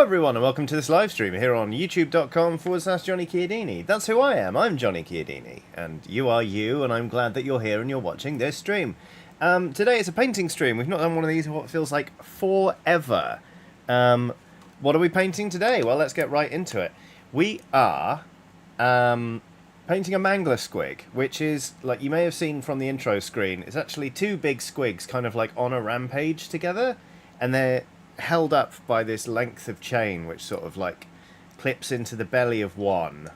everyone and welcome to this live stream here on youtube.com/Johnny Chiodini. That's who I am, I'm Johnny Chiodini, and you are you, and I'm glad that you're here and you're watching this stream. Today it's a painting stream. We've not done one of these in what feels like forever. What are we painting today? Well, let's get right into it. We are painting a mangler squig, which is, like you may have seen from the intro screen, it's actually two big squigs kind of like on a rampage together, and they're held up by this length of chain which sort of like clips into the belly of one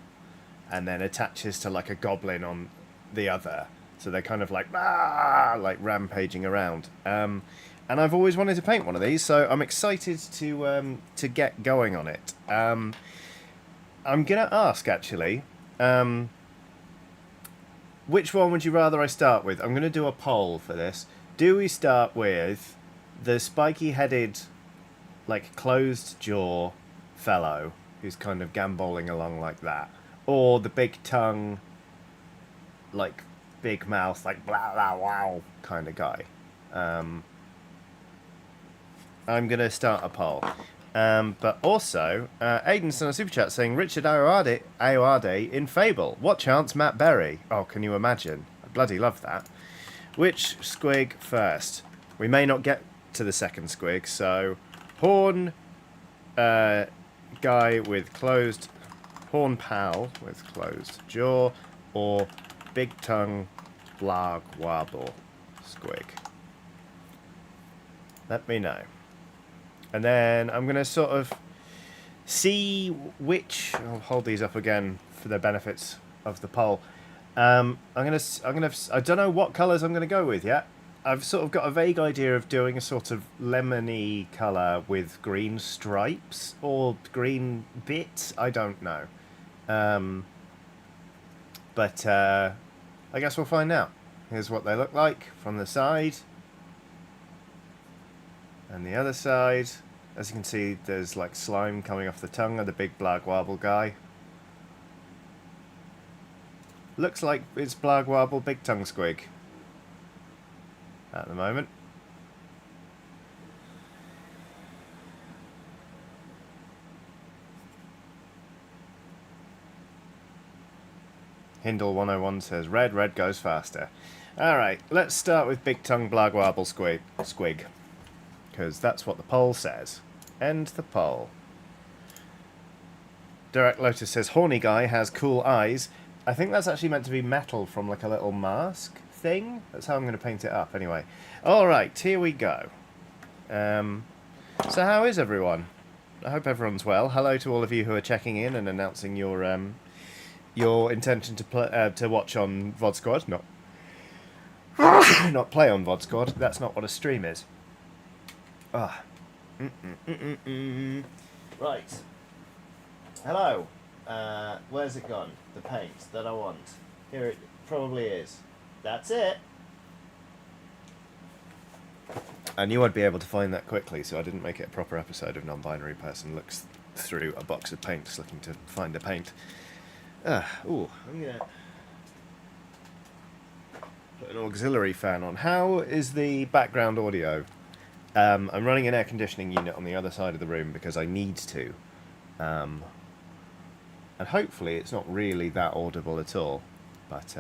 and then attaches to like a goblin on the other, so they're kind of like rampaging around. And I've always wanted to paint one of these, so I'm excited to get going on it. I'm gonna ask actually, which one would you rather I start with? I'm gonna do a poll for this. Do we start with the spiky headed, like closed jaw fellow who's kind of gambolling along like that, or the big tongue, like big mouth, like blah blah wow kind of guy? I'm gonna start a poll. But also, Aiden's on a super chat saying Richard Ayoade in Fable. What chance Matt Berry? Oh, can you imagine? I bloody love that. Which squig first? We may not get to the second squig, so horn guy with closed, horn pal with closed jaw, or big tongue blag wobble squig. Let me know. And then I'm going to sort of see which, I'll hold these up again for the benefits of the poll. I don't know what colours I'm going to go with yet. I've sort of got a vague idea of doing a sort of lemony colour with green stripes or green bits. I don't know. But I guess we'll find out. Here's what they look like from the side. And the other side. As you can see, there's like slime coming off the tongue of the big blag wobble guy. Looks like it's blag wobble big tongue squig at the moment. Hindle 101 says red goes faster. Alright, let's start with big tongue blag wobble squig, because that's what the poll says. End the poll. Direct Lotus says horny guy has cool eyes. I think that's actually meant to be metal from like a little mask thing. That's how I'm going to paint it up anyway. Alright, here we go. So how is everyone? I hope everyone's well. Hello to all of you who are checking in and announcing your intention to watch on VOD Squad. Not play on VOD Squad. That's not what a stream is. Ah. Right. Hello. Where's it gone? The paint that I want. Here it probably is. That's it. I knew I'd be able to find that quickly, so I didn't make it a proper episode of Non-Binary Person looks through a box of paint just looking to find a paint. Ooh, I'm gonna put an auxiliary fan on. How is the background audio? I'm running an air conditioning unit on the other side of the room because I need to. And hopefully it's not really that audible at all. But,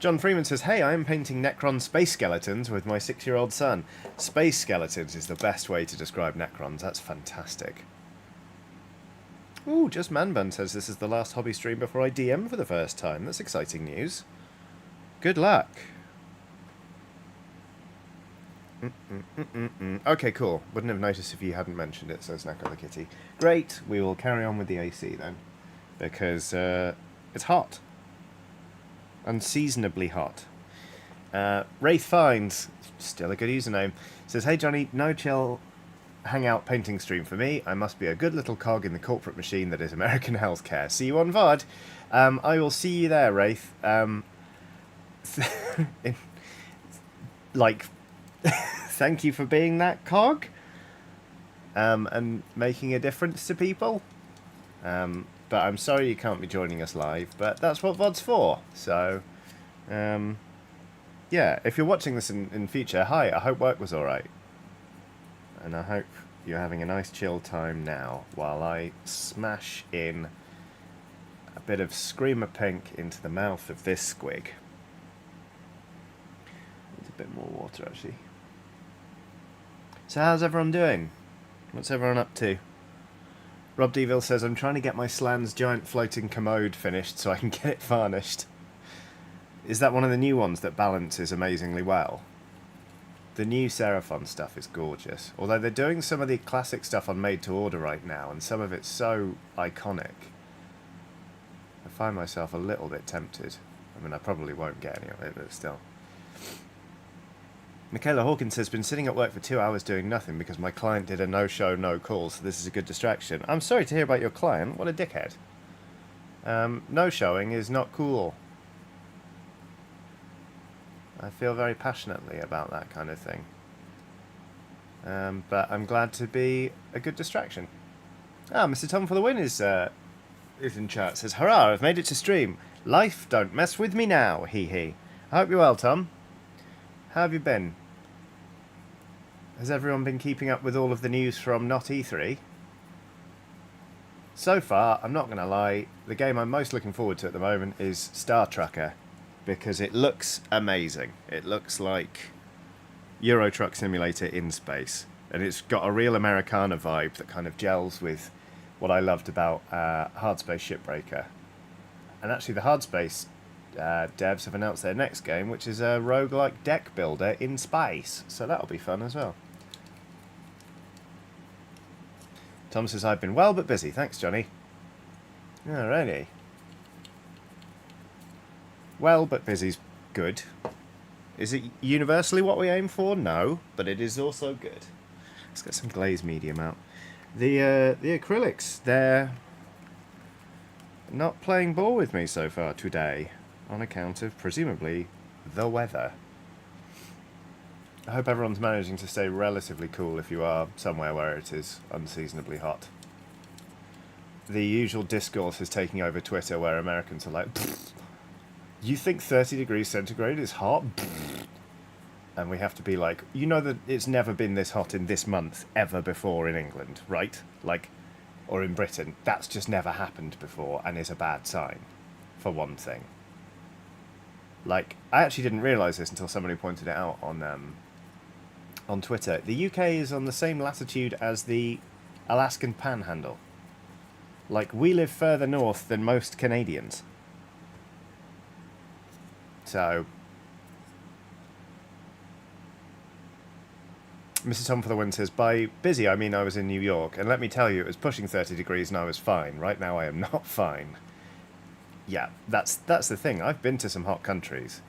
John Freeman says, hey, I am painting Necron space skeletons with my 6-year-old son. Space skeletons is the best way to describe Necrons. That's fantastic. Ooh, Just Manbun says this is the last hobby stream before I DM for the first time. That's exciting news. Good luck. Okay, cool. Wouldn't have noticed if you hadn't mentioned it, says Knuckle the Kitty. Great, we will carry on with the AC then. Because it's hot. Unseasonably hot. Wraith Finds, still a good username, says, hey Johnny, no chill hangout painting stream for me. I must be a good little cog in the corporate machine that is American healthcare. See you on VOD. I will see you there, Wraith. Thank you for being that cog. And making a difference to people. But I'm sorry you can't be joining us live, but that's what VOD's for. So, yeah, if you're watching this in future, hi, I hope work was alright. And I hope you're having a nice chill time now while I smash in a bit of Screamer Pink into the mouth of this squig. Needs a bit more water, actually. So how's everyone doing? What's everyone up to? Rob Deville says, I'm trying to get my Slan's giant floating commode finished so I can get it varnished. Is that one of the new ones that balances amazingly well? The new Seraphon stuff is gorgeous. Although they're doing some of the classic stuff on Made to Order right now, and some of it's so iconic. I find myself a little bit tempted. I mean, I probably won't get any of it, but still. Michaela Hawkins has been sitting at work for 2 hours doing nothing because my client did a no-show, no-call, so this is a good distraction. I'm sorry to hear about your client. What a dickhead. No-showing is not cool. I feel very passionately about that kind of thing. But I'm glad to be a good distraction. Ah, Mr. Tom for the win is in chat. Says, hurrah, I've made it to stream. Life don't mess with me now, hee hee. I hope you're well, Tom. How have you been? Has everyone been keeping up with all of the news from Not E3? So far, I'm not going to lie, the game I'm most looking forward to at the moment is Star Trucker, because it looks amazing. It looks like Euro Truck Simulator in space, and it's got a real Americana vibe that kind of gels with what I loved about Hard Space Shipbreaker. And actually the Hard Space devs have announced their next game, which is a roguelike deck builder in space, so that'll be fun as well. Tom says, I've been well but busy. Thanks, Johnny. Alrighty. Well but busy's good. Is it universally what we aim for? No, but it is also good. Let's get some glazed medium out. The acrylics, they're not playing ball with me so far today, on account of, presumably, the weather. I hope everyone's managing to stay relatively cool if you are somewhere where it is unseasonably hot. The usual discourse is taking over Twitter where Americans are like, you think 30 degrees centigrade is hot? And we have to be like, you know that it's never been this hot in this month ever before in England, right? Like, or in Britain. That's just never happened before and is a bad sign, for one thing. Like, I actually didn't realise this until somebody pointed it out on Twitter. The UK is on the same latitude as the Alaskan Panhandle. Like, we live further north than most Canadians. So, Mr. Tom for the win says, by busy I mean I was in New York, and let me tell you, it was pushing 30 degrees and I was fine. Right now I am not fine. Yeah, that's the thing. I've been to some hot countries,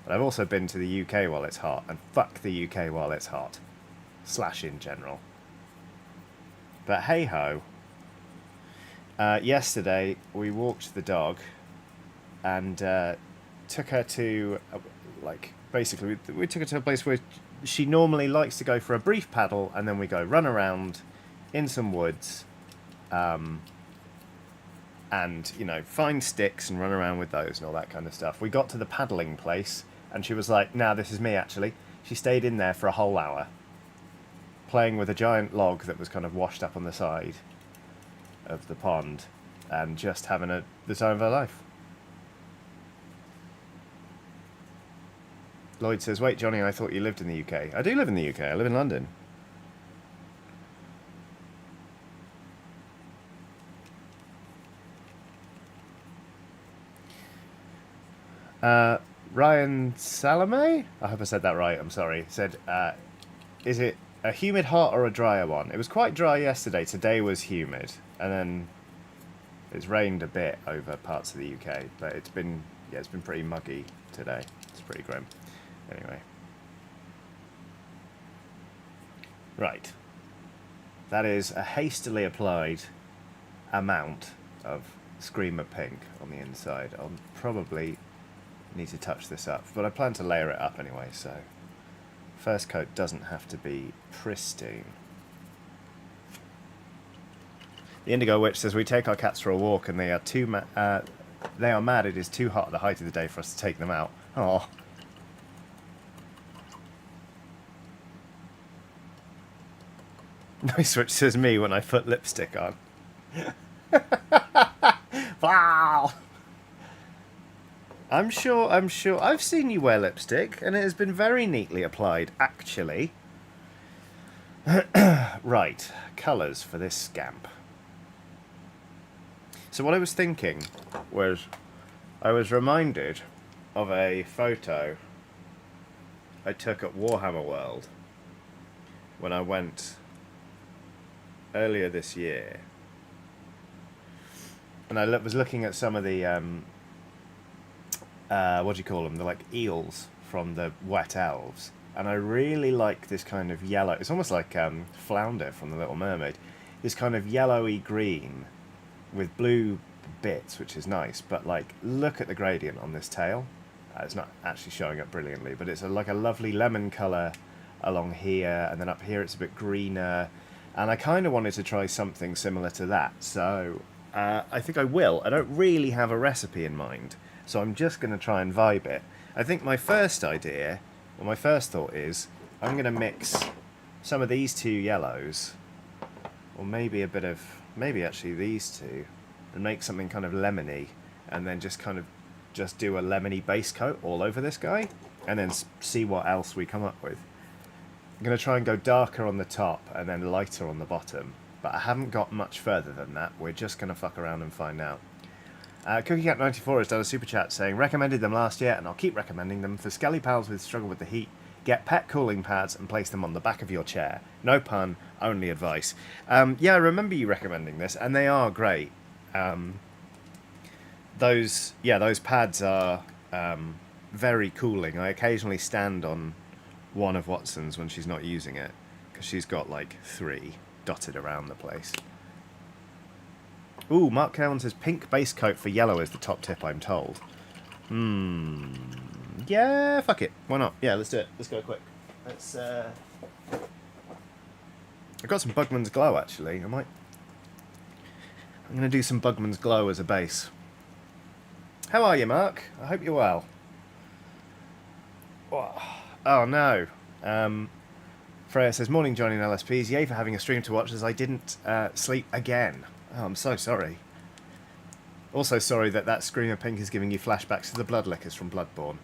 but I've also been to the UK while it's hot, and fuck the UK while it's hot. Slash in general. But hey-ho. Yesterday, we walked the dog, and took her to, basically, we took her to a place where she normally likes to go for a brief paddle, and then we go run around in some woods, and, you know, find sticks and run around with those and all that kind of stuff. We got to the paddling place, and she was like, nah, this is me, actually. She stayed in there for a whole hour, playing with a giant log that was kind of washed up on the side of the pond, and just having the time of her life. Lloyd says, wait, Johnny, I thought you lived in the UK. I do live in the UK. I live in London. Ryan Salome? I hope I said that right. I'm sorry. Said, is it a humid hot or a drier one? It was quite dry yesterday. Today was humid. And then it's rained a bit over parts of the UK. But it's been pretty muggy today. It's pretty grim. Anyway. Right. That is a hastily applied amount of Screamer Pink on the inside. I'll probably need to touch this up, but I plan to layer it up anyway, so first coat doesn't have to be pristine. The Indigo Witch says, we take our cats for a walk and they are mad it is too hot at the height of the day for us to take them out. Oh. Nice Switch says me when I put lipstick on. Wow. I'm sure. I've seen you wear lipstick, and it has been very neatly applied, actually. Right, colours for this scamp. So what I was thinking was, I was reminded of a photo I took at Warhammer World when I went earlier this year. And I was looking at some of the, what do you call them? The, like, eels from the Wet Elves. And I really like this kind of yellow, it's almost like Flounder from The Little Mermaid. This kind of yellowy green with blue bits, which is nice. But, like, look at the gradient on this tail. It's not actually showing up brilliantly, but it's like a lovely lemon colour along here, and then up here it's a bit greener. And I kind of wanted to try something similar to that, so I think I will. I don't really have a recipe in mind, so I'm just going to try and vibe it. I think my first idea, or my first thought is, I'm going to mix some of these two yellows, or maybe a bit of, maybe actually these two, and make something kind of lemony, and then just kind of just do a lemony base coat all over this guy, and then see what else we come up with. I'm going to try and go darker on the top and then lighter on the bottom, but I haven't got much further than that. We're just going to fuck around and find out. CookieCat94 has done a super chat saying, recommended them last year and I'll keep recommending them for Skelly Pals with struggle with the heat. Get pet cooling pads and place them on the back of your chair. No pun, only advice. Yeah, I remember you recommending this, and they are great. Those pads are very cooling. I occasionally stand on one of Watson's when she's not using it, because she's got like 3 dotted around the place. Ooh, Mark Cowan says pink base coat for yellow is the top tip, I'm told. Yeah, fuck it. Why not? Yeah, let's do it. Let's go quick. Let's, I've got some Bugman's Glow, actually. I'm going to do some Bugman's Glow as a base. How are you, Mark? I hope you're well. Oh, no. Freya says, morning, Johnny and LSPs. Yay for having a stream to watch as I didn't sleep again. Oh, I'm so sorry. Also sorry that Screamer Pink is giving you flashbacks to the Bloodlickers from Bloodborne.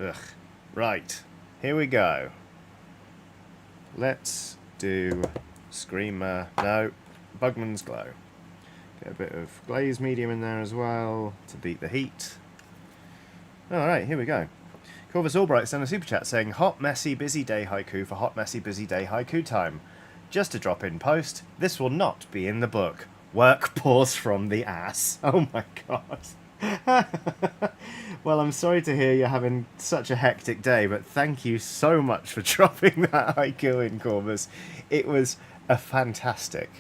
Ugh. Right. Here we go. Let's do Screamer... No. Bugman's Glow. Get a bit of glaze medium in there as well to beat the heat. Alright, here we go. Corvus Albright sent a super chat saying, hot, messy, busy day haiku for hot, messy, busy day haiku time. Just a drop in post. This will not be in the book. Work pours from the ass. Oh my god. Well, I'm sorry to hear you're having such a hectic day, but thank you so much for dropping that haiku in, Corvus. It was a fantastic.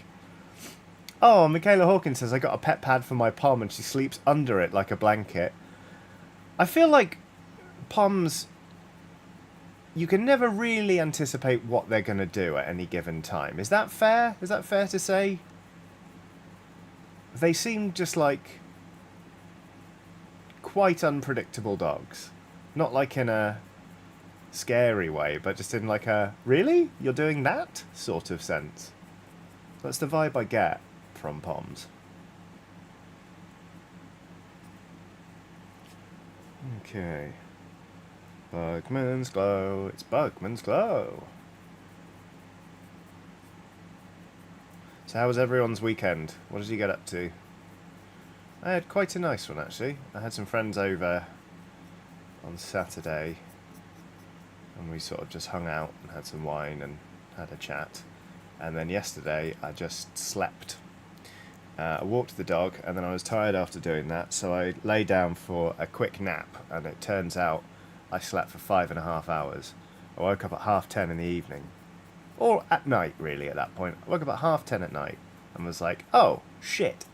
Oh, Michaela Hawkins says, I got a pet pad for my Pom and she sleeps under it like a blanket. I feel like Poms, you can never really anticipate what they're going to do at any given time. Is that fair? Is that fair to say? They seem just like quite unpredictable dogs. Not like in a scary way, but just in like a, really? You're doing that? Sort of sense. That's the vibe I get from Poms. Okay. Bugman's Glow. It's Bugman's Glow. So how was everyone's weekend? What did you get up to? I had quite a nice one, actually. I had some friends over on Saturday, and we sort of just hung out and had some wine and had a chat. And then yesterday, I just slept. I walked the dog, and then I was tired after doing that, so I lay down for a quick nap, and it turns out I slept for 5.5 hours. I woke up at 10:30 in the evening. Or at night, really, at that point. I woke up at 10:30 at night, and was like, oh, shit.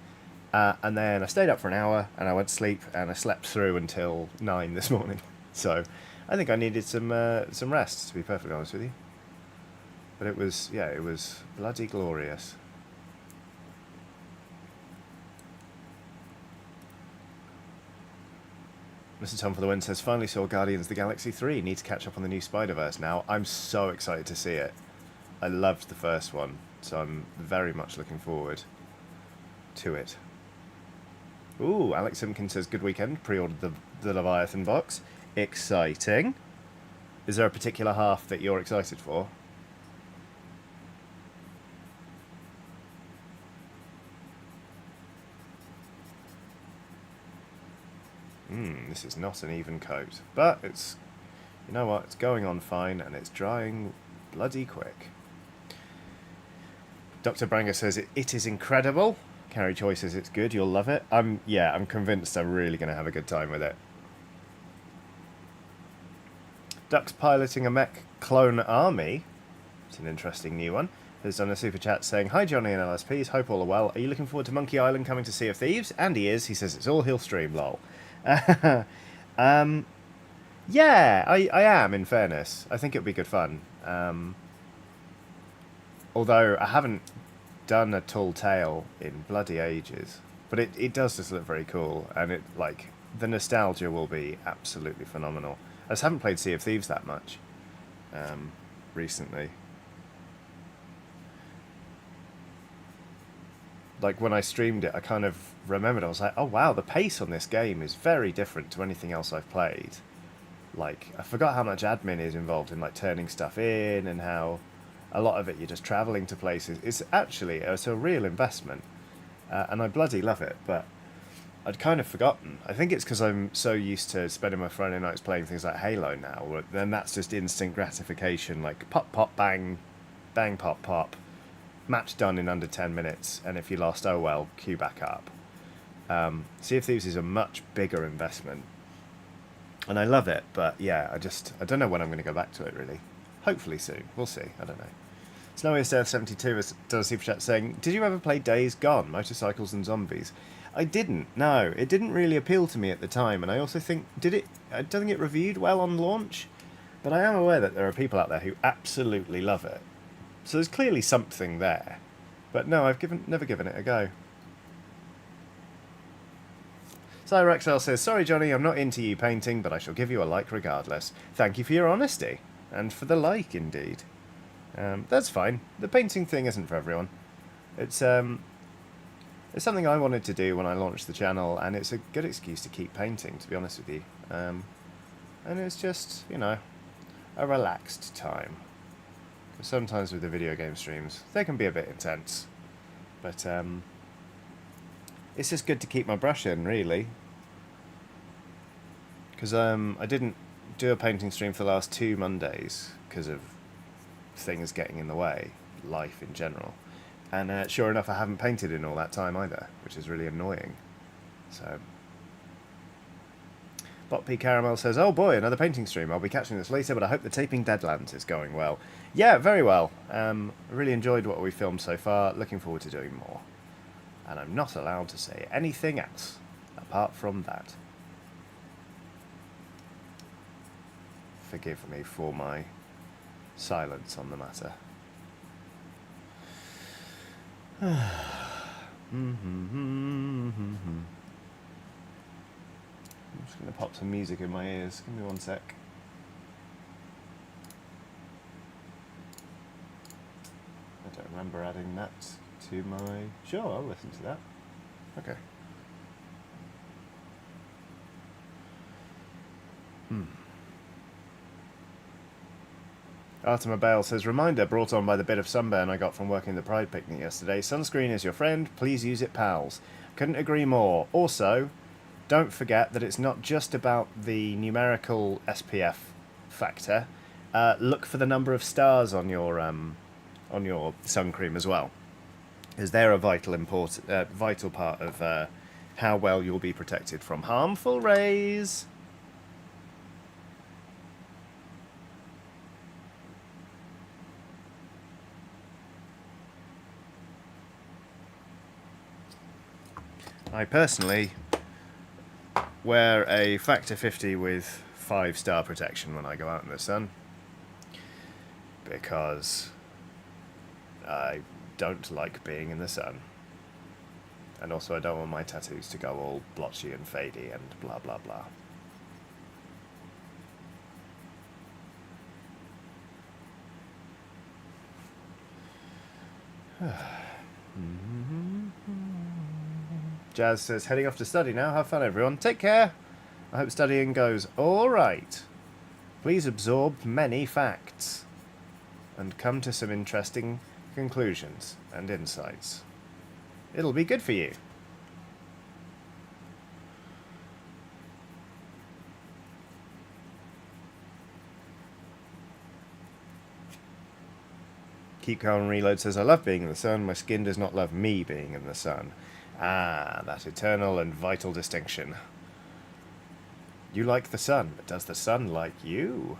And then I stayed up for an hour, and I went to sleep, and I slept through until 9 this morning. So, I think I needed some rest, to be perfectly honest with you. But it was, yeah, it was bloody glorious. Mr. Tom for the Win says, finally saw Guardians of the Galaxy 3. Need to catch up on the new Spider-Verse now. I'm so excited to see it. I loved the first one, so I'm very much looking forward to it. Ooh, Alex Simpkins says, good weekend, pre-ordered the Leviathan box. Exciting. Is there a particular half that you're excited for? This is not an even coat, but it's, you know what, it's going on fine and it's drying bloody quick. Dr. Branger says it is incredible. Carrie Choi says it's good, you'll love it. I'm convinced I'm really going to have a good time with it. Duck's piloting a mech clone army. It's an interesting new one. Has done a super chat saying, hi Johnny and LSPs, hope all are well. Are you looking forward to Monkey Island coming to Sea of Thieves? And he is. He says it's all he'll stream, lol. Yeah, I am, in fairness. I think it'll be good fun. Although I haven't done a Tall Tale in bloody ages. But it does just look very cool. And it, like, the nostalgia will be absolutely phenomenal. I just haven't played Sea of Thieves that much recently. Like, when I streamed it, I kind of remembered, I was like, oh wow, the pace on this game is very different to anything else I've played. Like, I forgot how much admin is involved in, like, turning stuff in, and how a lot of it you're just travelling to places. It's a real investment, and I bloody love it, but I'd kind of forgotten. I think it's because I'm so used to spending my Friday nights playing things like Halo now, where then that's just instant gratification, like pop, pop, bang, bang, pop, pop. Match done in under 10 minutes, and if you lost, oh well, queue back up. Sea of Thieves is a much bigger investment, and I love it, but yeah, I don't know when I'm going to go back to it, really. Hopefully soon. We'll see. I don't know. Snowy Death 72 has done a super chat saying, did you ever play Days Gone, Motorcycles and Zombies? I didn't, no. It didn't really appeal to me at the time, and I also think, I don't think it reviewed well on launch, but I am aware that there are people out there who absolutely love it. So there's clearly something there. But no, I've never given it a go. Cyrexel says, sorry Johnny, I'm not into you painting, but I shall give you a like regardless. Thank you for your honesty. And for the like, indeed. That's fine. The painting thing isn't for everyone. It's something I wanted to do when I launched the channel, and it's a good excuse to keep painting, to be honest with you. And it's just, you know, a relaxed time. Sometimes with the video game streams, they can be a bit intense. But it's just good to keep my brush in, really. Because I didn't do a painting stream for the last 2 Mondays because of things getting in the way, life in general. And sure enough, I haven't painted in all that time either, which is really annoying. So, Bot P Caramel says, oh boy, another painting stream. I'll be catching this later, but I hope the taping Deadlands is going well. Yeah, very well. I really enjoyed what we filmed so far. Looking forward to doing more. And I'm not allowed to say anything else apart from that. Forgive me for my silence on the matter. I'm just going to pop some music in my ears. Give me 1 sec. I don't remember adding that to my... Sure, I'll listen to that. Okay. Artima Bale says, reminder brought on by the bit of sunburn I got from working the Pride picnic yesterday. Sunscreen is your friend. Please use it, pals. Couldn't agree more. Also, don't forget that it's not just about the numerical SPF factor. Look for the number of stars on your sun cream as well, because they're a vital part of how well you'll be protected from harmful rays. I personally wear a factor 50 with 5-star protection when I go out in the sun, because I don't like being in the sun, and also I don't want my tattoos to go all blotchy and fadey and blah blah blah. Jazz says, heading off to study now. Have fun, everyone. Take care. I hope studying goes all right. Please absorb many facts and come to some interesting conclusions and insights. It'll be good for you. Keep Calm Reload says, I love being in the sun. My skin does not love me being in the sun. Ah, that eternal and vital distinction. You like the sun, but does the sun like you?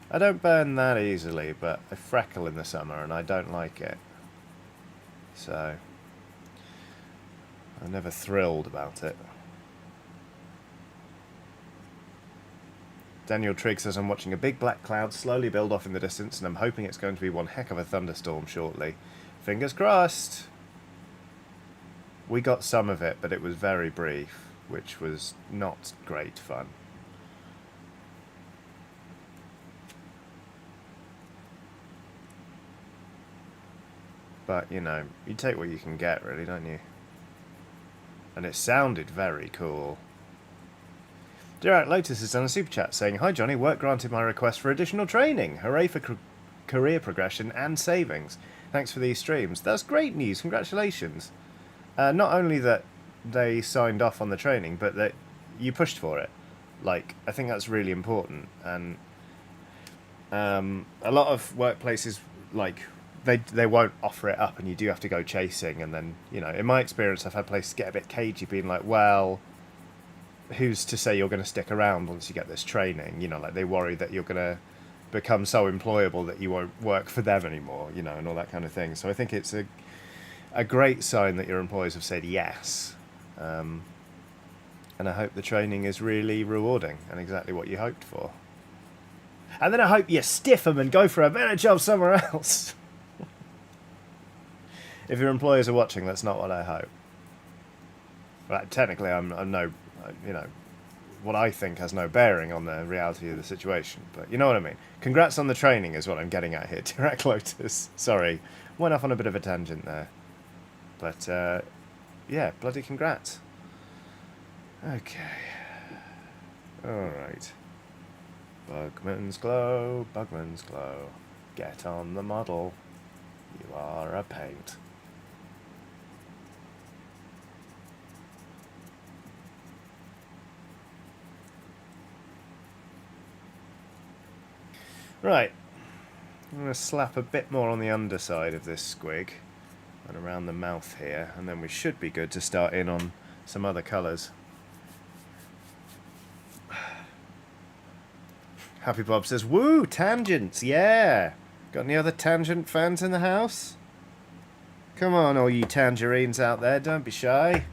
I don't burn that easily, but I freckle in the summer and I don't like it. So, I'm never thrilled about it. Daniel Trigg says, I'm watching a big black cloud slowly build off in the distance and I'm hoping it's going to be one heck of a thunderstorm shortly. Fingers crossed! We got some of it, but it was very brief, which was not great fun. But, you know, you take what you can get, really, don't you? And it sounded very cool. Direct Lotus has done a super chat saying, Hi Johnny, work granted my request for additional training. Hooray for career progression and savings. Thanks for these streams. That's great news. Congratulations. Not only that they signed off on the training, but that you pushed for it. Like, I think that's really important. And a lot of workplaces, like, they won't offer it up and you do have to go chasing. And then, you know, in my experience, I've had places get a bit cagey being like, well, who's to say you're going to stick around once you get this training? You know, like they worry that you're going to become so employable that you won't work for them anymore, you know, and all that kind of thing. So I think it's a great sign that your employers have said yes. And I hope the training is really rewarding and exactly what you hoped for. And then I hope you stiff them and go for a better job somewhere else. If your employers are watching, that's not what I hope. But technically, I'm no, you know, what I think has no bearing on the reality of the situation. But you know what I mean. Congrats on the training is what I'm getting at here. Direct Lotus. Sorry, went off on a bit of a tangent there. But, yeah, bloody congrats. Okay. Alright. Bugman's Glow, Bugman's Glow. Get on the model. You are a paint. Right. I'm going to slap a bit more on the underside of this squig and around the mouth here, and then we should be good to start in on some other colours. Happy Bob says, woo, tangents, yeah! Got any other tangent fans in the house? Come on, all you tangerines out there, don't be shy.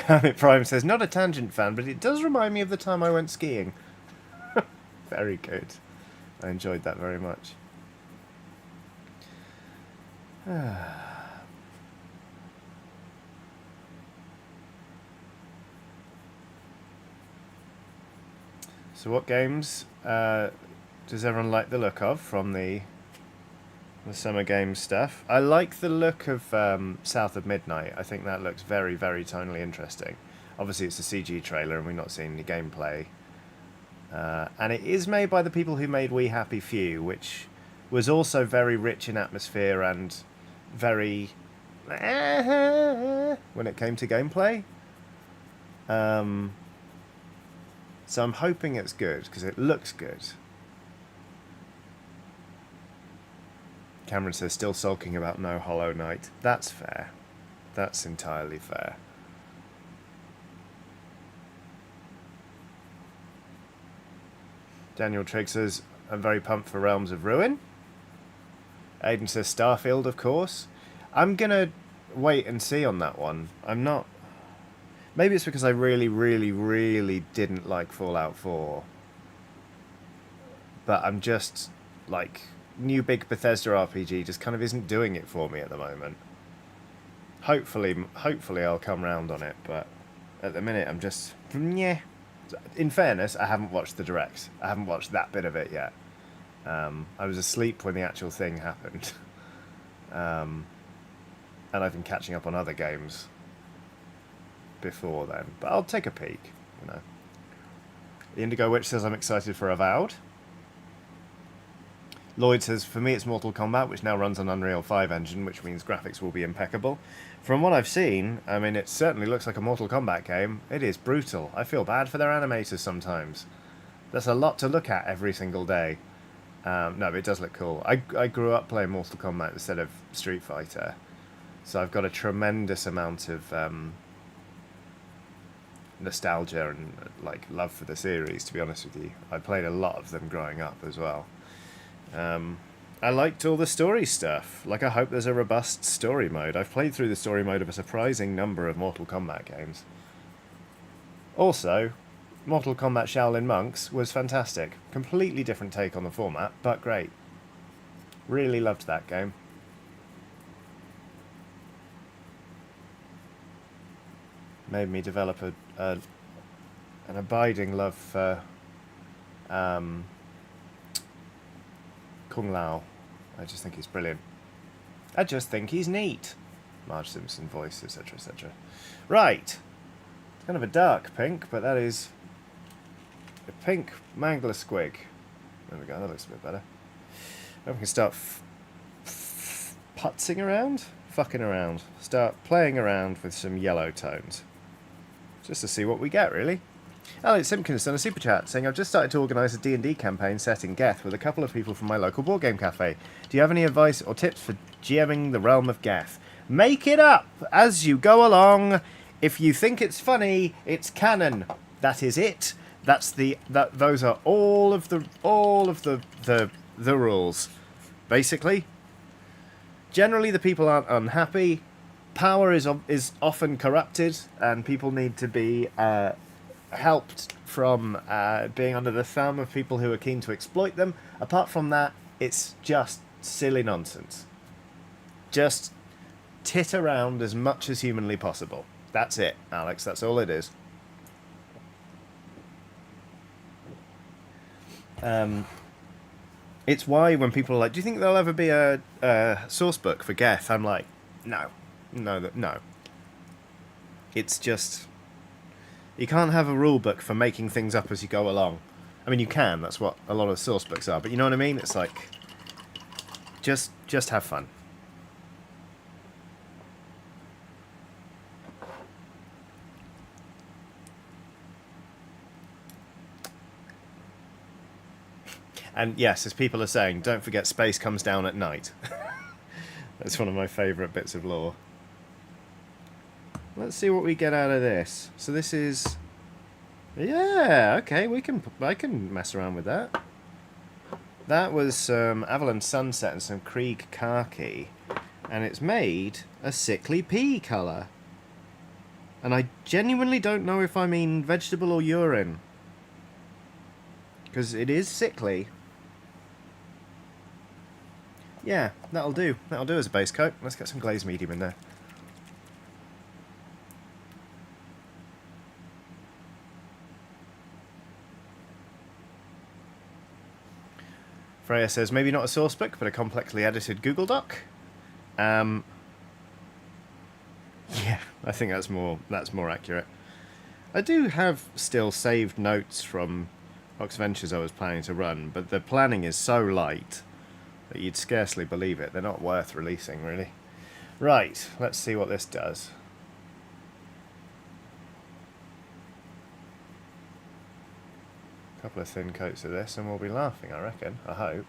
Hamlet Prime says, not a tangent fan, but it does remind me of the time I went skiing. Very good. I enjoyed that very much. So what games does everyone like the look of from the Summer Games stuff? I like the look of South of Midnight. I think that looks very, very tonally interesting. Obviously it's a CG trailer and we've not seen any gameplay. And it is made by the people who made We Happy Few, which was also very rich in atmosphere and very when it came to gameplay. So I'm hoping it's good, because it looks good. Cameron says, still sulking about no Hollow Knight. That's fair. That's entirely fair. Daniel Trigg says, I'm very pumped for Realms of Ruin. Aiden says, Starfield, of course. I'm going to wait and see on that one. I'm not... Maybe it's because I really, really, really didn't like Fallout 4. But I'm just, like... New big Bethesda RPG just kind of isn't doing it for me at the moment. Hopefully I'll come round on it, but at the minute I'm just, yeah. In fairness, I haven't watched the direct. I haven't watched that bit of it yet. I was asleep when the actual thing happened. And I've been catching up on other games before then. But I'll take a peek, you know. The Indigo Witch says, I'm excited for Avowed. Lloyd says, for me it's Mortal Kombat, which now runs on Unreal 5 engine, which means graphics will be impeccable. From what I've seen, I mean, it certainly looks like a Mortal Kombat game. It is brutal. I feel bad for their animators sometimes. That's a lot to look at every single day. No, but it does look cool. I grew up playing Mortal Kombat instead of Street Fighter, so I've got a tremendous amount of nostalgia and like love for the series, to be honest with you. I played a lot of them growing up as well. I liked all the story stuff. Like, I hope there's a robust story mode. I've played through the story mode of a surprising number of Mortal Kombat games. Also, Mortal Kombat Shaolin Monks was fantastic. Completely different take on the format, but great. Really loved that game. Made me develop an abiding love for Kung Lao. I just think he's brilliant. I just think he's neat. Marge Simpson voice, etc, etc. Right. It's kind of a dark pink, but that is a pink mangler squig. There we go, that looks a bit better. Now we can start putzing around? Fucking around. Start playing around with some yellow tones. Just to see what we get, really. Alex Simpkins done a super chat saying, I've just started to organise a D&D campaign set in Geth with a couple of people from my local board game cafe. Do you have any advice or tips for GMing the realm of Geth? Make it up as you go along. If you think it's funny, it's canon. That is it. Those are all of the rules. Basically, generally the people aren't unhappy. Power is often corrupted, and people need to be helped from being under the thumb of people who are keen to exploit them. Apart from that, it's just silly nonsense. Just tit around as much as humanly possible. That's it, Alex. That's all it is. It's why when people are like, do you think there'll ever be a source book for Geth? I'm like, no. No. It's just... You can't have a rule book for making things up as you go along. I mean, you can. That's what a lot of source books are. But you know what I mean? It's like... Just have fun. And yes, as people are saying, don't forget space comes down at night. That's one of my favourite bits of lore. Let's see what we get out of this. So this is... Yeah, okay, I can mess around with that. That was some Avalon Sunset and some Krieg Khaki. And it's made a sickly pea colour. And I genuinely don't know if I mean vegetable or urine. Because it is sickly. Yeah, that'll do. That'll do as a base coat. Let's get some glazed medium in there. Freya says, maybe not a source book, but a complexly edited Google Doc. Yeah, I think that's more accurate. I do have still saved notes from Ox Ventures I was planning to run, but the planning is so light that you'd scarcely believe it. They're not worth releasing, really. Right, let's see what this does. A couple of thin coats of this and we'll be laughing, I reckon. I hope.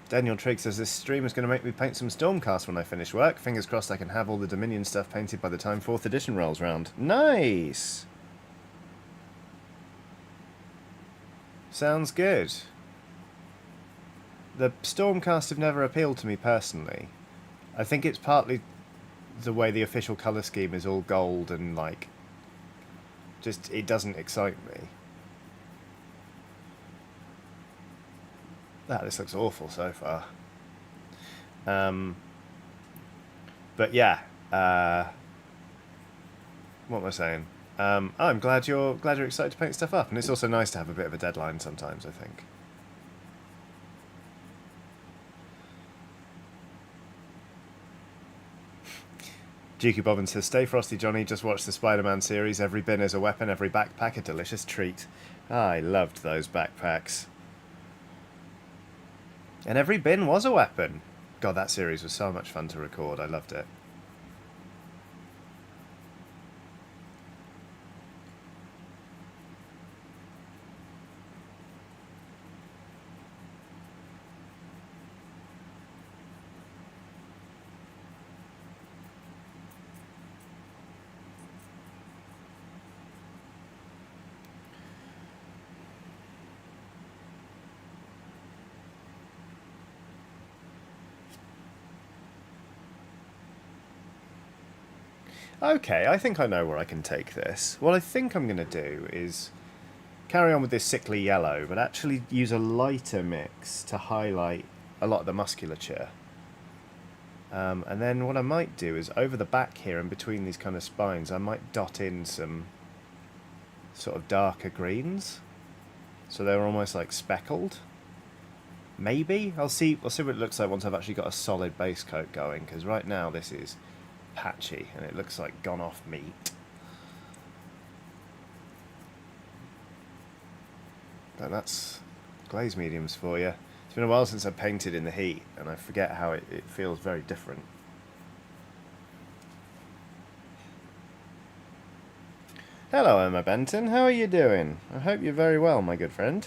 Daniel Trigg says this stream is going to make me paint some Stormcast when I finish work. Fingers crossed I can have all the Dominion stuff painted by the time 4th edition rolls round. Nice! Sounds good. The Stormcast have never appealed to me personally. I think it's partly the way the official colour scheme is all gold and, like, just, it doesn't excite me. This looks awful so far. But yeah, what am I saying? I'm glad you're excited to paint stuff up, and it's also nice to have a bit of a deadline sometimes, I think. Dukey Bobbin says, "Stay frosty, Johnny. Just watch the Spider-Man series. Every bin is a weapon, every backpack a delicious treat." I loved those backpacks. And every bin was a weapon. God, that series was so much fun to record. I loved it. Okay, I think I know where I can take this. What I think I'm going to do is carry on with this sickly yellow, but actually use a lighter mix to highlight a lot of the musculature. And then what I might do is over the back here and between these kind of spines, I might dot in some sort of darker greens. So they're almost like speckled. Maybe? I'll see what it looks like once I've actually got a solid base coat going, because right now this is patchy and it looks like gone off meat. But that's glaze mediums for you. It's been a while since I painted in the heat and I forget how it feels very different. Hello Emma Benton, how are you doing? I hope you're very well, my good friend.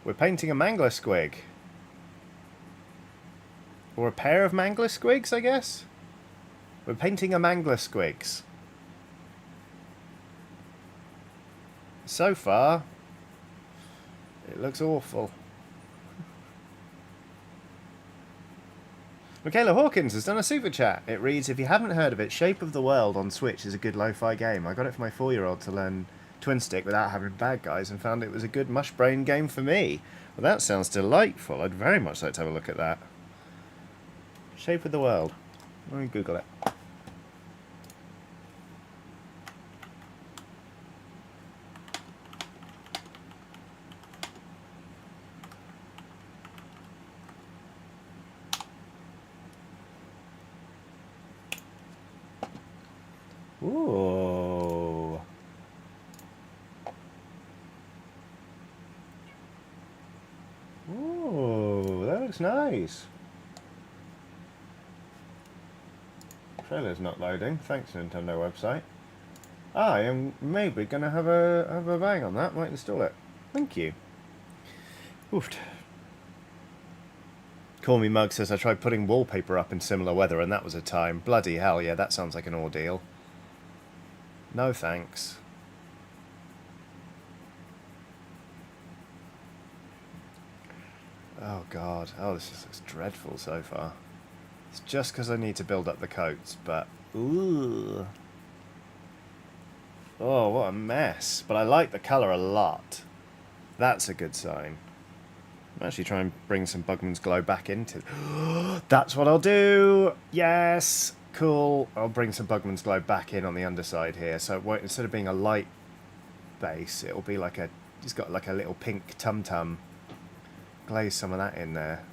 We're painting a mangler squig. Or a pair of mangler squigs, I guess? We're painting a mangler squigs. So far, it looks awful. Michaela Hawkins has done a super chat. It reads, "If you haven't heard of it, Shape of the World on Switch is a good lo-fi game. I got it for my 4-year-old to learn twin stick without having bad guys and found it was a good mush brain game for me." Well, that sounds delightful. I'd very much like to have a look at that. Shape of the World. Let me Google it. Ooh. Ooh, that looks nice. Trailer's not loading. Thanks, Nintendo website. I am maybe going to have a bang on that. Might install it. Thank you. Oofed. Call Me Mug says, "I tried putting wallpaper up in similar weather and that was a time. Bloody hell, yeah, that sounds like an ordeal. No thanks." Oh god. Oh, this just looks dreadful so far. It's just because I need to build up the coats, but... Ooh. Oh, what a mess. But I like the colour a lot. That's a good sign. I'm actually trying to bring some Bugman's Glow back into... That's what I'll do! Yes! Cool. I'll bring some Bugman's Glow back in on the underside here. So it won't, instead of being a light base, it'll be like a... It's got like a little pink tum-tum. Glaze some of that in there.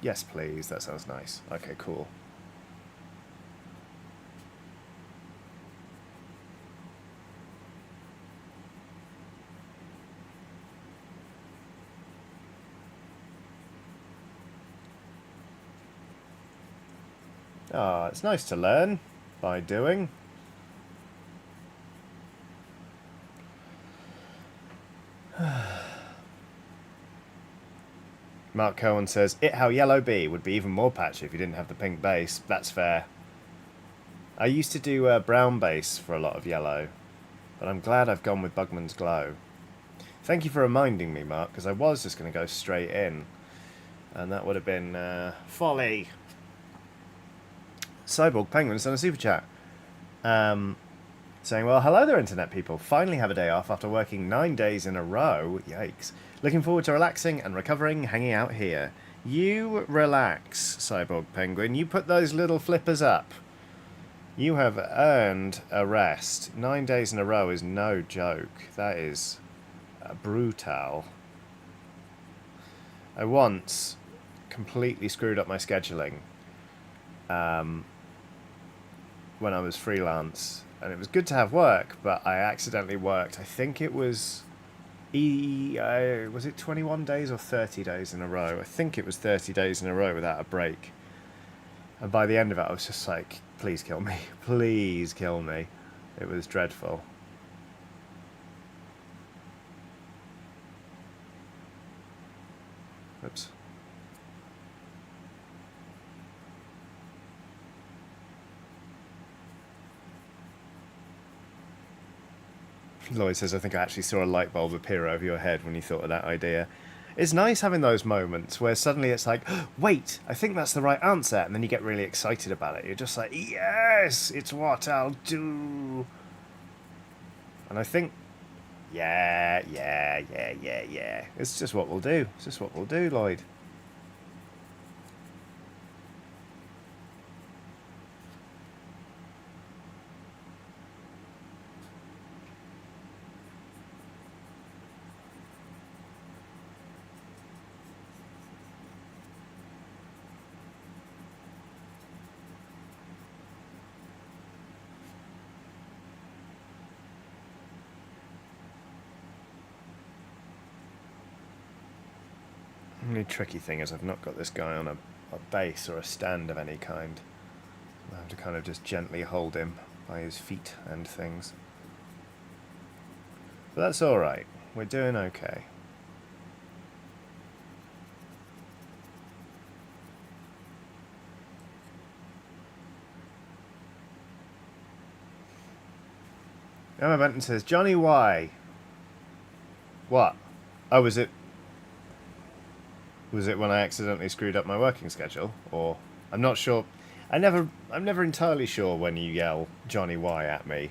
Yes, please. That sounds nice. Okay, cool. Ah, it's nice to learn by doing. Mark Cohen says, "It how yellow be would be even more patchy if you didn't have the pink base." That's fair. I used to do brown base for a lot of yellow, but I'm glad I've gone with Bugman's Glow. Thank you for reminding me, Mark, because I was just going to go straight in, and that would have been folly. Cyborg Penguin's done a super chat. Saying, well, hello there, internet people. Finally have a day off after working 9 days in a row. Yikes. Looking forward to relaxing and recovering, hanging out here. You relax, Cyborg Penguin. You put those little flippers up. You have earned a rest. 9 days in a row is no joke. That is brutal. I once completely screwed up my scheduling when I was freelance. And it was good to have work, but I accidentally worked. I think it was... was it 21 days or 30 days in a row? I think it was 30 days in a row without a break. And by the end of it, I was just like, please kill me. Please kill me. It was dreadful. Oops. Lloyd says, I think I actually saw a light bulb appear over your head when you thought of that idea. It's nice having those moments where suddenly it's like, wait, I think that's the right answer. And then you get really excited about it. You're just like, yes, it's what I'll do. And I think, yeah. It's just what we'll do. It's just what we'll do, Lloyd. The only tricky thing is I've not got this guy on a base or a stand of any kind. I have to kind of just gently hold him by his feet and things. But that's alright. We're doing okay. Emma Benton says, Johnny, why? What? Oh, was it when I accidentally screwed up my working schedule? Or I'm not sure. I'm never entirely sure when you yell Johnny why at me.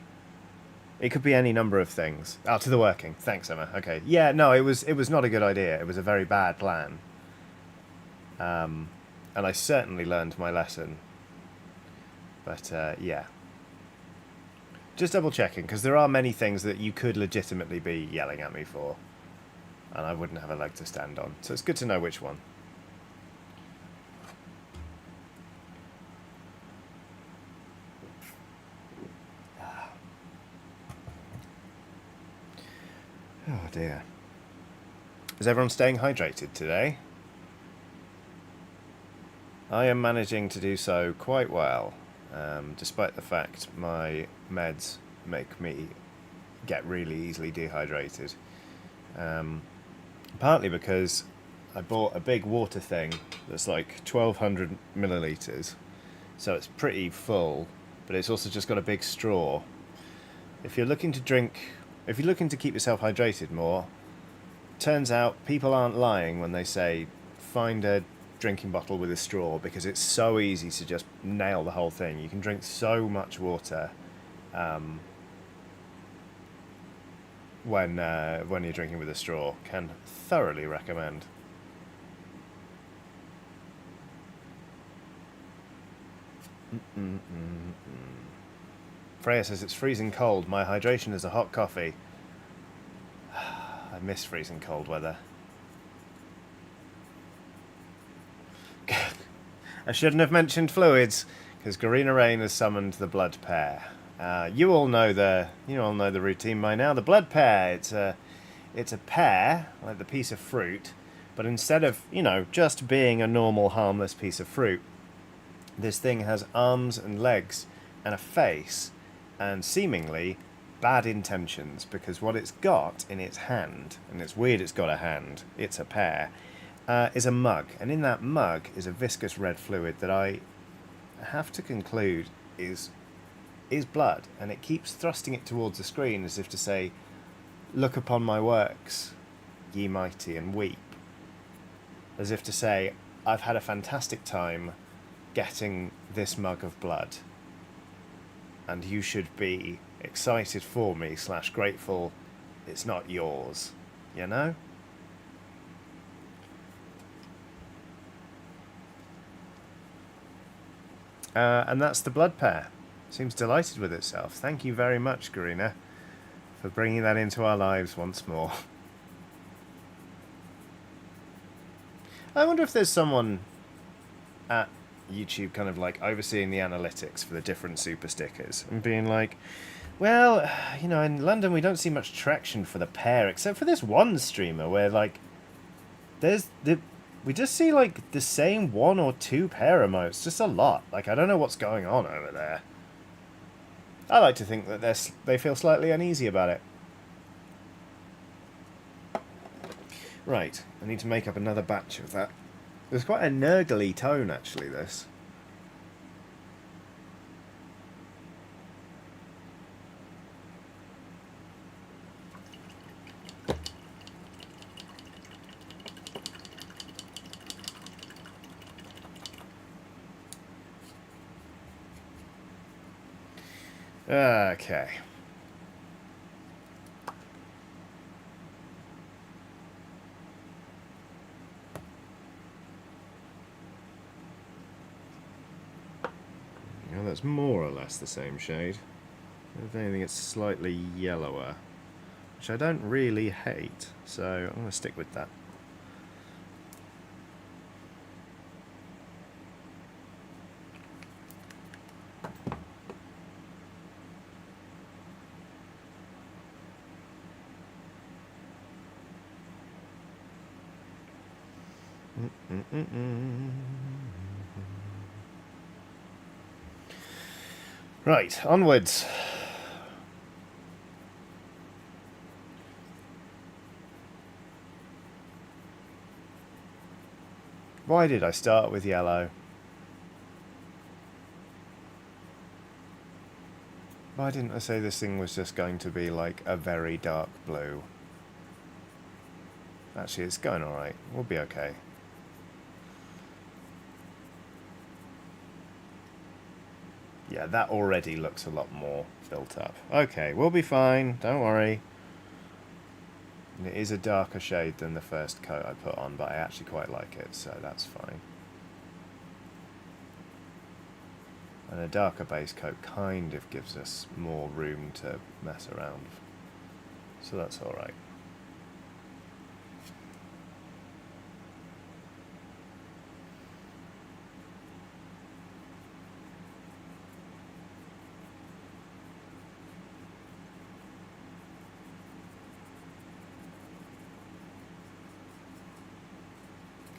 It could be any number of things. Oh, to the working. Thanks, Emma. Okay. Yeah, no, it was not a good idea. It was a very bad plan. And I certainly learned my lesson. But yeah. Just double checking, because there are many things that you could legitimately be yelling at me for. And I wouldn't have a leg to stand on. So it's good to know which one. Oh dear. Is everyone staying hydrated today? I am managing to do so quite well, despite the fact my meds make me get really easily dehydrated. Partly because I bought a big water thing that's like 1,200 millilitres, so it's pretty full, but it's also just got a big straw. If you're looking to keep yourself hydrated more, turns out people aren't lying when they say find a drinking bottle with a straw, because it's so easy to just nail the whole thing. You can drink so much water when you're drinking with a straw. Can thoroughly recommend. Freya says it's freezing cold. My hydration is a hot coffee. I miss freezing cold weather. I shouldn't have mentioned fluids, because Garena Rain has summoned the blood pair. You all know the routine by now. The blood pear. It's a pear, like the piece of fruit, but instead of just being a normal harmless piece of fruit, This thing has arms and legs and a face and seemingly bad intentions, because what it's got in its hand, and it's weird it's got a hand, it's a pear, is a mug. And in that mug is a viscous red fluid that I have to conclude is blood, and it keeps thrusting it towards the screen as if to say, "Look upon my works, ye mighty, and weep." As if to say, I've had a fantastic time getting this mug of blood, and you should be excited for me / grateful it's not yours, you know? And that's the blood pear. Seems delighted with itself. Thank you very much, Garina, for bringing that into our lives once more. I wonder if there's someone at YouTube kind of like overseeing the analytics for the different super stickers and being like, well, you know, in London we don't see much traction for the pear, except for this one streamer where like we just see like the same 1 or 2 pear emotes, just a lot. Like, I don't know what's going on over there. I like to think that they feel slightly uneasy about it. Right, I need to make up another batch of that. There's quite a nurgly tone, actually, this. Okay. Well, that's more or less the same shade. If anything, it's slightly yellower, which I don't really hate, so I'm going to stick with that. Right, onwards. Why did I start with yellow? Why didn't I say this thing was just going to be like a very dark blue? Actually, it's going alright. We'll be okay. Yeah, that already looks a lot more built up. Okay, we'll be fine. Don't worry. And it is a darker shade than the first coat I put on, but I actually quite like it, so that's fine. And a darker base coat kind of gives us more room to mess around. So that's alright.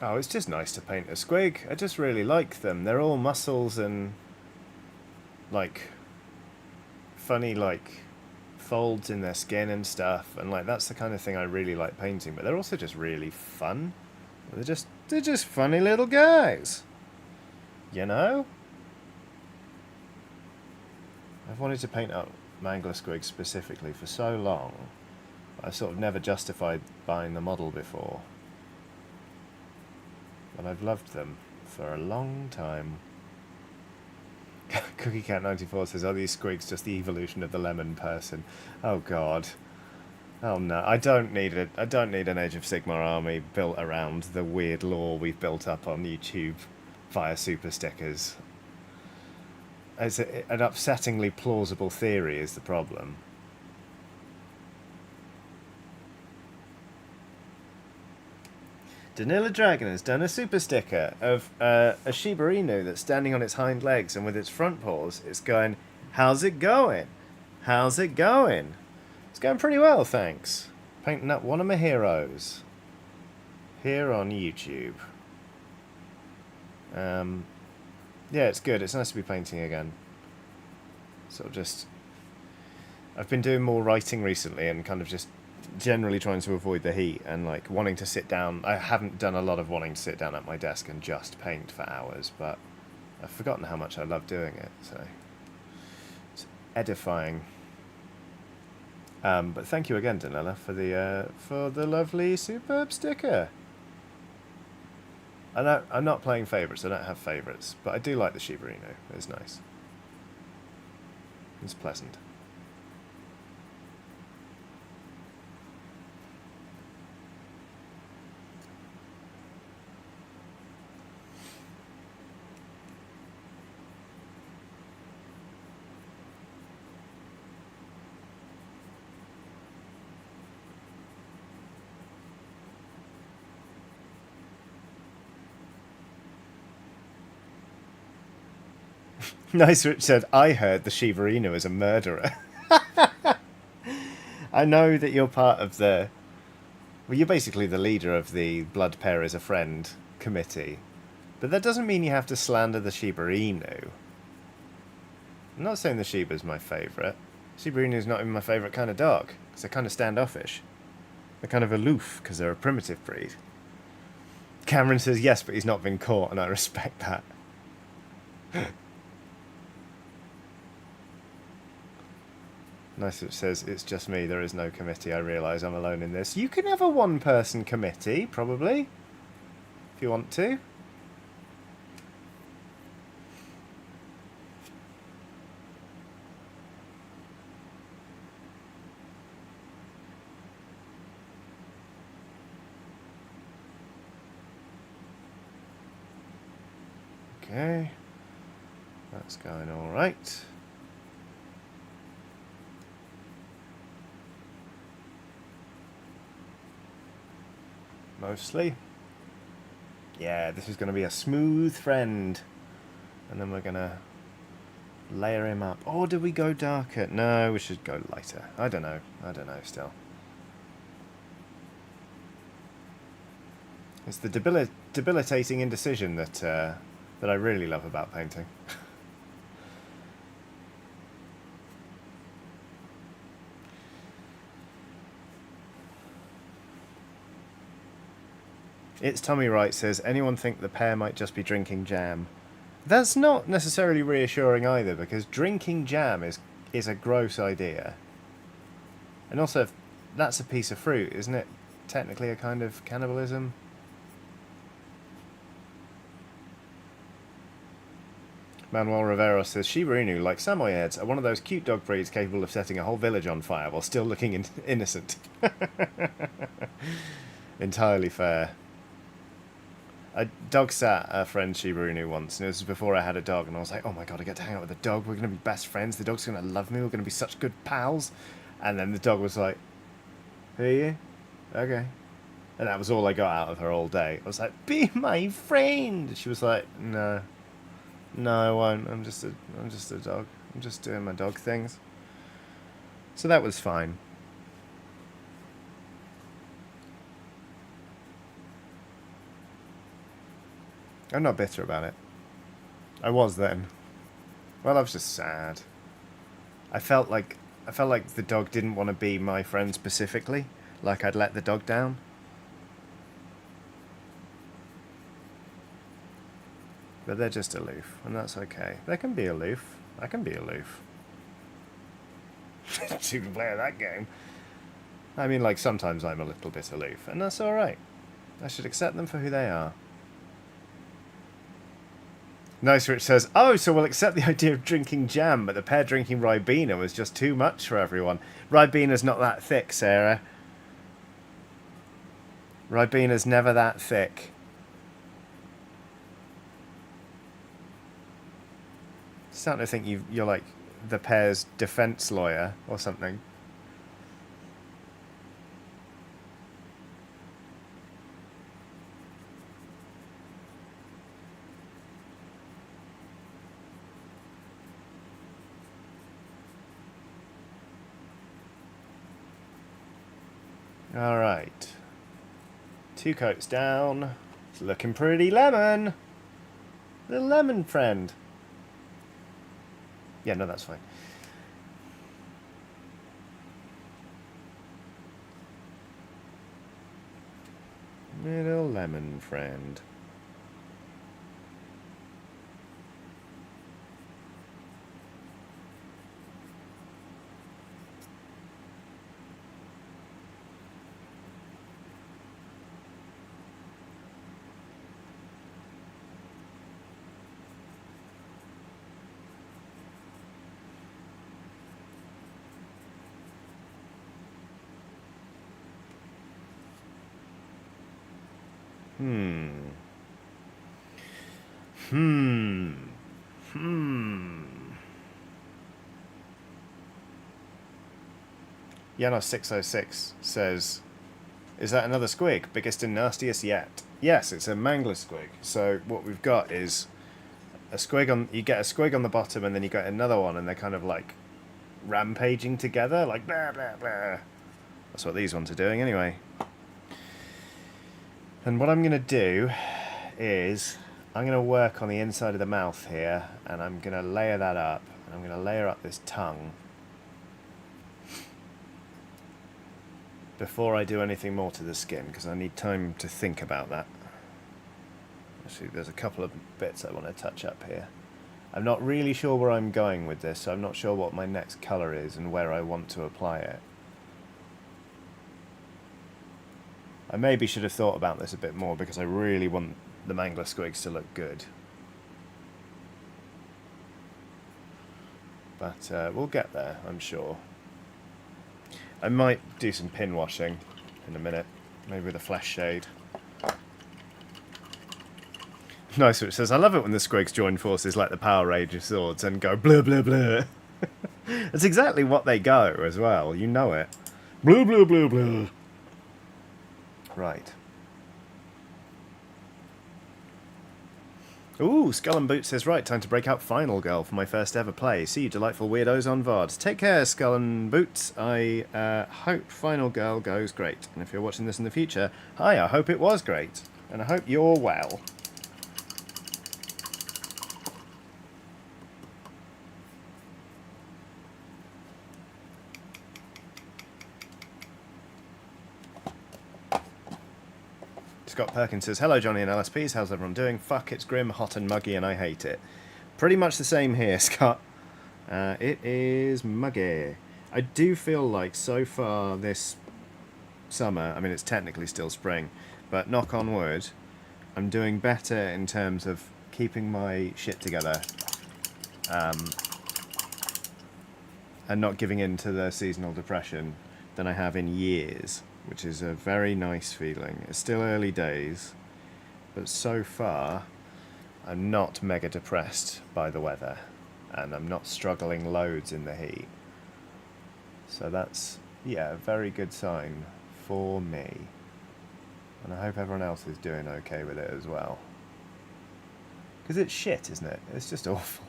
Oh, it's just nice to paint a squig. I just really like them. They're all muscles and, like, funny, like, folds in their skin and stuff. And, like, that's the kind of thing I really like painting. But they're also just really fun. They're just funny little guys. You know? I've wanted to paint up mangler squigs specifically for so long. I've sort of never justified buying the model before. But I've loved them for a long time. Cookie Cat 94 says, "Are these squigs just the evolution of the lemon person?" Oh God. Oh no, I don't need an Age of Sigmar army built around the weird lore we've built up on YouTube via super stickers. It's an upsettingly plausible theory is the problem. Danila Dragon has done a super sticker of a Shiba Inu that's standing on its hind legs, and with its front paws, it's going, "How's it going? How's it going?" It's going pretty well, thanks. Painting up one of my heroes here on YouTube. Yeah, it's good. It's nice to be painting again. Sort of just... I've been doing more writing recently and kind of just generally trying to avoid the heat and like wanting to sit down. I haven't done a lot of wanting to sit down at my desk and just paint for hours, but I've forgotten how much I love doing it, so it's edifying. But thank you again, Danella, for the lovely, superb sticker. I'm not playing favourites. I don't have favourites, but I do like the Shiba Inu. It's nice. It's pleasant. Nice Rich said, I heard the Shiba Inu is a murderer. I know that you're part of the... Well, you're basically the leader of the Blood Pair is a Friend committee. But that doesn't mean you have to slander the Shiba Inu. I'm not saying the Shiba's my favourite. Shiba Inu's not even my favourite kind of dog, because they're kind of standoffish. They're kind of aloof, because they're a primitive breed. Cameron says, yes, but he's not been caught, and I respect that. Nice it says, it's just me, there is no committee, I realise I'm alone in this. You can have a one-person committee, probably, if you want to. Okay, that's going all right. Mostly. Yeah, this is going to be a smooth friend. And then we're going to layer him up. Or do we go darker? No, we should go lighter. I don't know still. It's the debilitating indecision that I really love about painting. It's Tommy Wright says, anyone think the pair might just be drinking jam? That's not necessarily reassuring either, because drinking jam is a gross idea. And also, if that's a piece of fruit, isn't it technically a kind of cannibalism? Manuel Rivero says, Shiba Inu, like Samoyeds, are one of those cute dog breeds capable of setting a whole village on fire while still looking innocent. Entirely fair. I dog sat a friend Shiba Inu once, and it was before I had a dog, and I was like, oh my god, I get to hang out with a dog, we're going to be best friends, the dog's going to love me, we're going to be such good pals. And then the dog was like, who are you? Okay. And that was all I got out of her all day. I was like, be my friend! She was like, no, I won't, I'm just a dog, I'm just doing my dog things. So that was fine. I'm not bitter about it. I was then. Well, I was just sad. I felt like the dog didn't want to be my friend specifically. Like I'd let the dog down. But they're just aloof, and that's okay. They can be aloof. I can be aloof. You can play that game. I mean, like, sometimes I'm a little bit aloof, and that's alright. I should accept them for who they are. Nice Rich says, oh, so we'll accept the idea of drinking jam, but the pair drinking Ribena was just too much for everyone. Ribena's not that thick, Sarah. Ribena's never that thick. Starting to think you're like the pair's defense lawyer or something. Alright. 2 coats down. It's looking pretty lemon. Little lemon friend. Yeah, no, that's fine. Little lemon friend. Janos606 says, is that another squig? Biggest and nastiest yet? Yes, it's a mangler squig. So what we've got is a squig on... You get a squig on the bottom and then you get another one and they're kind of like rampaging together. Like blah, blah, blah. That's what these ones are doing anyway. And what I'm going to do is I'm going to work on the inside of the mouth here and I'm going to layer that up. And I'm going to layer up this tongue before I do anything more to the skin, because I need time to think about that. Actually, there's a couple of bits I want to touch up here. I'm not really sure where I'm going with this, so I'm not sure what my next colour is and where I want to apply it. I maybe should have thought about this a bit more, because I really want the mangler squigs to look good. But we'll get there, I'm sure. I might do some pin washing in a minute, maybe with a flash shade. Nice, it says, I love it when the squigs join forces like the Power Ranger swords and go blah blah blah. That's exactly what they go as well, you know it. Blah blah blah blah. Right. Ooh, Skull and Boots says, right, time to break out Final Girl for my first ever play. See you delightful weirdos on VOD. Take care, Skull and Boots. I hope Final Girl goes great. And if you're watching this in the future, hi, I hope it was great. And I hope you're well. Scott Perkins says, hello Johnny and LSPs, how's everyone doing? Fuck, it's grim, hot and muggy and I hate it. Pretty much the same here, Scott. It is muggy. I do feel like so far this summer, I mean it's technically still spring, but knock on wood, I'm doing better in terms of keeping my shit together and not giving in to the seasonal depression than I have in years, which is a very nice feeling. It's still early days, but so far I'm not mega depressed by the weather and I'm not struggling loads in the heat. So that's, yeah, a very good sign for me. And I hope everyone else is doing okay with it as well. Because it's shit, isn't it? It's just awful.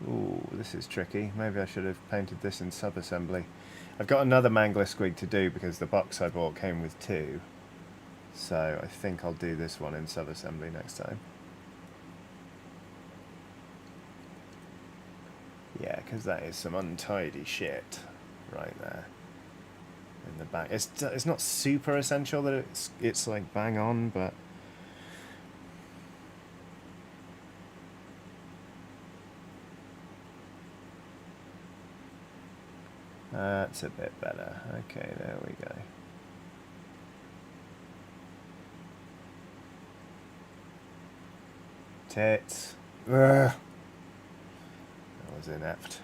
Ooh, this is tricky. Maybe I should have painted this in sub-assembly. I've got another mangler squig to do because the box I bought came with two. So I think I'll do this one in sub-assembly next time. Yeah, because that is some untidy shit right there in the back. It's not super essential that it's like bang on, but that's a bit better. Okay, there we go. Tits. Ugh. That was inept.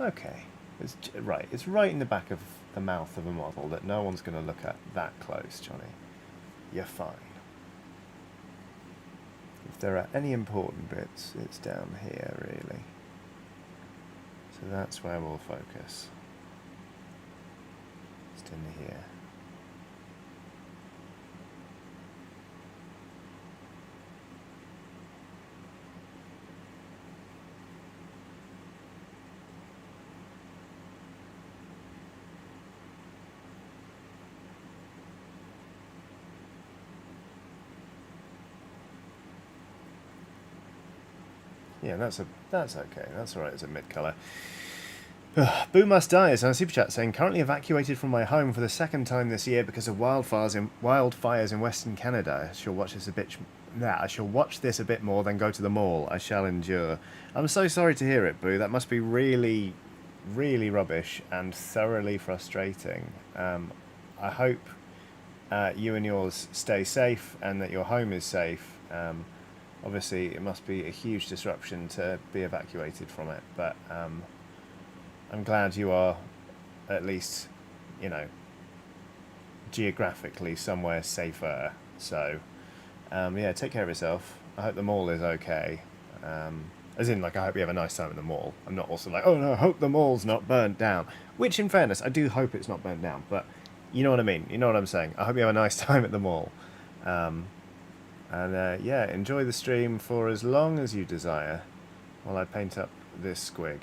Okay. It's right in the back of the mouth of a model that no one's going to look at that close, Johnny. You're fine. If there are any important bits, it's down here, really. So that's where we'll focus. Just in here. Yeah, that's okay. That's alright as a mid-colour. Boo Must Die is on a super chat saying, currently evacuated from my home for the second time this year because of wildfires in Western Canada. I shall watch this a bit. I shall watch this a bit more, then go to the mall. I shall endure. I'm so sorry to hear it, Boo. That must be really, really rubbish and thoroughly frustrating. I hope you and yours stay safe and that your home is safe. Obviously, it must be a huge disruption to be evacuated from it, but I'm glad you are at least, you know, geographically somewhere safer. So, yeah, take care of yourself. I hope the mall is okay. As in, like, I hope you have a nice time at the mall. I'm not also like, oh no, I hope the mall's not burnt down. Which, in fairness, I do hope it's not burnt down. But you know what I mean. You know what I'm saying. I hope you have a nice time at the mall. Yeah, enjoy the stream for as long as you desire while I paint up this squig.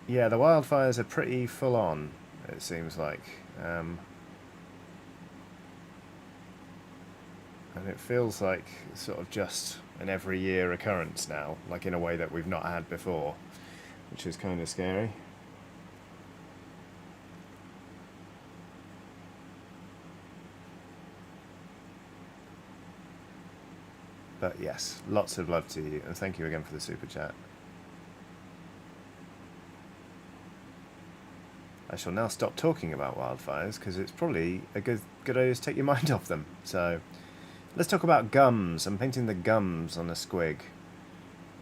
Yeah, the wildfires are pretty full on, it seems like. And it feels like sort of just an every year occurrence now, like in a way that we've not had before, which is kind of scary. But yes, lots of love to you, and thank you again for the super chat. I shall now stop talking about wildfires, because it's probably a good idea to take your mind off them. So, let's talk about gums. I'm painting the gums on a squig.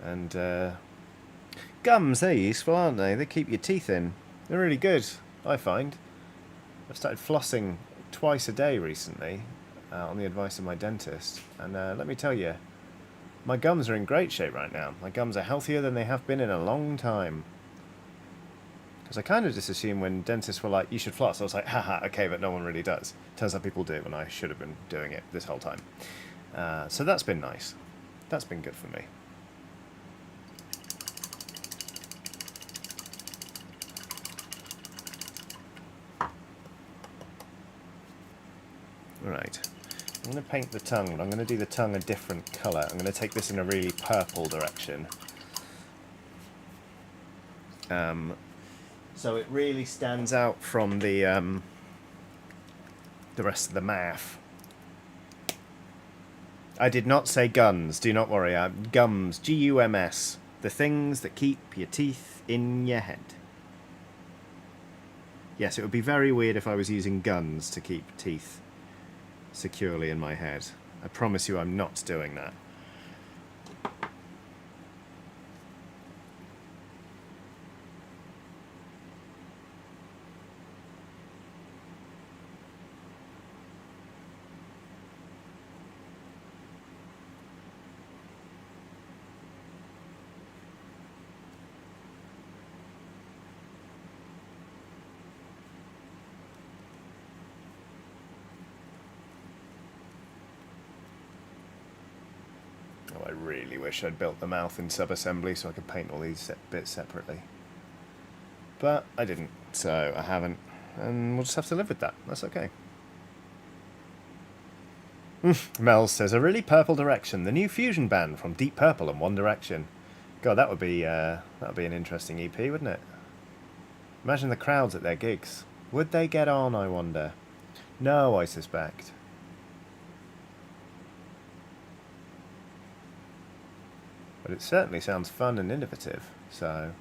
And, gums, they're useful, aren't they? They keep your teeth in. They're really good, I find. I've started flossing twice a day recently, on the advice of my dentist. And let me tell you, my gums are in great shape right now. My gums are healthier than they have been in a long time. Because I kind of just assumed when dentists were like, you should floss, I was like, haha, okay, but no one really does. Turns out people do, and I should have been doing it this whole time. So that's been nice. That's been good for me. Right. I'm going to paint the tongue, but I'm going to do the tongue a different colour. I'm going to take this in a really purple direction. So it really stands out from the rest of the math. I did not say guns, do not worry. Gums, G-U-M-S. The things that keep your teeth in your head. Yes, it would be very weird if I was using guns to keep teeth securely in my head. I promise you I'm not doing that. I really wish I'd built the mouth in sub-assembly so I could paint all these bits separately. But I didn't, so I haven't. And we'll just have to live with that. That's okay. Mel says, a really purple direction. The new fusion band from Deep Purple and One Direction. God, that would be an interesting EP, wouldn't it? Imagine the crowds at their gigs. Would they get on, I wonder? No, I suspect. But it certainly sounds fun and innovative, so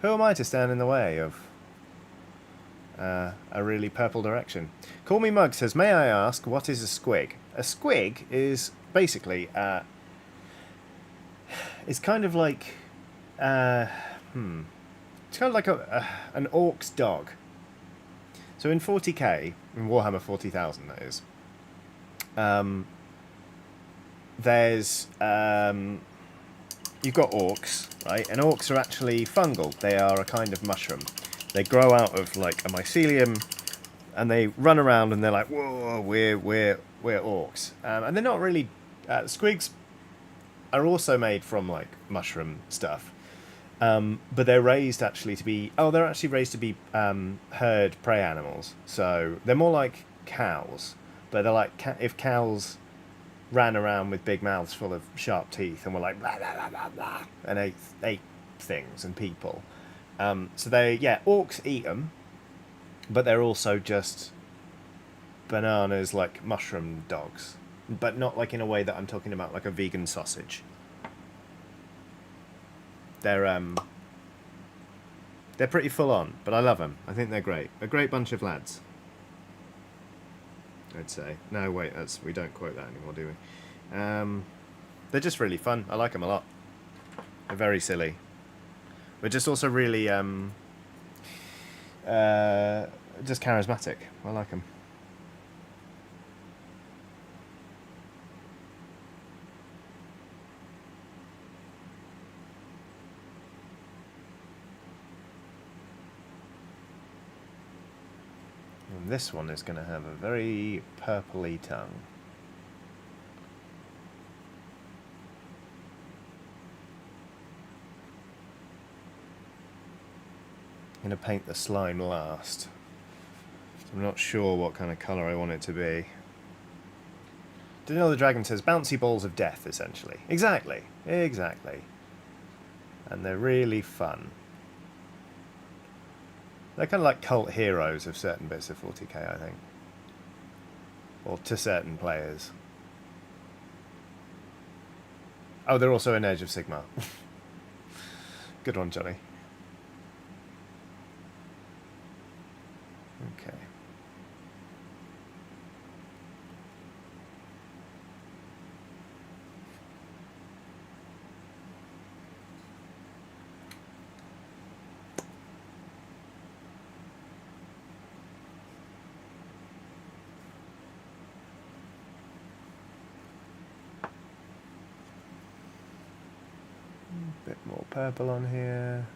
who am I to stand in the way of a really purple direction? Call Me Mug says, may I ask, what is a squig? A squig is basically, it's kind of like, it's kind of like an orc's dog. So in 40k, in Warhammer 40,000 that is, there's, you've got orcs, right? And orcs are actually fungal. They are a kind of mushroom. They grow out of like a mycelium, and they run around and they're like, whoa, we're orcs. And they're not really. Squigs are also made from like mushroom stuff, but they're raised actually to be. Oh, they're actually raised to be herd prey animals. So they're more like cows, but they're like if cows ran around with big mouths full of sharp teeth and were like blah blah blah blah blah and ate things and people. So orcs eat them, but they're also just bananas, like mushroom dogs, but not like in a way that I'm talking about, like a vegan sausage. They're pretty full on, but I love them. I think they're great. A great bunch of lads, I'd say. No, wait, we don't quote that anymore, do we? They're just really fun. I like them a lot. They're very silly. But just also really just charismatic. I like them. And this one is going to have a very purpley tongue. I'm going to paint the slime last. I'm not sure what kind of colour I want it to be. Daniel the Dragon says, bouncy balls of death, essentially. Exactly. Exactly. And they're really fun. They're kind of like cult heroes of certain bits of 40k, I think. Or to certain players. Oh, they're also in Age of Sigmar. Good one, Johnny. Okay. Bit more purple on here.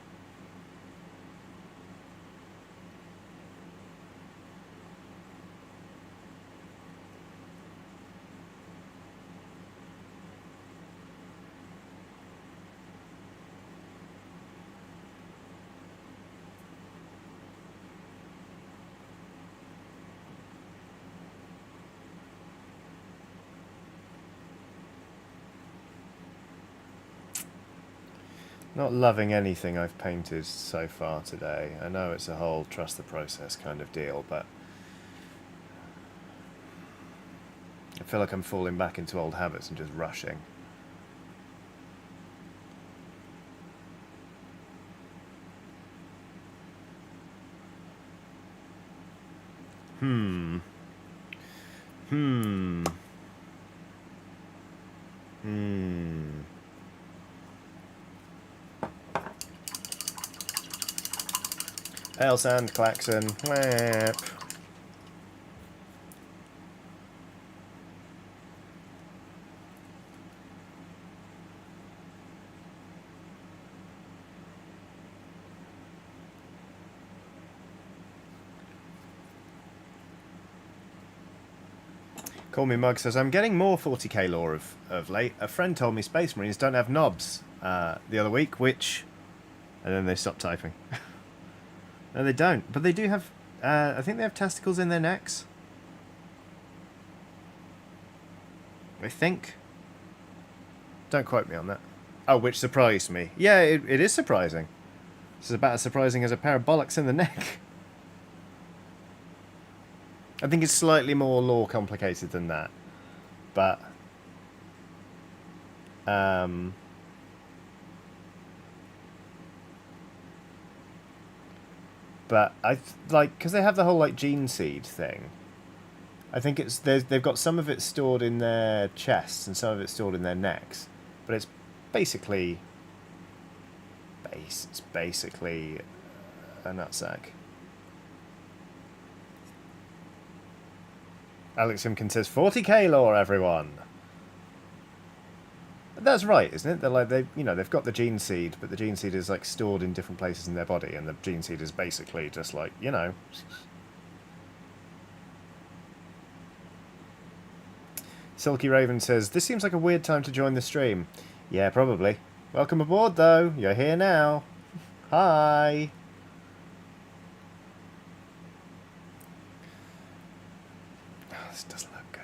Not loving anything I've painted so far today. I know it's a whole trust the process kind of deal, but I feel like I'm falling back into old habits and just rushing. Hmm. Hail sand, klaxon, whap. Call Me Mug says, I'm getting more 40k lore of late. A friend told me Space Marines don't have knobs the other week, which... And then they stopped typing. No, they don't. But they do have... I think they have testicles in their necks. I think. Don't quote me on that. Oh, which surprised me. Yeah, it is surprising. This is about as surprising as a pair of bollocks in the neck. I think it's slightly more lore complicated than that. But... But I like, because they have the whole like gene seed thing. I think they've got some of it stored in their chests and some of it stored in their necks, but it's basically it's basically a nutsack. Alex Himkin says 40k lore, everyone. That's right, isn't it? They're like they've got the gene seed, but the gene seed is like stored in different places in their body, and the gene seed is basically just like, Silky Raven says, this seems like a weird time to join the stream. Yeah, probably. Welcome aboard, though. You're here now. Hi. Oh, this doesn't look good.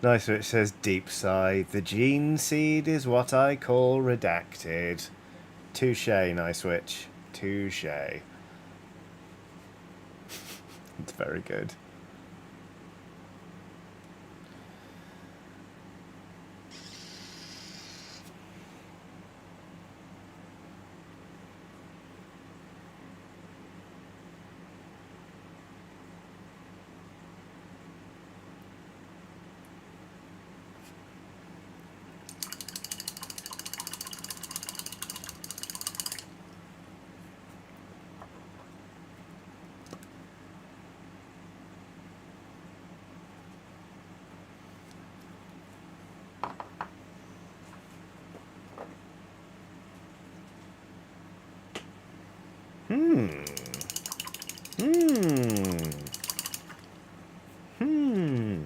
Nice, it says deep sigh. The gene seed is what I call redacted. Touche, Nice Witch. Touche. It's very good.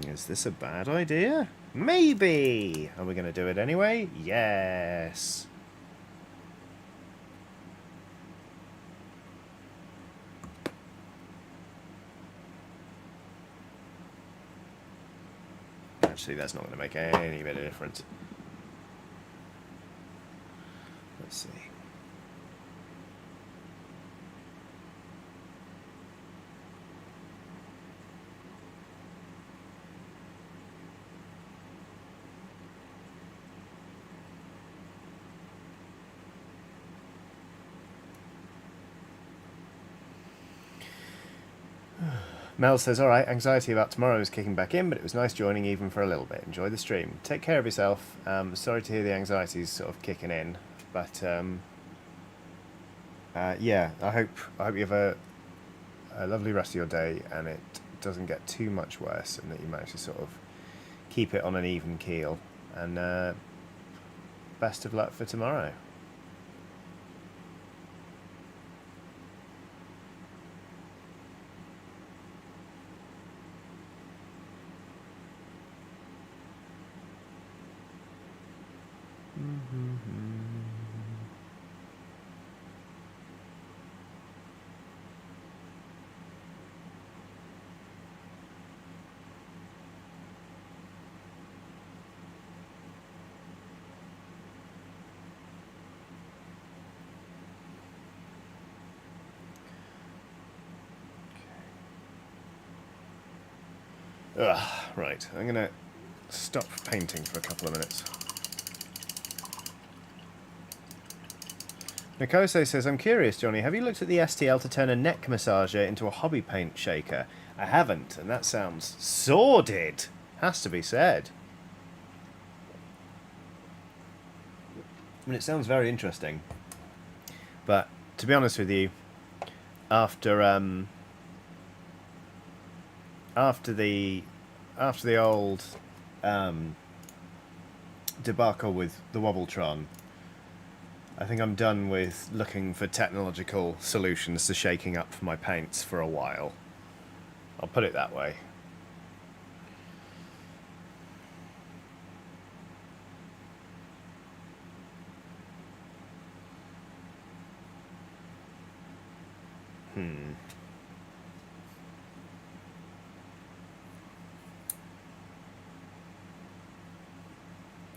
Is this a bad idea? Maybe! Are we going to do it anyway? Yes! Actually, that's not going to make any bit of difference. Let's see. Mel says, alright, anxiety about tomorrow is kicking back in, but it was nice joining even for a little bit. Enjoy the stream. Take care of yourself. Sorry to hear the anxiety's sort of kicking in, but yeah, I hope you have a lovely rest of your day and it doesn't get too much worse and that you manage to sort of keep it on an even keel. And best of luck for tomorrow. Right, I'm going to stop painting for a couple of minutes. Nikose says, I'm curious, Johnny, have you looked at the STL to turn a neck massager into a hobby paint shaker? I haven't, and that sounds sordid, has to be said. I mean, it sounds very interesting. But, to be honest with you, after the old debacle with the Wobbletron, I think I'm done with looking for technological solutions to shaking up my paints for a while. I'll put it that way.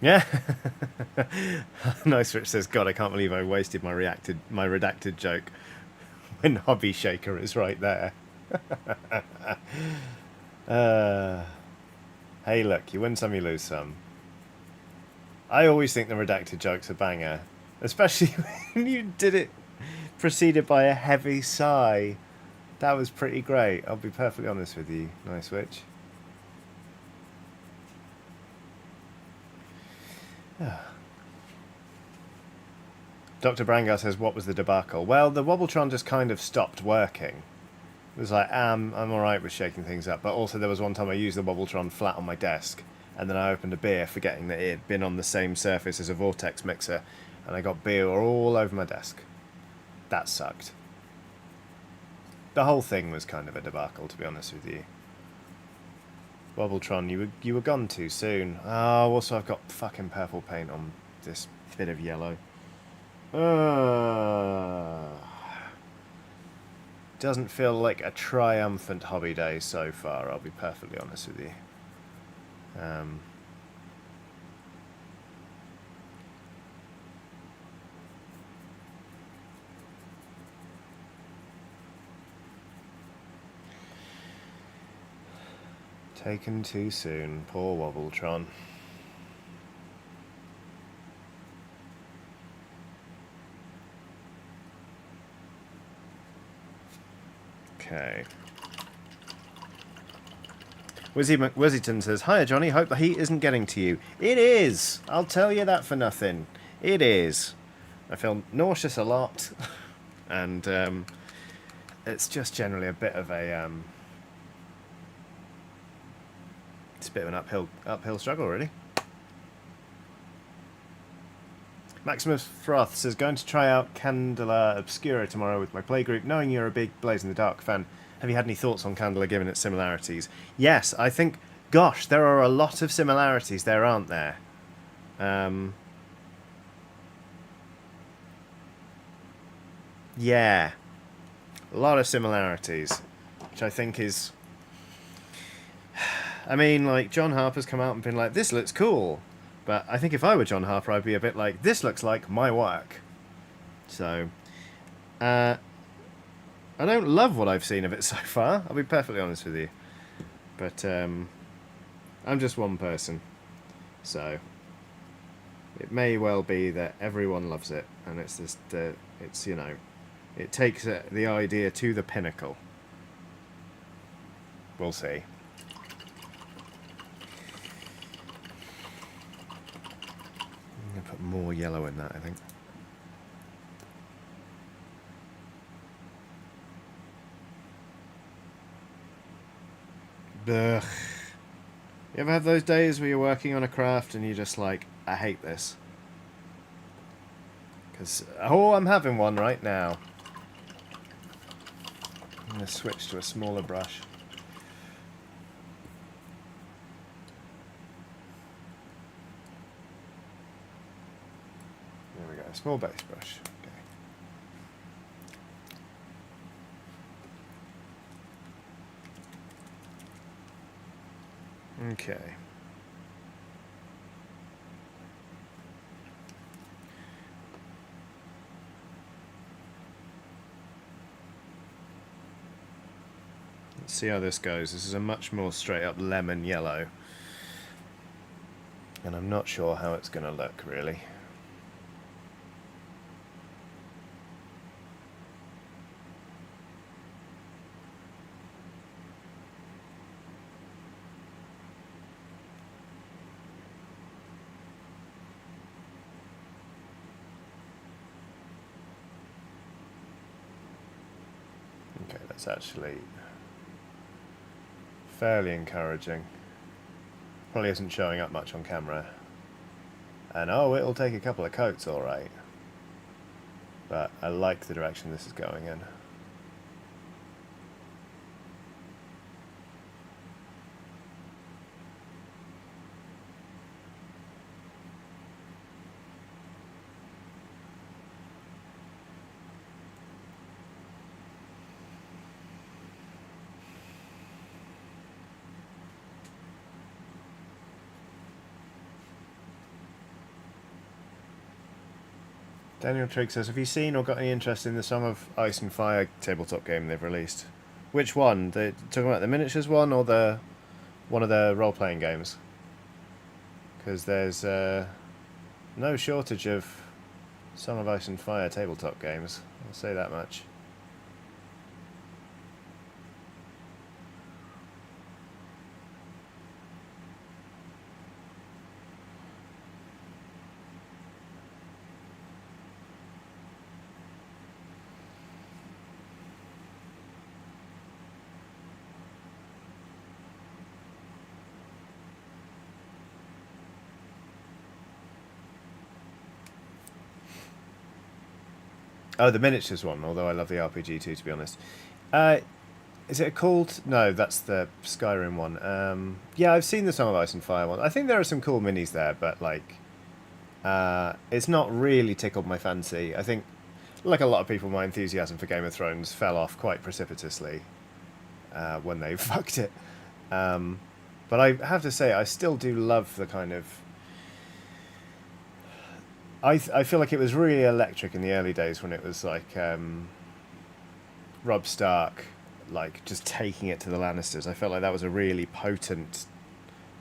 Yeah. Nice Rich says, God, I can't believe I wasted my redacted joke when Hobby Shaker is right there. Hey, look, you win some, you lose some. I always think the redacted joke's a banger, especially when you did it preceded by a heavy sigh. That was pretty great, I'll be perfectly honest with you, Nice Witch. Dr. Brangar says, what was the debacle? Well, the Wobbletron just kind of stopped working. It was like, I'm alright with shaking things up, but also there was one time I used the Wobbletron flat on my desk, and then I opened a beer forgetting that it had been on the same surface as a vortex mixer, and I got beer all over my desk. That sucked. The whole thing was kind of a debacle, to be honest with you. Wobbletron, you were gone too soon. Oh, also I've got fucking purple paint on this bit of yellow. Doesn't feel like a triumphant hobby day so far, I'll be perfectly honest with you. Um, taken too soon. Poor Wobbletron. Okay. Wizzyton says, "Hiya, Johnny. Hope the heat isn't getting to you." It is. I'll tell you that for nothing. It is. I feel nauseous a lot, and it's just generally a bit of a it's a bit of an uphill struggle, really. Maximus Froth says, "Going to try out Candela Obscura tomorrow with my playgroup. Knowing you're a big Blaze in the Dark fan, have you had any thoughts on Candela given its similarities?" Yes, I think, gosh, there are a lot of similarities there, aren't there? Yeah. A lot of similarities, which I think is... I mean, like, John Harper's come out and been like, this looks cool. But I think if I were John Harper, I'd be a bit like, this looks like my work. So, I don't love what I've seen of it so far, I'll be perfectly honest with you. But, I'm just one person. So, it may well be that everyone loves it, and it's just, it's, you know, it takes the idea to the pinnacle. We'll see. I'm going to put more yellow in that, I think. Ugh. You ever have those days where you're working on a craft and you're just like, I hate this? Because, oh, I'm having one right now. I'm going to switch to a smaller brush. There we go, a small base brush. Okay. Okay. Let's see how this goes. This is a much more straight up lemon yellow. And I'm not sure how it's going to look, really. Okay, that's actually fairly encouraging. Probably isn't showing up much on camera. And oh, it'll take a couple of coats, alright. But I like the direction this is going in. Daniel Trigg says, have you seen or got any interest in the Song of Ice and Fire tabletop game they've released? Which one? They talking about the miniatures one or the one of the role-playing games? Because there's no shortage of Song of Ice and Fire tabletop games. I'll say that much. Oh, the miniatures one, although I love the RPG too, to be honest. Is it called... No, that's the Skyrim one. Yeah, I've seen the Song of Ice and Fire one. I think there are some cool minis there, but, like... it's not really tickled my fancy. I think, like a lot of people, my enthusiasm for Game of Thrones fell off quite precipitously when they fucked it. But I have to say, I still do love the kind of... I feel like it was really electric in the early days when it was like Robb Stark, like just taking it to the Lannisters. I felt like that was a really potent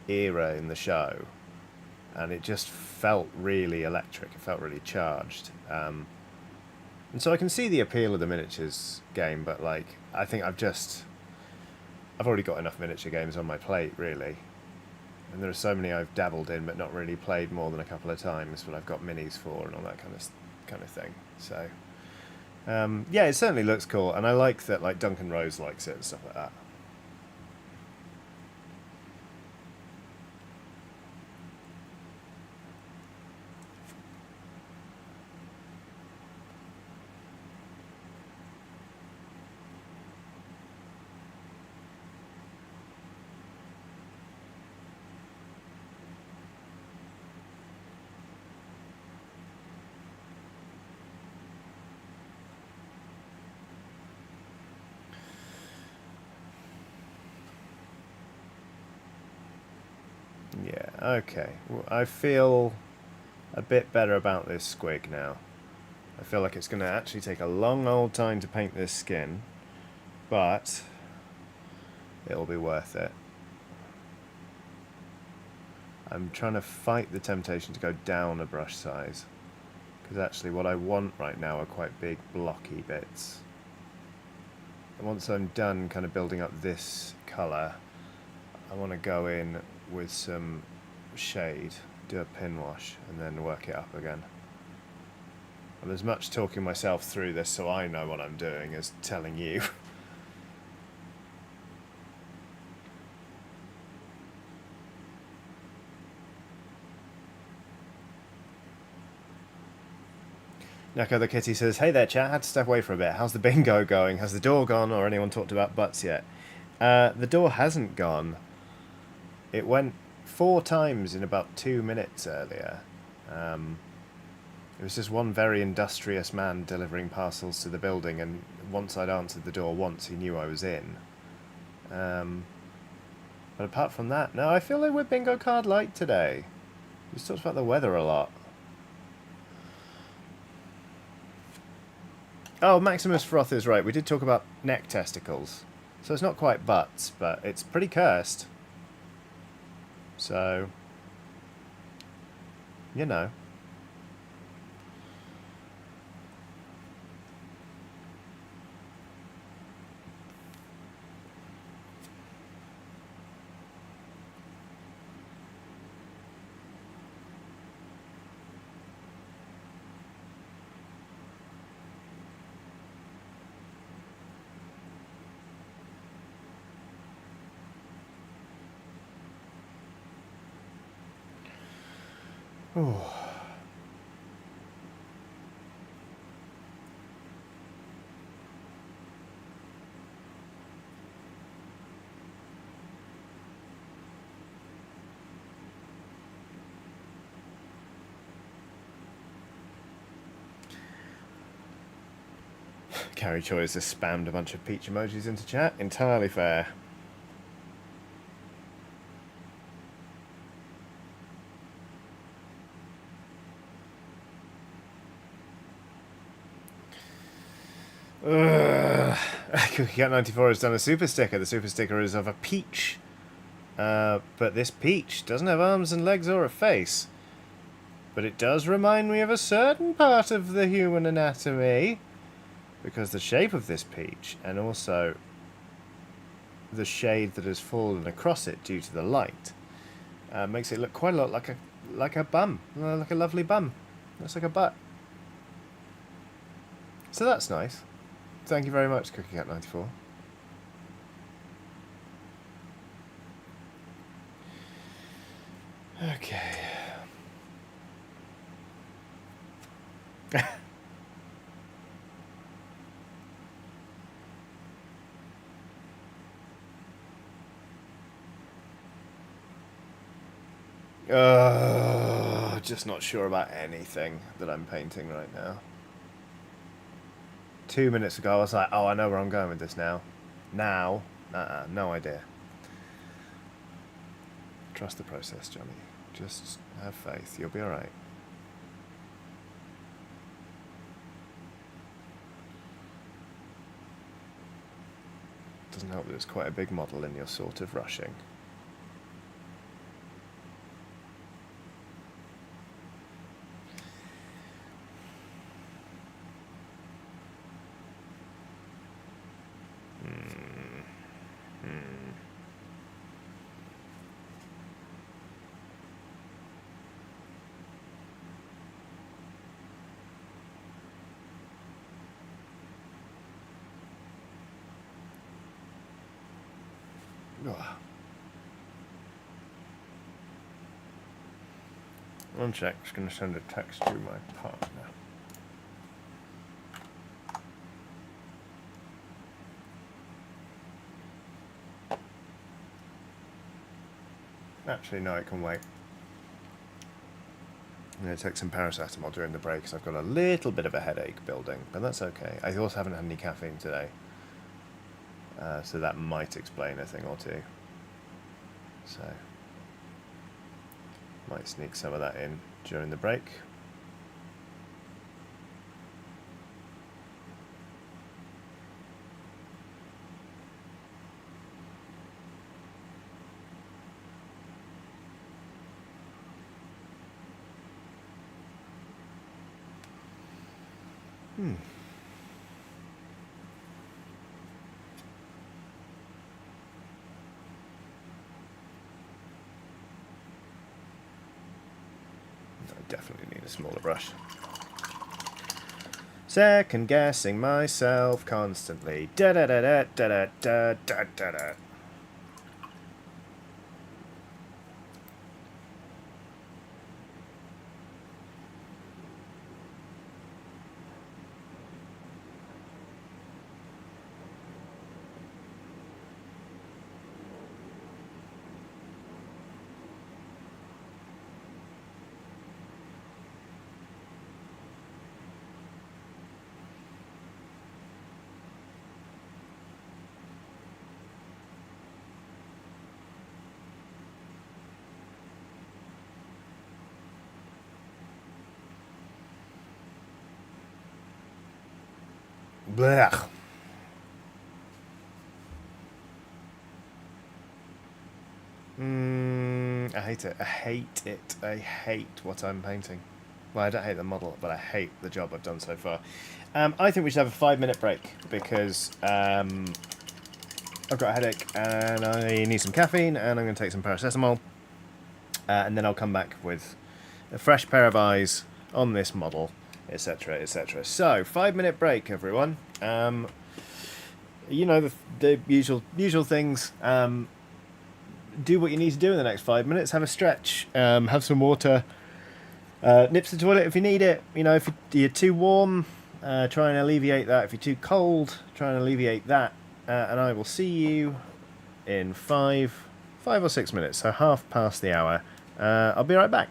era in the show, and it just felt really electric. It felt really charged. And so I can see the appeal of the miniatures game, but like I think I've already got enough miniature games on my plate, really. And there are so many I've dabbled in, but not really played more than a couple of times. But I've got minis for and all that kind of thing. So yeah, it certainly looks cool, and I like that like Duncan Rose likes it and stuff like that. Yeah, okay. Well, I feel a bit better about this squig now. I feel like it's going to actually take a long old time to paint this skin, but it'll be worth it. I'm trying to fight the temptation to go down a brush size, because actually what I want right now are quite big blocky bits. And once I'm done kind of building up this colour, I want to go in with some shade, do a pin wash, and then work it up again. I'm as much talking myself through this so I know what I'm doing as telling you. Nako the Kitty says, "Hey there chat, had to step away for a bit. How's the bingo going? Has the door gone or anyone talked about butts yet?" The door hasn't gone. It went 4 times in about 2 minutes earlier. It was just one very industrious man delivering parcels to the building, and once I'd answered the door once, he knew I was in. But apart from that, no, I feel like we're bingo card light today. We just talked about the weather a lot. Oh, Maximus Froth is right. We did talk about neck testicles. So it's not quite butts, but it's pretty cursed. So, you know. Oh. Carrie Choice has spammed a bunch of peach emojis into chat. Entirely fair. CookieCat94 has done a super sticker. The super sticker is of a peach. But this peach doesn't have arms and legs or a face. But it does remind me of a certain part of the human anatomy. Because the shape of this peach, and also the shade that has fallen across it due to the light, makes it look quite a lot like a bum. Like a lovely bum. Looks like a butt. So that's nice. Thank you very much, CookieCat94. Okay. Just not sure about anything that I'm painting right now. 2 minutes ago I was like, oh, I know where I'm going with this now. Now, no idea. Trust the process, Johnny. Just have faith. You'll be alright. Doesn't help that it's quite a big model and you're sort of rushing. One sec, just going to send a text to my partner. Actually, no, it can wait. I'm going to take some paracetamol during the break because I've got a little bit of a headache building, but that's okay. I also haven't had any caffeine today, so that might explain a thing or two. So, might sneak some of that in during the break. Definitely need a smaller brush. Second guessing myself constantly. Da da da da da da da da da da. Blech. I hate it. I hate it. I hate what I'm painting. Well, I don't hate the model, but I hate the job I've done so far. I think we should have a 5-minute break because I've got a headache and I need some caffeine and I'm going to take some paracetamol. And then I'll come back with a fresh pair of eyes on this model, etc., etc. So, 5-minute break, everyone. You know, the usual things. Do what you need to do in the next 5 minutes. Have a stretch. Have some water. Nip to the toilet if you need it. You know, if you're too warm, try and alleviate that. If you're too cold, try and alleviate that. And I will see you in 5 or 6 minutes. So half past the hour. I'll be right back.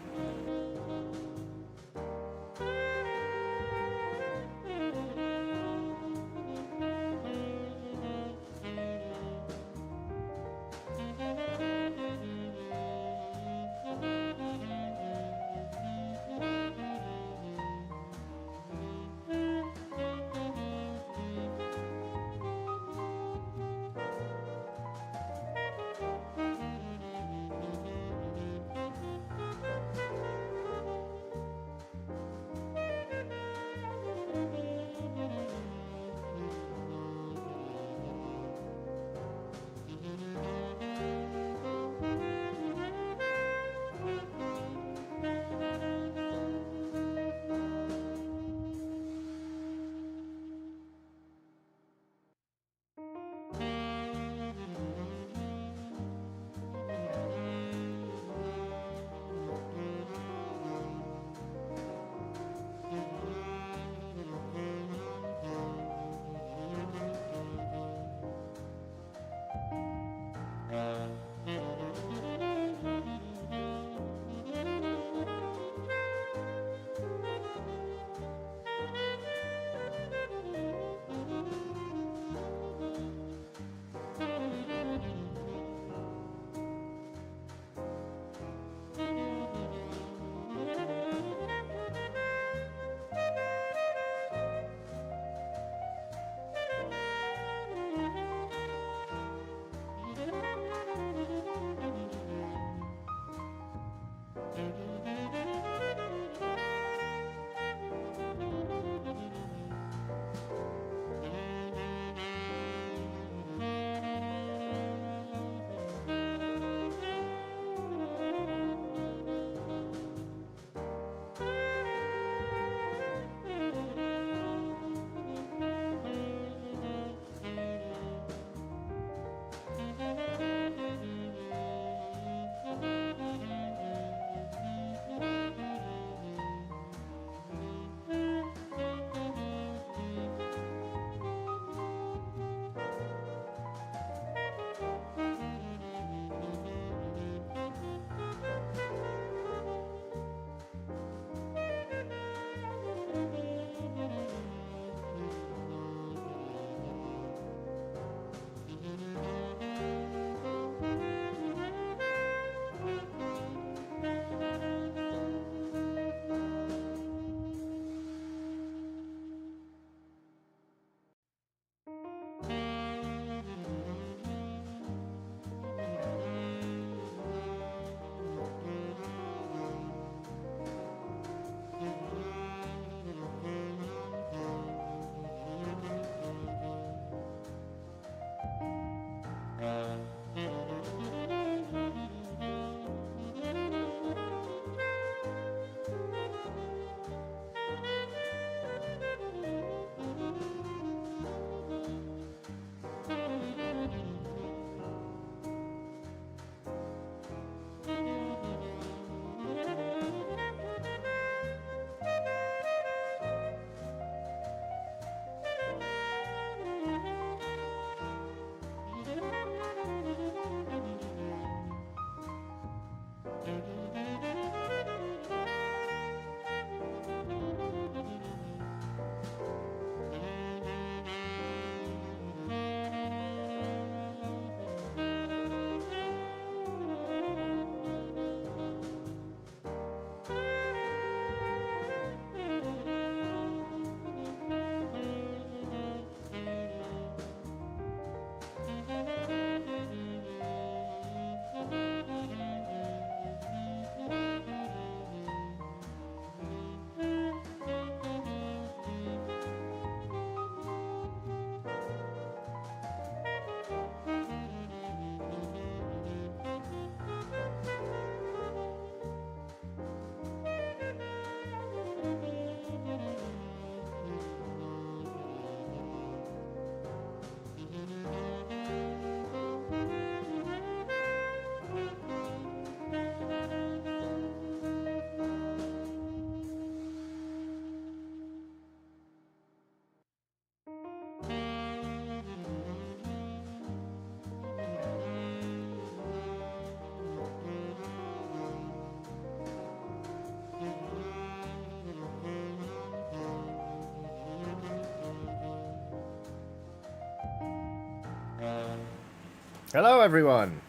Hello everyone!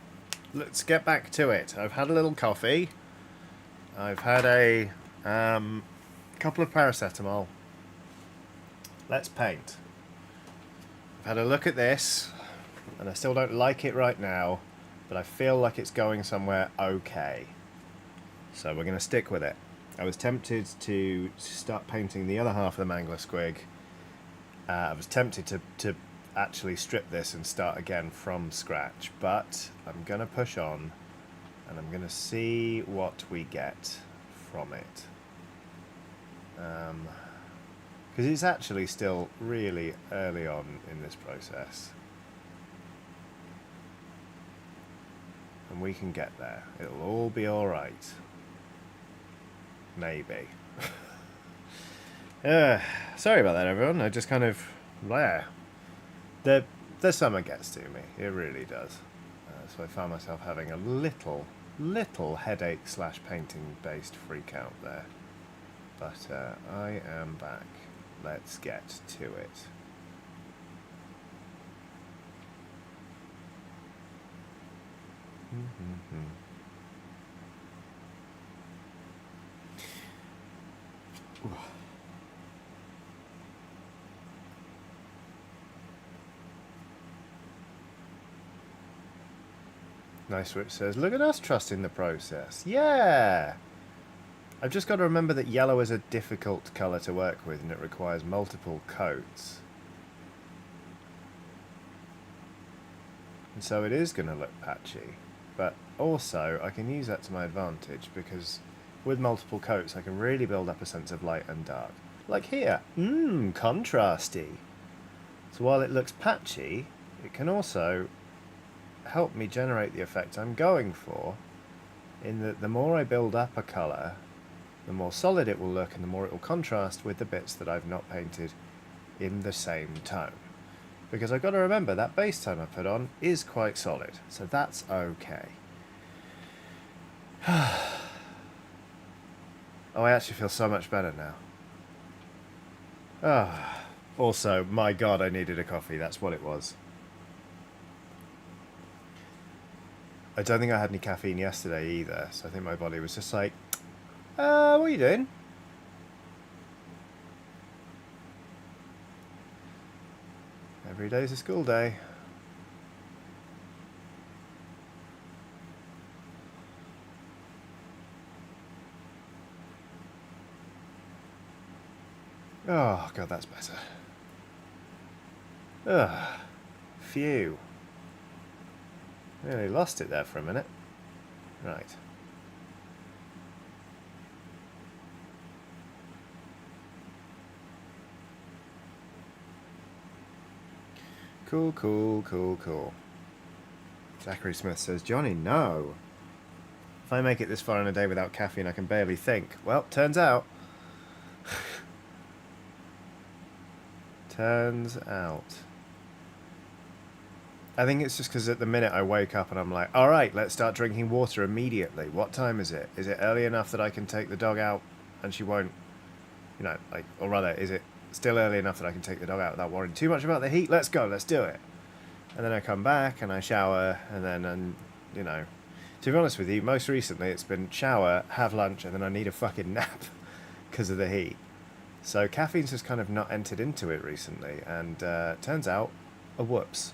Let's get back to it. I've had a little coffee. I've had a couple of paracetamol. Let's paint. I've had a look at this, and I still don't like it right now, but I feel like it's going somewhere okay. So we're going to stick with it. I was tempted to start painting the other half of the mangler squig. I was tempted to actually strip this and start again from scratch, but I'm going to push on and I'm going to see what we get from it. Because it's actually still really early on in this process. And we can get there. It'll all be alright. Maybe. Sorry about that, everyone. I just kind of... yeah. The summer gets to me. It really does. So I found myself having a little headache / painting based freak out there. But I am back. Let's get to it. Nice where it says, look at us trusting the process. Yeah! I've just got to remember that yellow is a difficult colour to work with and it requires multiple coats. And so it is going to look patchy. But also, I can use that to my advantage because with multiple coats I can really build up a sense of light and dark. Like here. Contrasty. So while it looks patchy, it can also help me generate the effect I'm going for, in that the more I build up a colour, the more solid it will look and the more it will contrast with the bits that I've not painted in the same tone. Because I've got to remember that base tone I put on is quite solid, so that's okay. Oh, I actually feel so much better now. Also, my god, I needed a coffee, that's what it was. I don't think I had any caffeine yesterday either, so I think my body was just like, what are you doing? Every day's a school day. Oh, god, that's better. Ugh. Phew. Really lost it there for a minute. Right. Cool, cool, cool, cool. Zachary Smith says, Johnny, no. If I make it this far in a day without caffeine, I can barely think. Well, turns out. Turns out. I think it's just because at the minute I wake up and I'm like, alright, let's start drinking water immediately. What time is it? Is it early enough that I can take the dog out and she won't, you know, like, or rather, is it still early enough that I can take the dog out without worrying too much about the heat? Let's go, let's do it. And then I come back and I shower and then, you know, to be honest with you, most recently it's been shower, have lunch, and then I need a fucking nap because of the heat. So caffeine's just kind of not entered into it recently, and turns out, a whoops.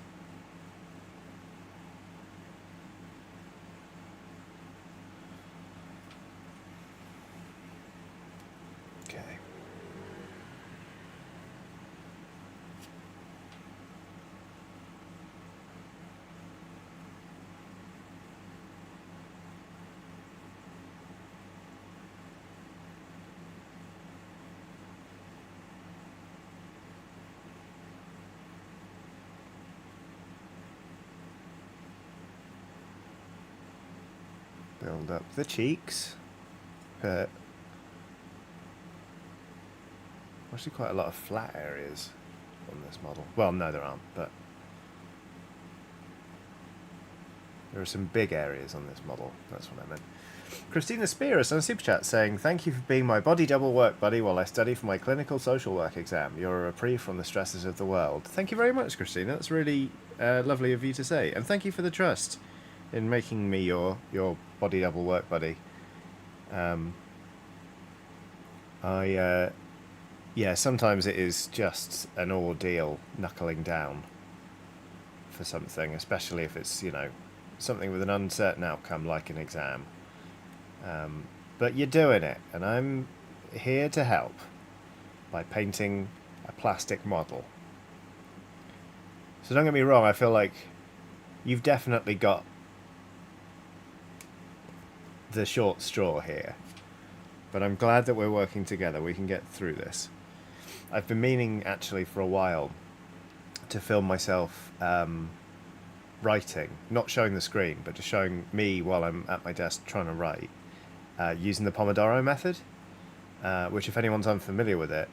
Okay. Build up the cheeks. Actually quite a lot of flat areas on this model. Well, no there aren't, but There are some big areas on this model. That's what I meant. Christina Spears on Super Chat saying, "Thank you for being my body double work buddy while I study for my clinical social work exam. You're a reprieve from the stresses of the world." Thank you very much, Christina. That's really lovely of you to say. And thank you for the trust in making me your body double work buddy. Yeah, sometimes it is just an ordeal knuckling down for something, especially if it's, something with an uncertain outcome like an exam. But you're doing it, and I'm here to help by painting a plastic model. So don't get me wrong, I feel like you've definitely got the short straw here. But I'm glad that we're working together. We can get through this. I've been meaning, actually, for a while to film myself writing. Not showing the screen, but just showing me while I'm at my desk trying to write. Using the Pomodoro method, which, if anyone's unfamiliar with it,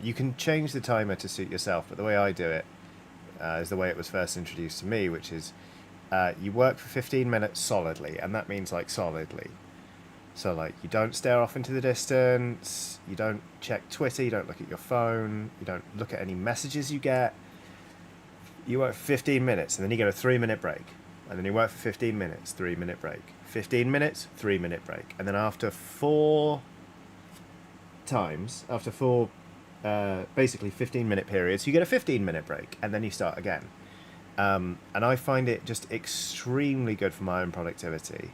you can change the timer to suit yourself, but the way I do it is the way it was first introduced to me, which is you work for 15 minutes solidly, and that means solidly. So you don't stare off into the distance, you don't check Twitter, you don't look at your phone, you don't look at any messages you get. You work for 15 minutes, and then you get a 3-minute break. And then you work for 15 minutes, 3-minute break. 15 minutes, 3-minute break. And then after four basically 15-minute periods, you get a 15-minute break, and then you start again. And I find it just extremely good for my own productivity.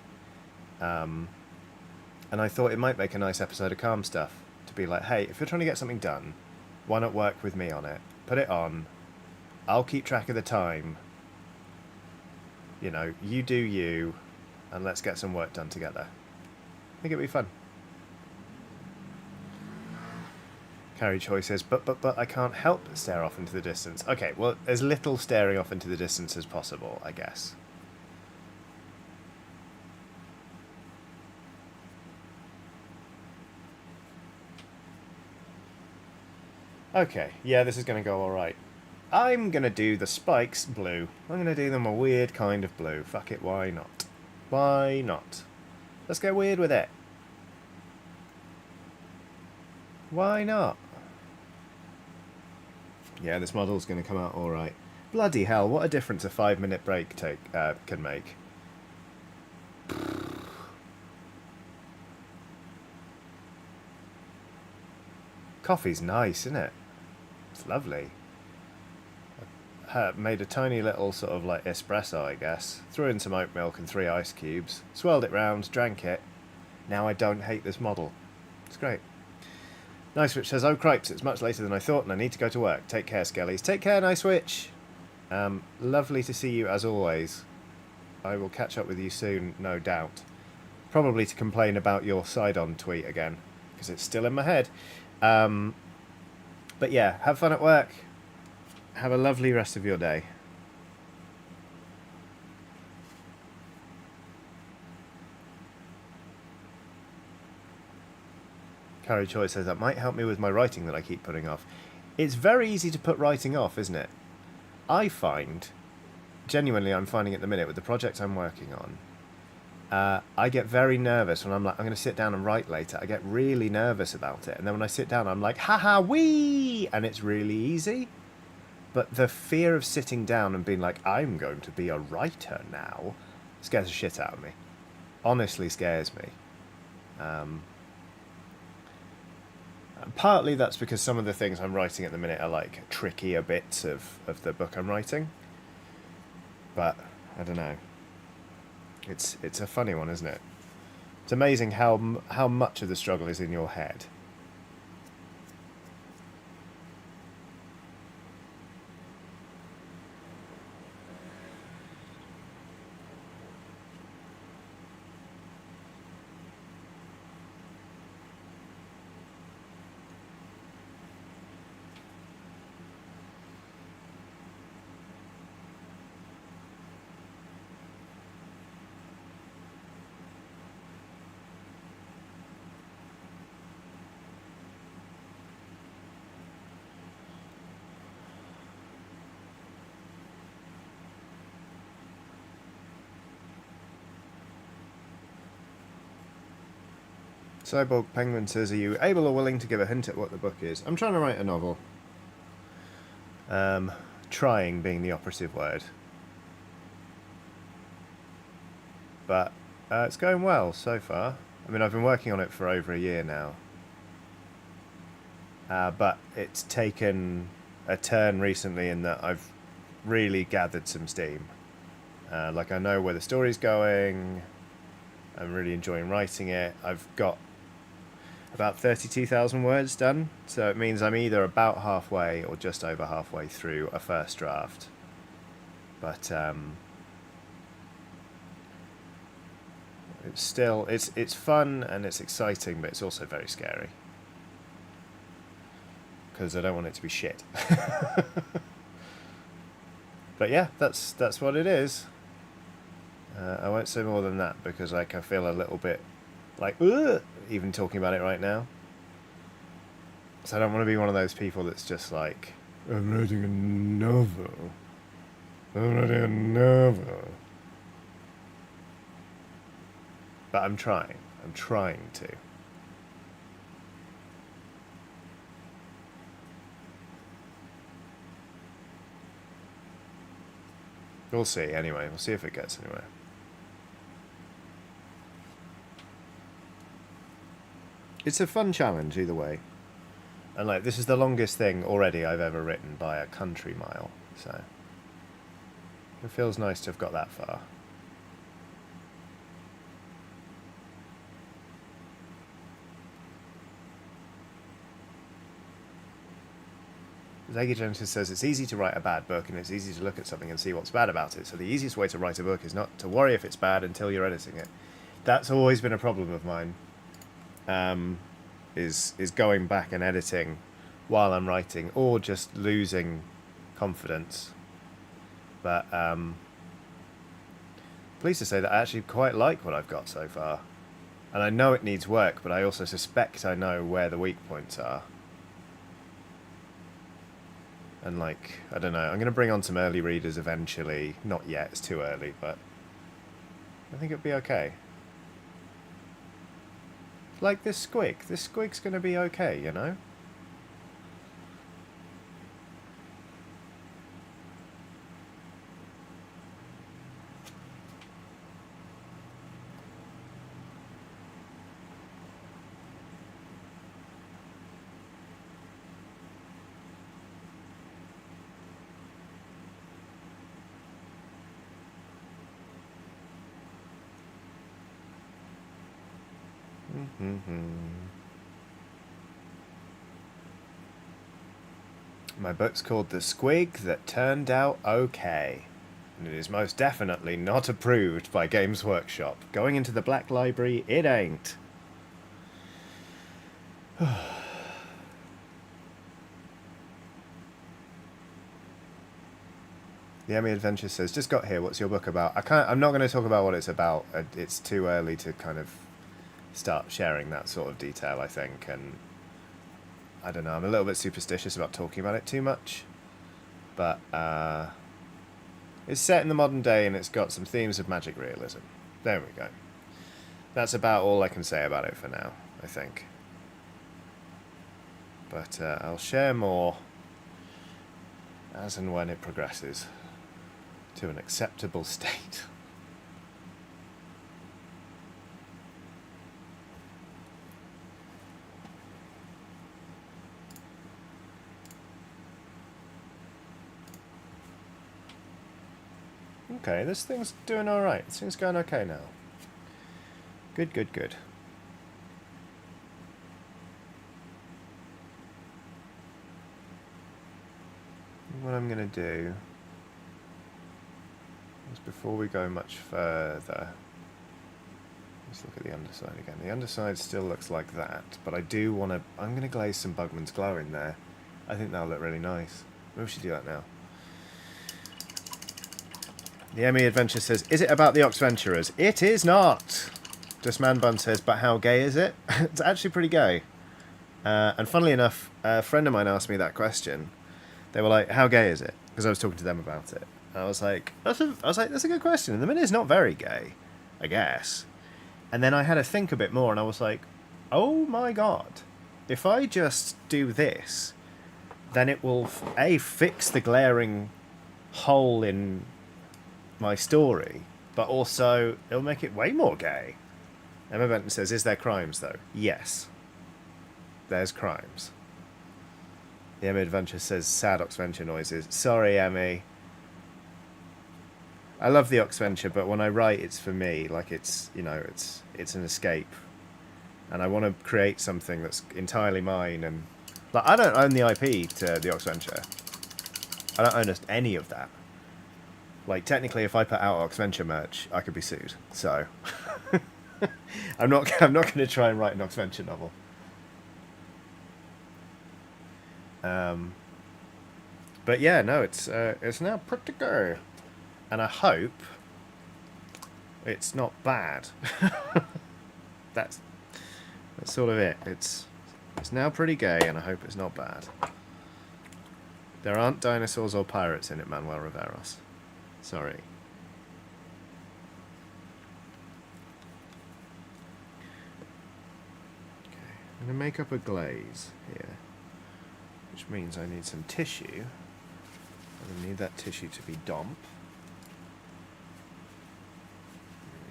And I thought it might make a nice episode of Calm Stuff to be like, hey, if you're trying to get something done, why not work with me on it? Put it on. I'll keep track of the time. You do you, and let's get some work done together. I think it'd be fun. Carrie Choi says, but I can't help but stare off into the distance. Okay, well, as little staring off into the distance as possible, I guess. Okay, yeah, this is going to go alright. I'm going to do the spikes blue. I'm going to do them a weird kind of blue. Fuck it, why not? Why not? Let's go weird with it. Why not? Yeah, this model's going to come out alright. Bloody hell, what a difference a 5-minute break can make. Coffee's nice, isn't it? It's lovely. Made a tiny little sort of espresso, I guess. Threw in some oat milk and 3 ice cubes. Swirled it round, drank it. Now I don't hate this model. It's great. Nice Witch says, "Oh cripes, it's much later than I thought and I need to go to work. Take care, Skellies." Take care, Nice Witch. Lovely to see you as always. I will catch up with you soon, no doubt. Probably to complain about your side-on tweet again, because it's still in my head. But yeah, have fun at work. Have a lovely rest of your day. Carrie Choi says, "That might help me with my writing that I keep putting off." It's very easy to put writing off, isn't it? I find, genuinely I'm finding at the minute with the project I'm working on, I get very nervous when I'm like, I'm going to sit down and write later. I get really nervous about it. And then when I sit down, I'm like, haha, wee! And it's really easy. But the fear of sitting down and being like, I'm going to be a writer now, scares the shit out of me. Honestly scares me. Partly that's because some of the things I'm writing at the minute are trickier bits of the book I'm writing. But, I don't know. It's a funny one, isn't it? It's amazing how much of the struggle is in your head. Cyborg Penguin says, are you able or willing to give a hint at what the book is? I'm trying to write a novel. Trying being the operative word. But it's going well so far. I mean, I've been working on it for over a year now. But it's taken a turn recently in that I've really gathered some steam. Like, I know where the story's going. I'm really enjoying writing it. I've got about 32,000 words done, so it means I'm either about halfway or just over halfway through a first draft. But it's still it's fun and it's exciting, but it's also very scary because I don't want it to be shit. But yeah, that's what it is. I won't say more than that because I feel a little bit like ugh, even talking about it right now. So I don't want to be one of those people that's just like, I'm writing a novel. I'm writing a novel. But I'm trying. I'm trying to. We'll see anyway. We'll see if it gets anywhere. It's a fun challenge either way. And like, this is the longest thing already I've ever written by a country mile, so it feels nice to have got that far. Zaggy Genesis says it's easy to write a bad book and it's easy to look at something and see what's bad about it, so the easiest way to write a book is not to worry if it's bad until you're editing it. That's always been a problem of mine. Is going back and editing while I'm writing, or just losing confidence. But pleased to say that I actually quite like what I've got so far, and I know it needs work, but I also suspect I know where the weak points are. And like, I don't know, I'm going to bring on some early readers eventually. Not yet, it's too early, but I think it'll be okay. Like this squig. This squig's going to be okay, you know? My book's called The Squig That Turned Out Okay, and it is most definitely not approved by Games Workshop. Going into the Black Library, it ain't. The Emmy Adventure says, just got here, what's your book about? I'm not going to talk about what it's about. It's too early to kind of start sharing that sort of detail, I think, and I don't know, I'm a little bit superstitious about talking about it too much, but it's set in the modern day and it's got some themes of magic realism. There we go. That's about all I can say about it for now, I think. But I'll share more as and when it progresses to an acceptable state. Okay, this thing's doing alright. This thing's going okay now. Good, good, good. What I'm going to do is, before we go much further, let's look at the underside again. The underside still looks like that, but I do want to... I'm going to glaze some Bugman's Glow in there. I think that'll look really nice. Maybe we should do that now. The Emmy Adventure says, is it about the Oxventurers? It is not! Just Man Bun says, but how gay is it? It's actually pretty gay. And funnily enough, a friend of mine asked me that question. They were like, how gay is it? Because I was talking to them about it. And I was like, that's a good question. And the minute it's not very gay, I guess. And then I had to think a bit more, and I was like, Oh my god. If I just do this, then it will, A, fix the glaring hole in my story, but also it'll make it way more gay. Emma Benton says, is there crimes, though? Yes. There's crimes. The Emmy Adventure says, sad Oxventure noises. Sorry, Emmy. I love the Oxventure, but when I write, it's for me. Like, it's, you know, it's an escape. And I want to create something that's entirely mine. And like, I don't own the IP to the Oxventure. I don't own any of that. Like, technically, if I put out Oxventure merch, I could be sued. So, I'm not going to try and write an Oxventure novel. But yeah, no, it's now pretty good, and I hope it's not bad. that's sort of it. It's now pretty gay, and I hope it's not bad. There aren't dinosaurs or pirates in it, Manuel Riveros. Sorry. Okay, I'm gonna make up a glaze here, which means I need some tissue. I need that tissue to be damp.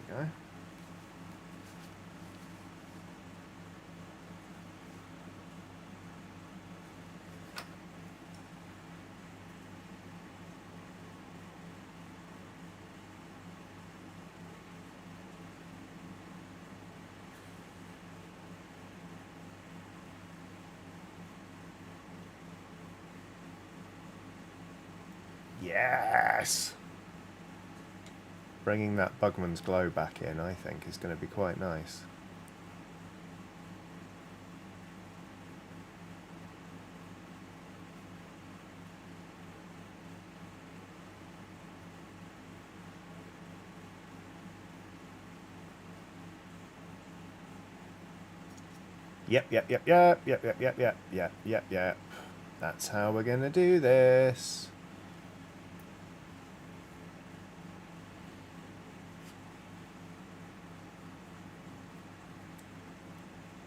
There we go. Yes! Bringing that Bugman's glow back in, I think, is going to be quite nice. Yep. That's how we're going to do this.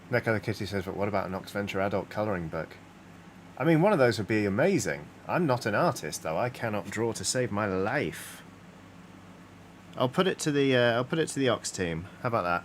Neko the Kitty says, but what about an Oxventure adult colouring book? I mean, one of those would be amazing. I'm not an artist, though. I cannot draw to save my life. I'll put it to the Ox team. How about that?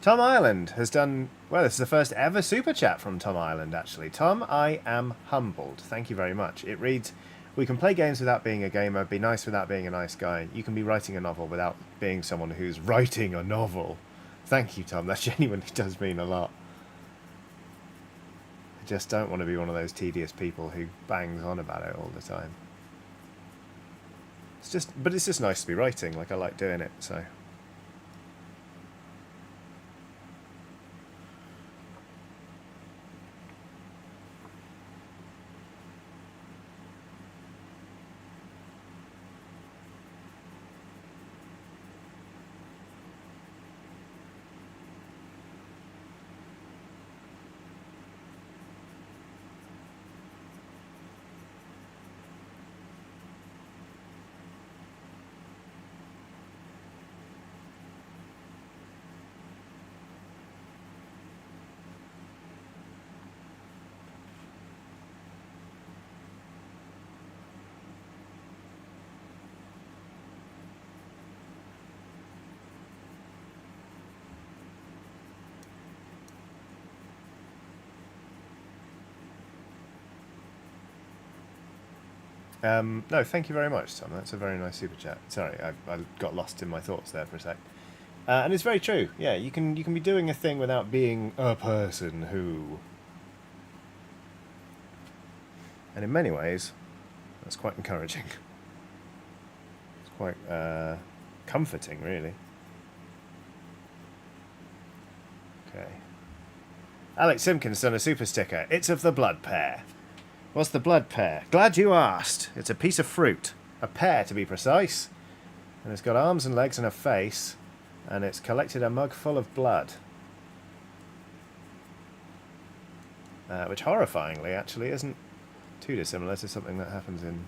Tom Ireland has done... Well, this is the first ever super chat from Tom Ireland, actually. Tom, I am humbled. Thank you very much. It reads... We can play games without being a gamer, be nice without being a nice guy. You can be writing a novel without being someone who's writing a novel. Thank you, Tom. That genuinely does mean a lot. I just don't want to be one of those tedious people who bangs on about it all the time. But it's just nice to be writing. Like, I like doing it, so... No, thank you very much, Tom. That's a very nice super chat. Sorry, I got lost in my thoughts there for a sec. And it's very true. Yeah, you can be doing a thing without being a person who... And in many ways, that's quite encouraging. It's quite comforting, really. Okay. Alex Simpkins done a super sticker. It's of the blood pair. What's the blood pear? Glad you asked. It's a piece of fruit. A pear, to be precise. And it's got arms and legs and a face. And it's collected a mug full of blood. Which, horrifyingly, actually isn't too dissimilar to something that happens in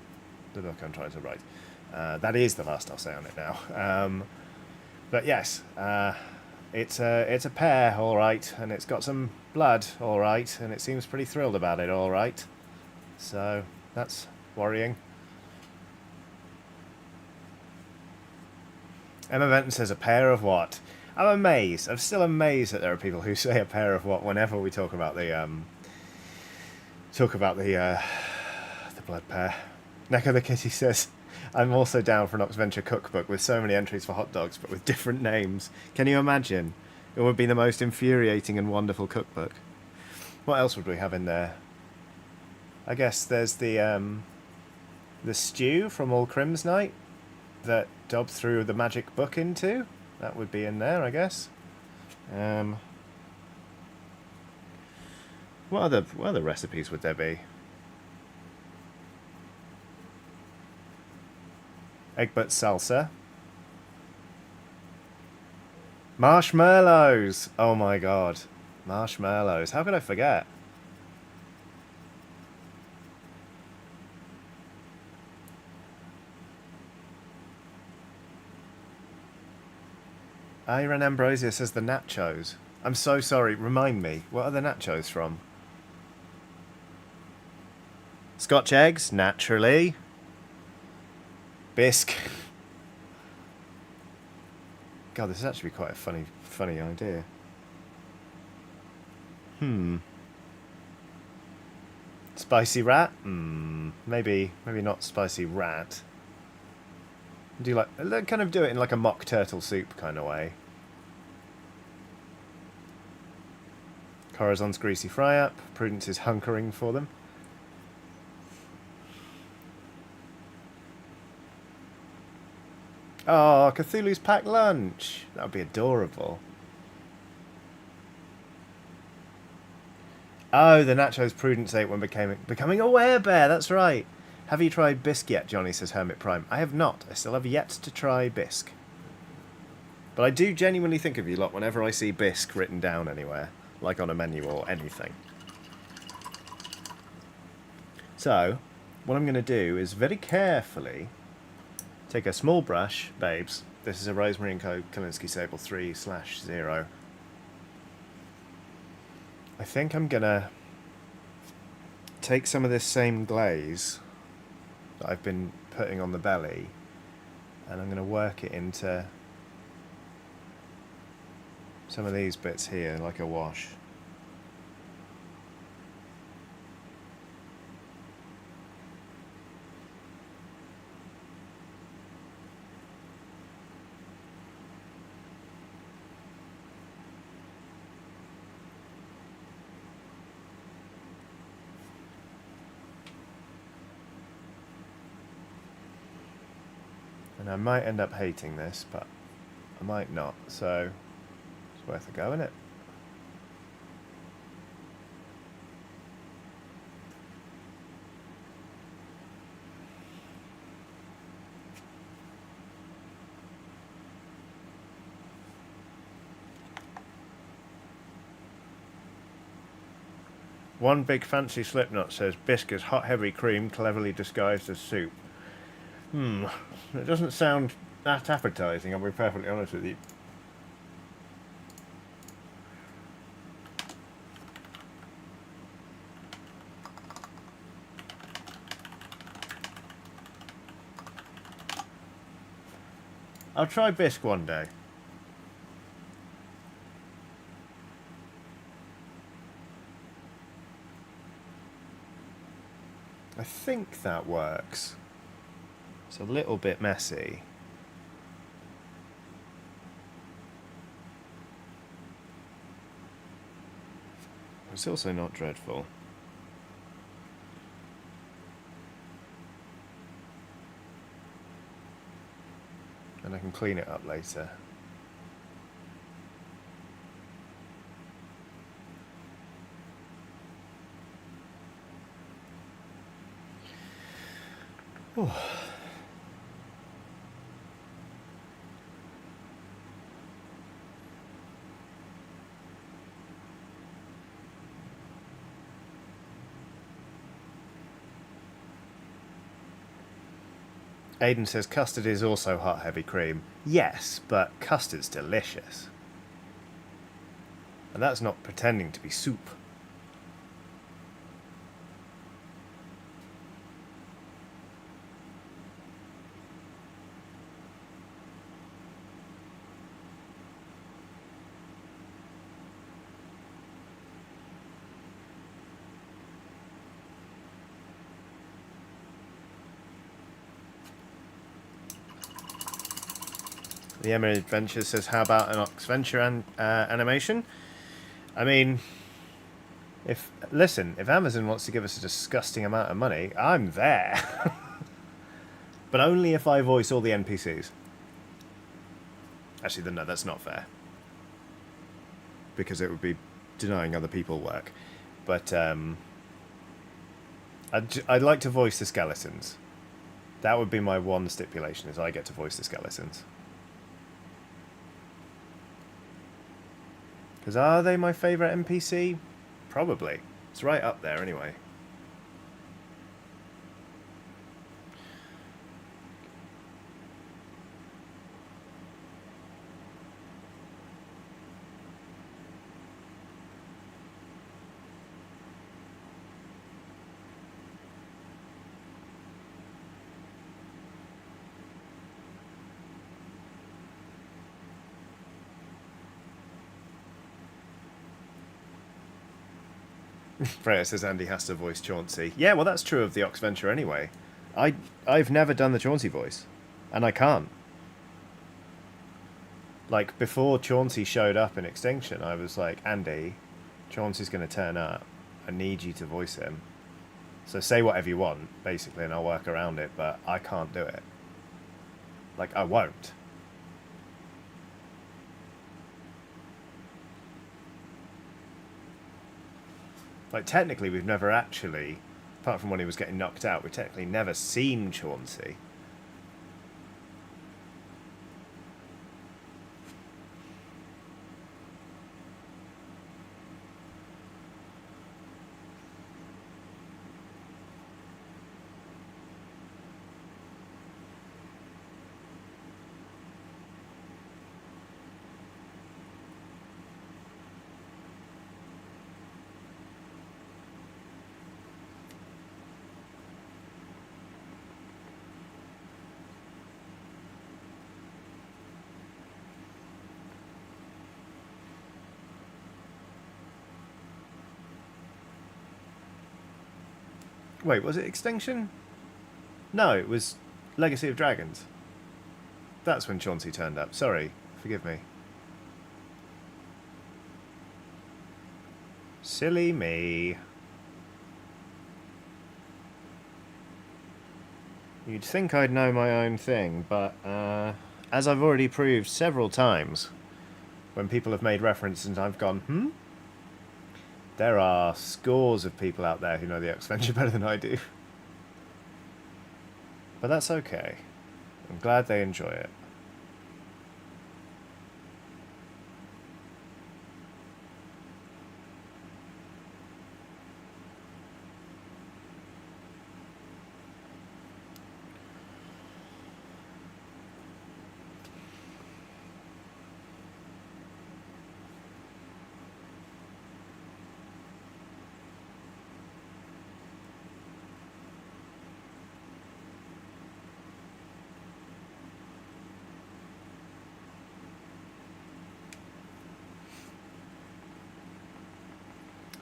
the book I'm trying to write. That is the last I'll say on it now. But yes, it's a pear, all right, and it's got some blood, all right, and it seems pretty thrilled about it, all right. So that's worrying. Emma Benton says a pair of what? I'm amazed. I'm still amazed that there are people who say a pair of what whenever we talk about the blood pair. Neko the Kitty says, I'm also down for an Oxventure cookbook with so many entries for hot dogs, but with different names. Can you imagine? It would be the most infuriating and wonderful cookbook. What else would we have in there? I guess there's the stew from All Crims Night that Dob threw the magic book into. That would be in there, I guess. What other recipes would there be? Egg butt salsa. Marshmallows! Oh my god. Marshmallows. How could I forget? Iron Ambrosia says the nachos. I'm so sorry. Remind me. What are the nachos from? Scotch eggs, naturally. Bisque. God, this is actually quite a funny idea. Spicy rat? Maybe not spicy rat. Do you like kind of do it in like a mock turtle soup kind of way? Corazon's greasy fry up. Prudence is hunkering for them. Oh, Cthulhu's packed lunch. That would be adorable. Oh, the nachos Prudence ate when becoming a werebear. That's right. Have you tried bisque yet, Johnny, says Hermit Prime. I have not. I still have yet to try bisque. But I do genuinely think of you lot whenever I see bisque written down anywhere, like on a menu or anything. So, what I'm going to do is very carefully take a small brush, babes. This is a Rosemary & Co. Kalinsky Sable 3/0. I think I'm going to take some of this same glaze that I've been putting on the belly, and I'm going to work it into some of these bits here, like a wash. And I might end up hating this, but I might not, so it's worth a go, isn't it? One big fancy slipknot says bisque is hot heavy cream cleverly disguised as soup. It doesn't sound that appetizing, I'll be perfectly honest with you. I'll try bisque one day. I think that works. It's a little bit messy. It's also not dreadful. And I can clean it up later. Oh. Aidan says custard is also hot heavy cream. Yes, but custard's delicious. And that's not pretending to be soup. The Emma Adventure says, how about an Oxventure animation? I mean, if Amazon wants to give us a disgusting amount of money, I'm there. But only if I voice all the NPCs. Actually, no, that's not fair. Because it would be denying other people work. But I'd like to voice the skeletons. That would be my one stipulation, is I get to voice the skeletons. Because are they my favourite NPC? Probably. It's right up there anyway. Freya says Andy has to voice Chauncey. Yeah, well, that's true of the Oxventure anyway. I've never done the Chauncey voice, and I can't. Like, before Chauncey showed up in Extinction, I was like, Andy, Chauncey's going to turn up. I need you to voice him. So say whatever you want, basically, and I'll work around it, but I can't do it. Like, I won't. Like, technically, we've never actually, apart from when he was getting knocked out, we've technically never seen Chauncey. Wait, was it Extinction? No, it was Legacy of Dragons. That's when Chauncey turned up. Sorry, forgive me. Silly me. You'd think I'd know my own thing, but as I've already proved several times, when people have made reference and I've gone, there are scores of people out there who know the X-Venture better than I do. But that's okay. I'm glad they enjoy it.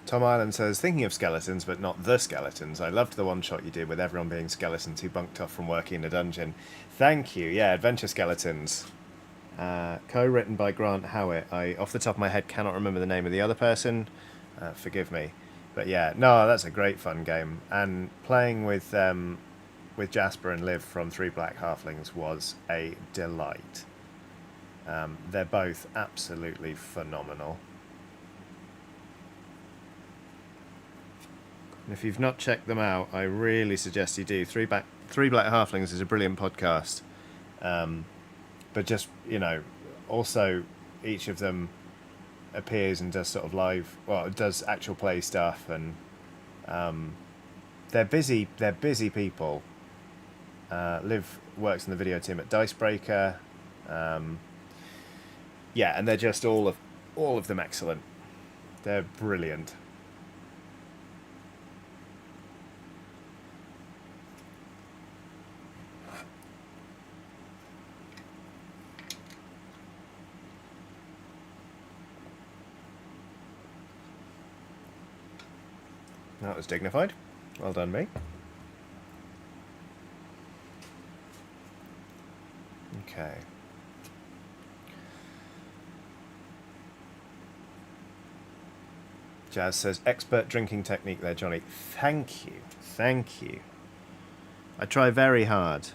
Tom Ireland says, thinking of skeletons, but not the skeletons, I loved the one shot you did with everyone being skeletons who bunked off from working in a dungeon. Thank you. Yeah, Adventure Skeletons. Co-written by Grant Howitt. I, off the top of my head, cannot remember the name of the other person. Forgive me. But yeah, no, that's a great fun game. And playing with Jasper and Liv from Three Black Halflings was a delight. They're both absolutely phenomenal. And if you've not checked them out, I really suggest you do. Three Black Halflings is a brilliant podcast. But just, also each of them appears and does sort of live, does actual play stuff, and they're busy people. Liv works in the video team at Dicebreaker. Yeah, and they're just all of them excellent. They're brilliant. That was dignified. Well done, me. Okay. Jazz says, expert drinking technique there, Johnny. Thank you. Thank you. I try very hard.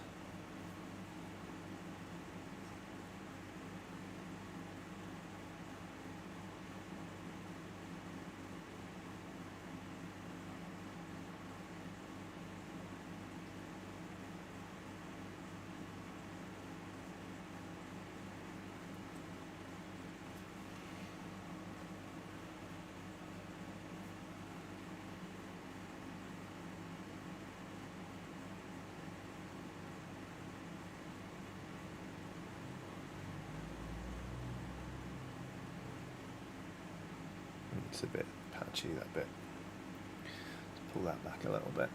It's a bit patchy, that bit. Let's pull that back a little bit.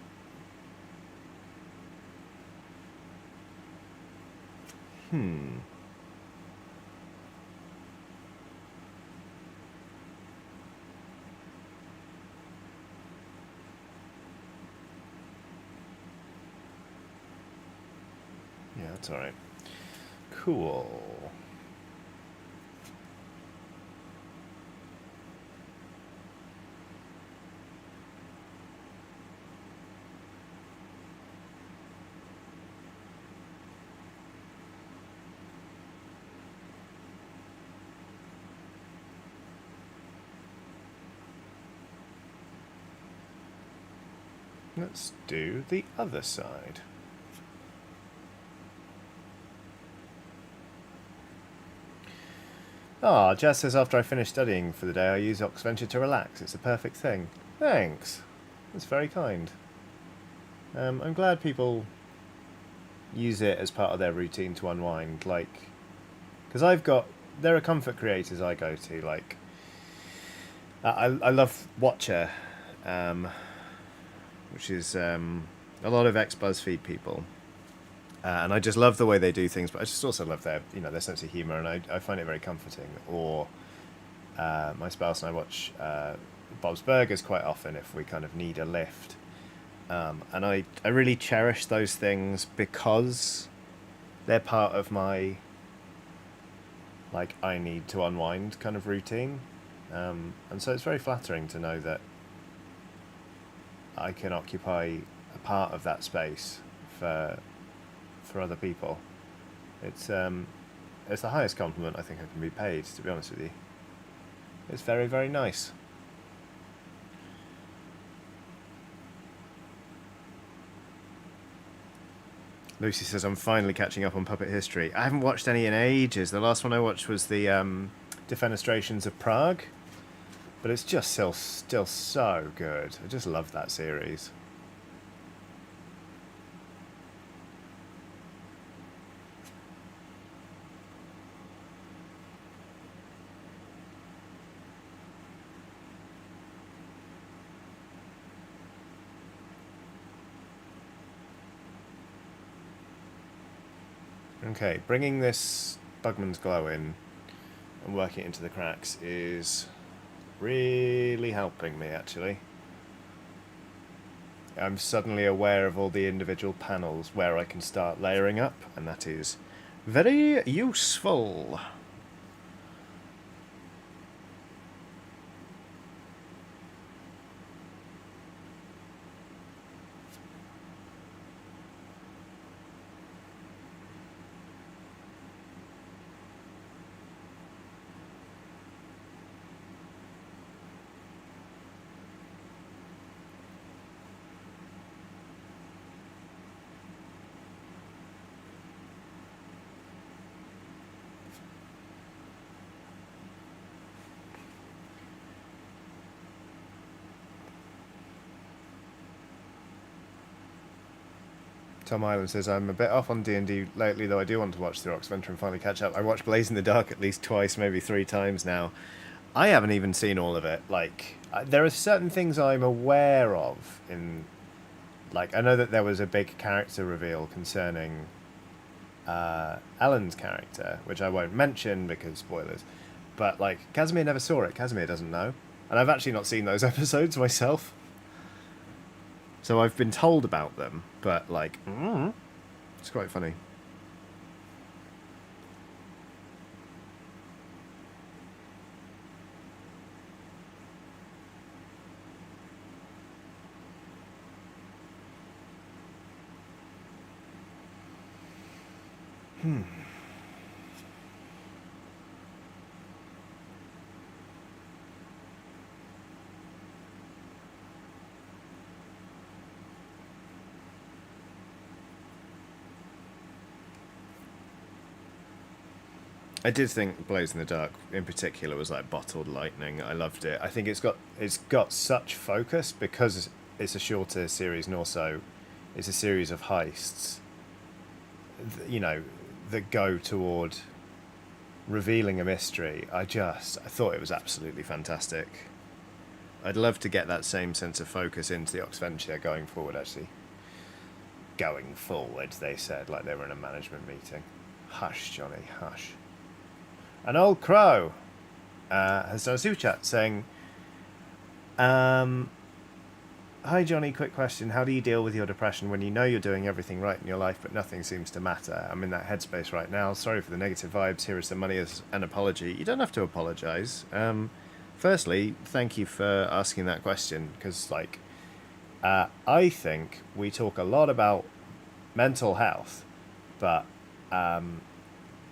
Yeah, that's alright. Cool. Let's do the other side. Ah, Jazz says after I finish studying for the day, I use Oxventure to relax. It's a perfect thing. Thanks. That's very kind. I'm glad people use it as part of their routine to unwind. Like, because there are comfort creators I go to. Like, I love Watcher, which is a lot of ex-BuzzFeed people. And I just love the way they do things, but I just also love their sense of humour, and I find it very comforting. Or my spouse and I watch Bob's Burgers quite often if we kind of need a lift. And I really cherish those things because they're part of my, like, I need to unwind kind of routine. And so it's very flattering to know that I can occupy a part of that space for other people. It's the highest compliment I think I can be paid, to be honest with you. It's very, very nice. Lucy says, I'm finally catching up on Puppet history. I haven't watched any in ages. The last one I watched was the Defenestrations of Prague. But it's just still so good. I just love that series. Okay, bringing this Bugman's Glow in and working it into the cracks is really helping me, actually. I'm suddenly aware of all the individual panels where I can start layering up, and that is very useful. Tom Island says, I'm a bit off on D&D lately, though I do want to watch through Oxventure and finally catch up. I watched Blaze in the Dark at least twice, maybe 3 times now. I haven't even seen all of it. Like, there are certain things I'm aware of in... Like, I know that there was a big character reveal concerning Alan's character, which I won't mention because spoilers. But, like, Casimir never saw it. Casimir doesn't know. And I've actually not seen those episodes myself. So I've been told about them, but, like, it's quite funny. I did think Blaze in the Dark, in particular, was like bottled lightning. I loved it. I think it's got such focus because it's a shorter series, and also it's a series of heists. You know, that go toward revealing a mystery. I thought it was absolutely fantastic. I'd love to get that same sense of focus into the Oxventure going forward. Actually, going forward, they said, like they were in a management meeting. Hush, Johnny, hush. An old crow has done a super chat saying, hi Johnny, quick question. How do you deal with your depression when you know you're doing everything right in your life but nothing seems to matter? I'm in that headspace right now. Sorry for the negative vibes. Here is some money as an apology. You don't have to apologise. Firstly, thank you for asking that question because, like, I think we talk a lot about mental health, but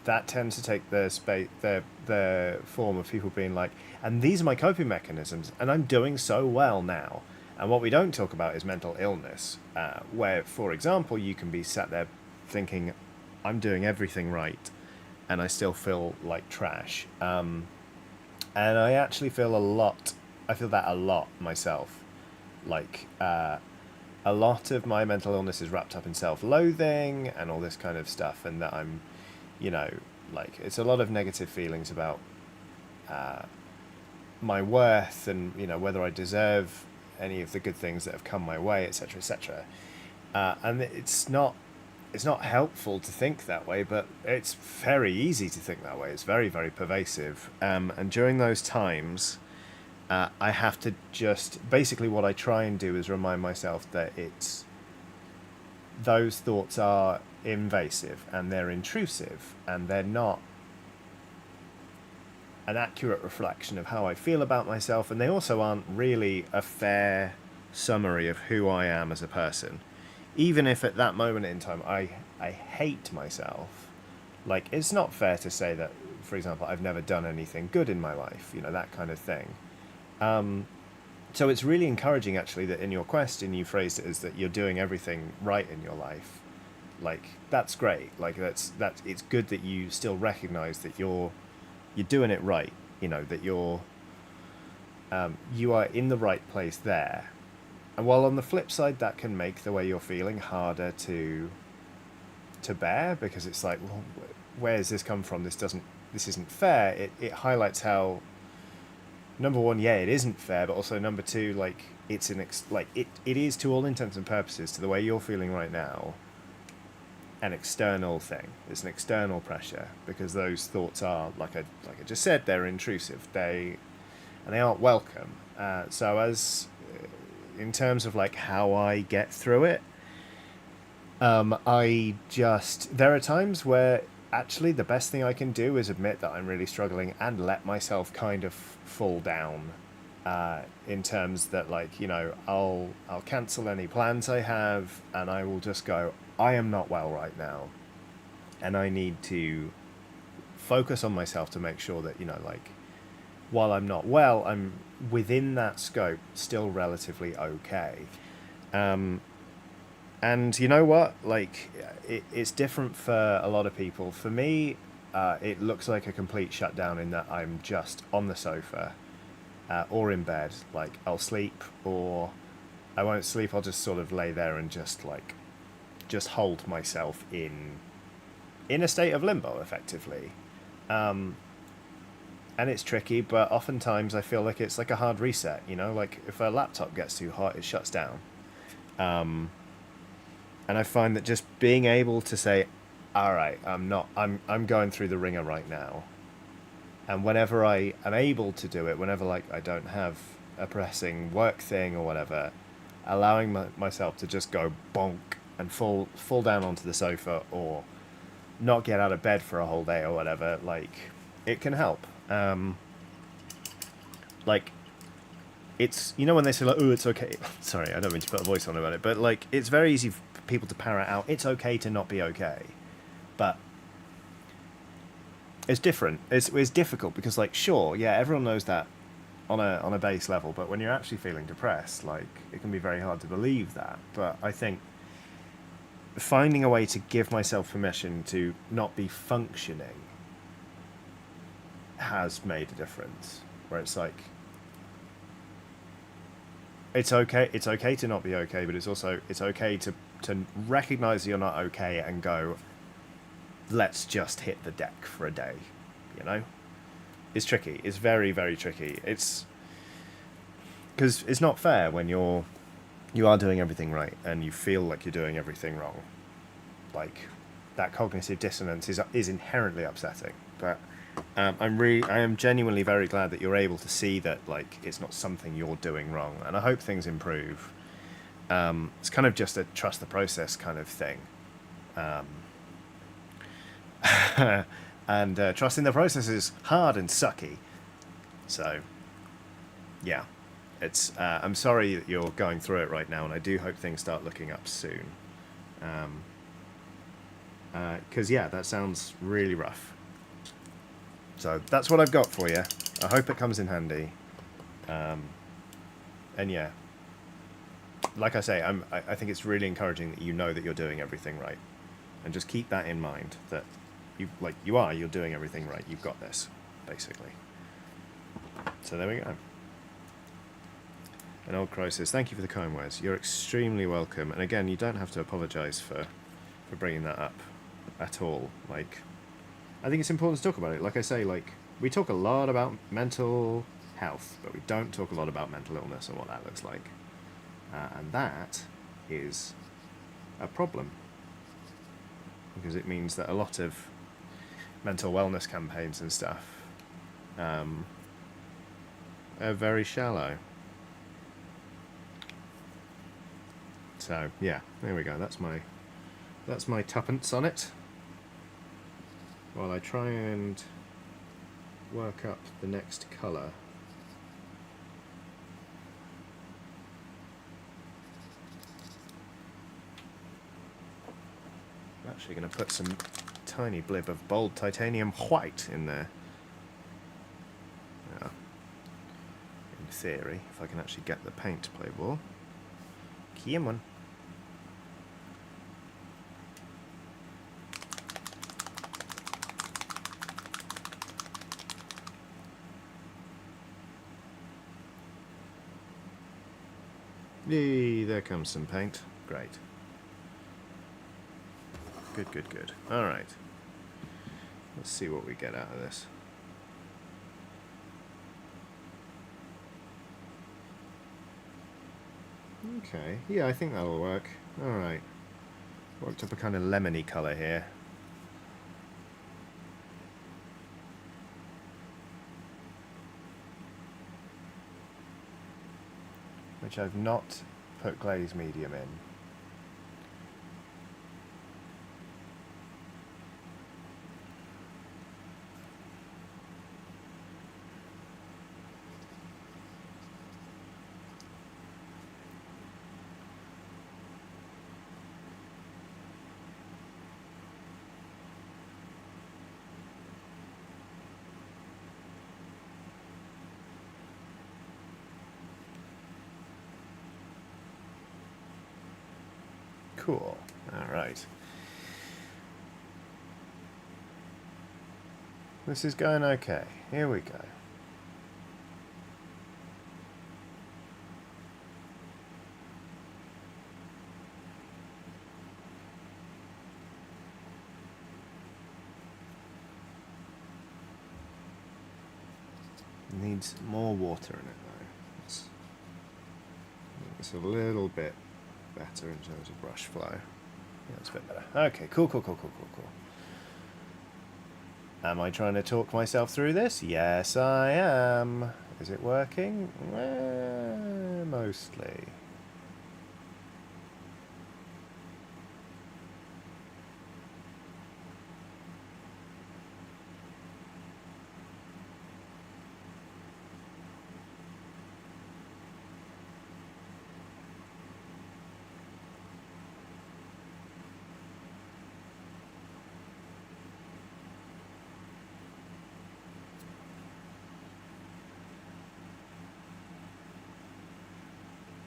that tends to take the form of people being like, and these are my coping mechanisms, and I'm doing so well now. And what we don't talk about is mental illness, where, for example, you can be sat there thinking, I'm doing everything right, and I still feel like trash. And I actually feel I feel that a lot myself. Like, a lot of my mental illness is wrapped up in self-loathing and all this kind of stuff, and that I'm, you know, like, it's a lot of negative feelings about my worth and, you know, whether I deserve any of the good things that have come my way, etc., etc. And it's not helpful to think that way, but it's very easy to think that way. It's very, very pervasive. And during those times, I have to just... Basically, what I try and do is remind myself that those thoughts are invasive and they're intrusive and they're not an accurate reflection of how I feel about myself, and they also aren't really a fair summary of who I am as a person. Even if at that moment in time I hate myself, like, it's not fair to say that, for example, I've never done anything good in my life, you know, that kind of thing. So it's really encouraging, actually, that in your question you phrased it as that you're doing everything right in your life. Like, that's great. Like, it's good that you still recognise that you're doing it right. You know, that you are in the right place there. And while on the flip side, that can make the way you're feeling harder to bear, because it's like, well, where does this come from? This isn't fair. It highlights how, number one, yeah, it isn't fair, but also number two, like, it's it is, to all intents and purposes, to the way you're feeling right now, an external thing. It's an external pressure, because those thoughts are, like I just said, they're intrusive. They aren't welcome. So as in terms of, like, how I get through it, there are times where actually the best thing I can do is admit that I'm really struggling and let myself kind of fall down, in terms that, like, you know, I'll cancel any plans I have, and I will just go, I am not well right now, and I need to focus on myself to make sure that, you know, like, while I'm not well, I'm within that scope still relatively okay. And you know what? Like, it's different for a lot of people. For me, it looks like a complete shutdown in that I'm just on the sofa, or in bed. Like, I'll sleep, or I won't sleep. I'll just sort of lay there and just, like, just hold myself in a state of limbo, effectively. And it's tricky, but oftentimes I feel like it's like a hard reset, you know, like if a laptop gets too hot, it shuts down. And I find that just being able to say, all right, I'm going through the ringer right now. And whenever I am able to do it, whenever like I don't have a pressing work thing or whatever, allowing myself to just go bonk and fall down onto the sofa or not get out of bed for a whole day or whatever, like it can help. Like it's, you know, when they say like, oh, it's okay. Sorry, I don't mean to put a voice on about it, but like it's very easy for people to parrot out, it's okay to not be okay. But it's different. It's difficult because like, sure, yeah, everyone knows that on a base level, but when you're actually feeling depressed, like it can be very hard to believe that. But I think finding a way to give myself permission to not be functioning has made a difference, where it's like it's okay to not be okay, but it's okay to recognize you're not okay and go, let's just hit the deck for a day, you know. It's tricky. It's very, very tricky. It's because it's not fair when you are doing everything right and you feel like you're doing everything wrong. Like that cognitive dissonance is inherently upsetting. But I am genuinely very glad that you're able to see that like it's not something you're doing wrong, and I hope things improve. It's kind of just a trust the process kind of thing. And trusting the process is hard and sucky. So, yeah, it's. I'm sorry that you're going through it right now, and I do hope things start looking up soon. Because yeah, that sounds really rough. So that's what I've got for you. I hope it comes in handy. And yeah, like I say, I think it's really encouraging that you know that you're doing everything right, and just keep that in mind that you're doing everything right. You've got this, basically. So there we go. An old crow says, thank you for the kind words. You're extremely welcome. And again, you don't have to apologise for bringing that up at all. Like, I think it's important to talk about it. Like I say, like, we talk a lot about mental health, but we don't talk a lot about mental illness and what that looks like. And that is a problem. Because it means that a lot of mental wellness campaigns and stuff are very shallow. So yeah, there we go. That's my tuppence on it. While I try and work up the next colour. I'm actually going to put some tiny blib of bold titanium white in there. Yeah. In theory, if I can actually get the paint to play ball. Come on. Yay, there comes some paint. Great. Good, good, good. Alright. Let's see what we get out of this. Okay, yeah, I think that'll work. Alright. Worked up a kind of lemony colour here. Which I've not put glaze medium in. Cool. Alright. This is going okay. Here we go. Needs more water in it though. It's a little bit better in terms of brush flow. Yeah, it's a bit better. Okay, cool. Am I trying to talk myself through this? Yes, I am. Is it working? Mostly.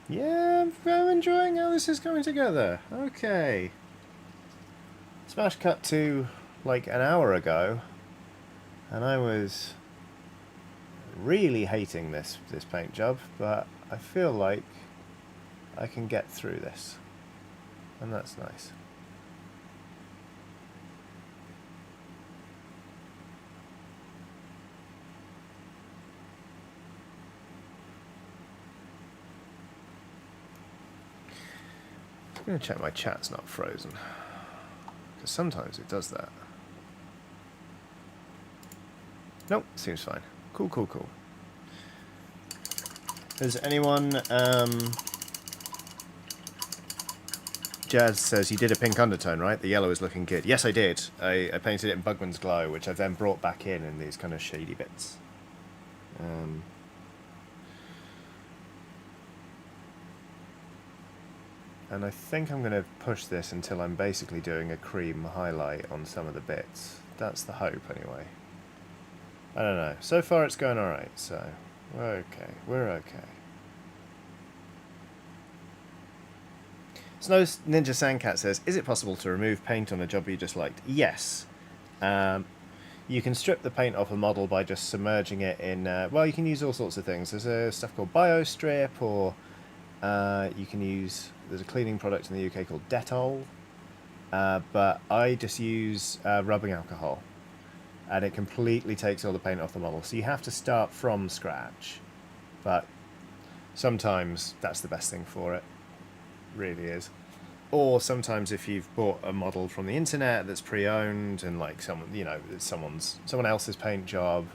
Yeah, I'm enjoying how this is coming together. Okay. Smash cut to like an hour ago, and I was really hating this paint job, but I feel like I can get through this, and that's nice. I'm going to check my chat's not frozen, because sometimes it does that. Nope, seems fine. Cool. Has anyone... Jazz says you did a pink undertone, right? The yellow is looking good. Yes, I did. I painted it in Bugman's Glow, which I've then brought back in these kind of shady bits. And I think I'm going to push this until I'm basically doing a cream highlight on some of the bits. That's the hope, anyway. I don't know. So far it's going alright, so we're okay. Snow Ninja Sandcat says, is it possible to remove paint on a job you just liked? Yes. You can strip the paint off a model by just submerging it in... well, you can use all sorts of things. There's a stuff called BioStrip, or you can use... There's a cleaning product in the UK called Dettol. But I just use rubbing alcohol. And it completely takes all the paint off the model. So you have to start from scratch. But sometimes that's the best thing for it. Really is. Or sometimes if you've bought a model from the internet that's pre-owned and like someone, you know, it's someone else's paint job,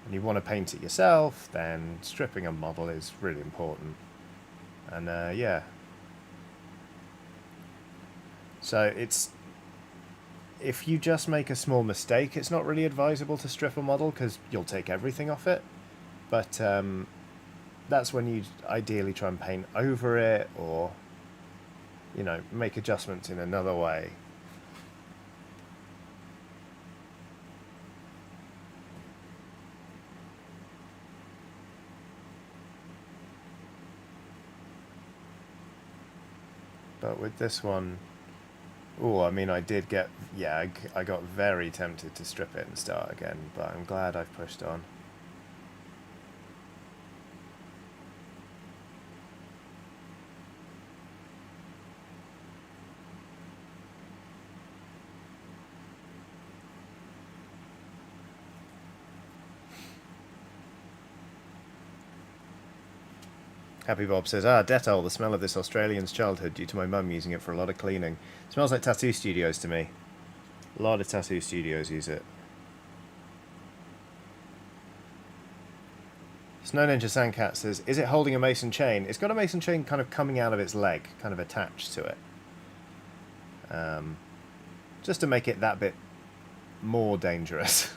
and you want to paint it yourself, then stripping a model is really important. And yeah. So it's, if you just make a small mistake, it's not really advisable to strip a model because you'll take everything off it. But that's when you ideally try and paint over it, or, you know, make adjustments in another way. But with this one, oh, I mean, I did get, yeah, I got very tempted to strip it and start again, but I'm glad I've pushed on. Happy Bob says, Dettol, the smell of this Australian's childhood due to my mum using it for a lot of cleaning. It smells like tattoo studios to me. A lot of tattoo studios use it. Snow Ninja Sandcat says, is it holding a mason chain? It's got a mason chain kind of coming out of its leg, kind of attached to it. Just to make it that bit more dangerous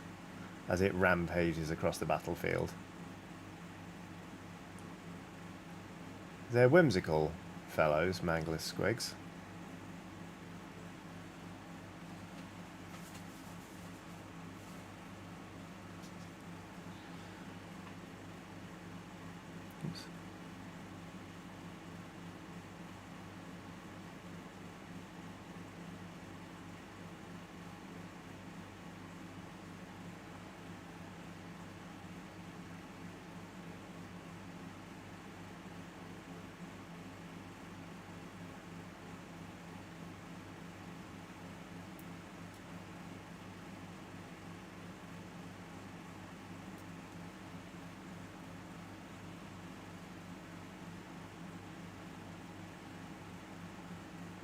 as it rampages across the battlefield. They're whimsical fellows, mangler squigs. Oops.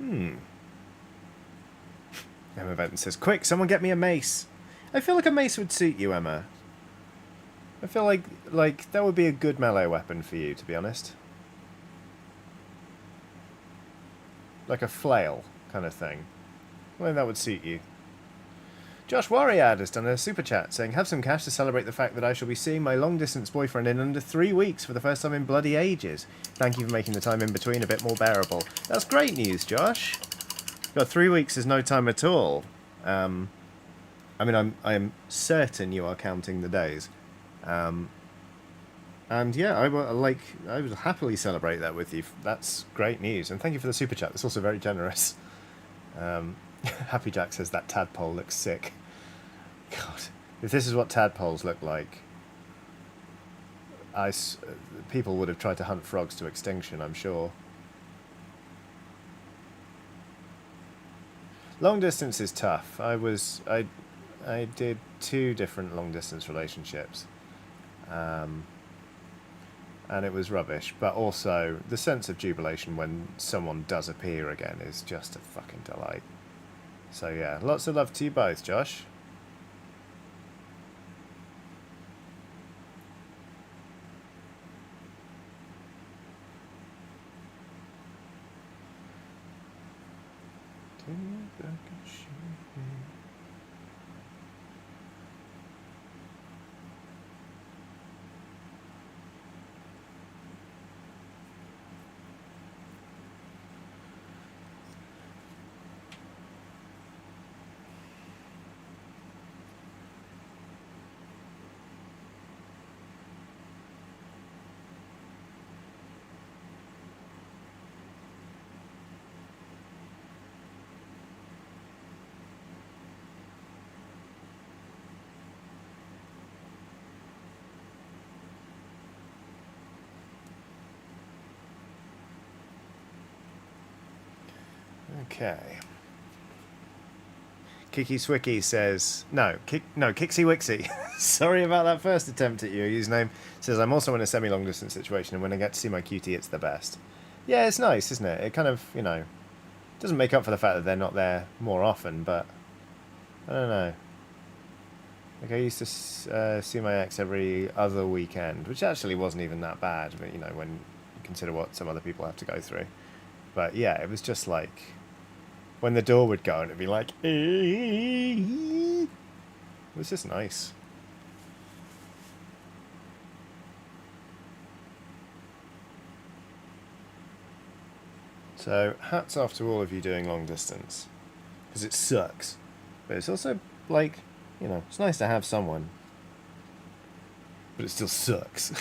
Emma Benton says, quick, someone get me a mace. I feel like a mace would suit you, Emma. I feel like that would be a good melee weapon for you, to be honest. Like a flail kind of thing. I think that would suit you. Josh Warriad has done a super chat saying, have some cash to celebrate the fact that I shall be seeing my long-distance boyfriend in under 3 weeks for the first time in bloody ages. Thank you for making the time in between a bit more bearable. That's great news, Josh. God, 3 weeks is no time at all. I mean, I'm certain you are counting the days. And yeah, I would happily celebrate that with you. That's great news. And thank you for the super chat. That's also very generous. Happy Jack says that tadpole looks sick. God, if this is what tadpoles look like, people would have tried to hunt frogs to extinction, I'm sure. Long distance is tough. I did 2 different long distance relationships, and it was rubbish. But also the sense of jubilation when someone does appear again is just a fucking delight. So yeah, lots of love to you both, Josh. Okay. Kiki Swicky says, Kixie Wixie. Sorry about that first attempt at your username. Says, I'm also in a semi-long distance situation, and when I get to see my cutie, it's the best. Yeah, it's nice, isn't it? It kind of, doesn't make up for the fact that they're not there more often, but I don't know. Like, I used to see my ex every other weekend, which actually wasn't even that bad, but, when you consider what some other people have to go through. But yeah, it was just like, when the door would go and it'd be like, it was just nice. So, hats off to all of you doing long distance. Because it sucks. But it's also, like, it's nice to have someone. But it still sucks.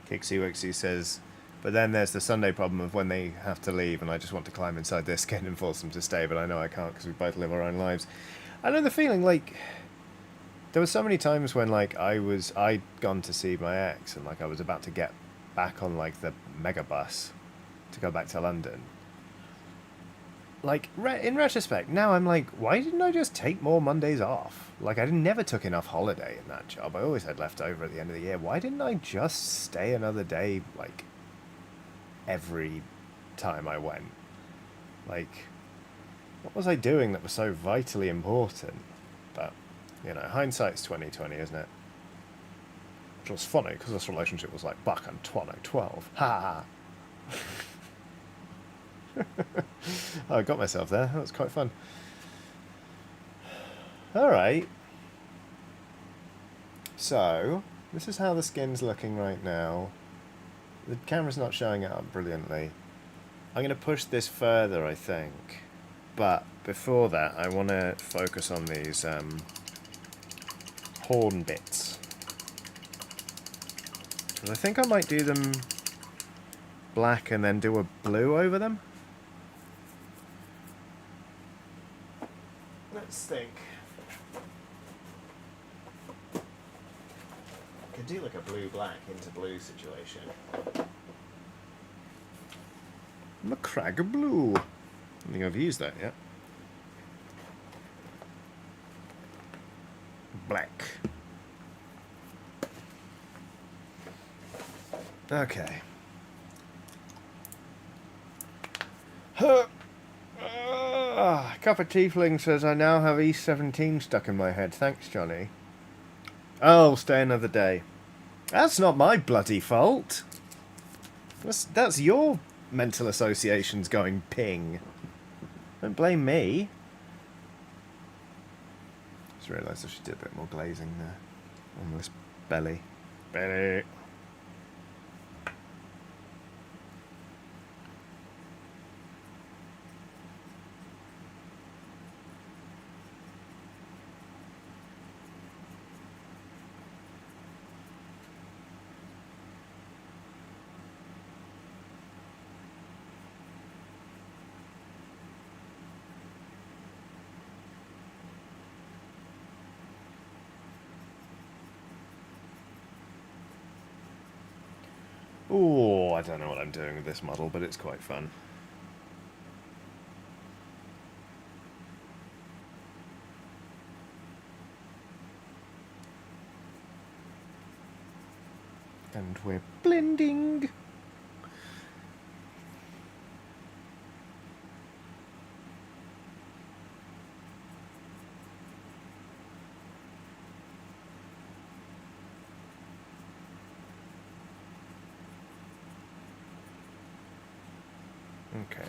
Kixie Wixie says, but then there's the Sunday problem of when they have to leave and I just want to climb inside their skin and force them to stay, but I know I can't because we both live our own lives. I know the feeling, like, there were so many times when, like, I'd gone to see my ex and, like, I was about to get back on, like, the megabus to go back to London. Like, in retrospect, now I'm like, why didn't I just take more Mondays off? Like, I never took enough holiday in that job. I always had left over at the end of the year. Why didn't I just stay another day, like, every time I went? Like, what was I doing that was so vitally important? But You know, hindsight's 20/20, isn't it? Which was funny, because this relationship was like back in 2012. Ha ha! I got myself there. That was quite fun. Alright. So, this is how the skin's looking right now. The camera's not showing it up brilliantly. I'm going to push this further, I think. But before that, I want to focus on these horn bits. Because I think I might do them black and then do a blue over them. Let's think. Could do like a blue-black into blue situation. Macragga blue. I don't think I've used that yet. Black. Okay. Cup of Tiefling says, I now have E17 stuck in my head. Thanks, Johnny. Oh, stay another day. That's not my bloody fault. That's your mental associations going ping. Don't blame me. Just realised I should do a bit more glazing there on this belly. Belly. Oh, I don't know what I'm doing with this model, but it's quite fun. And we're blending. Okay.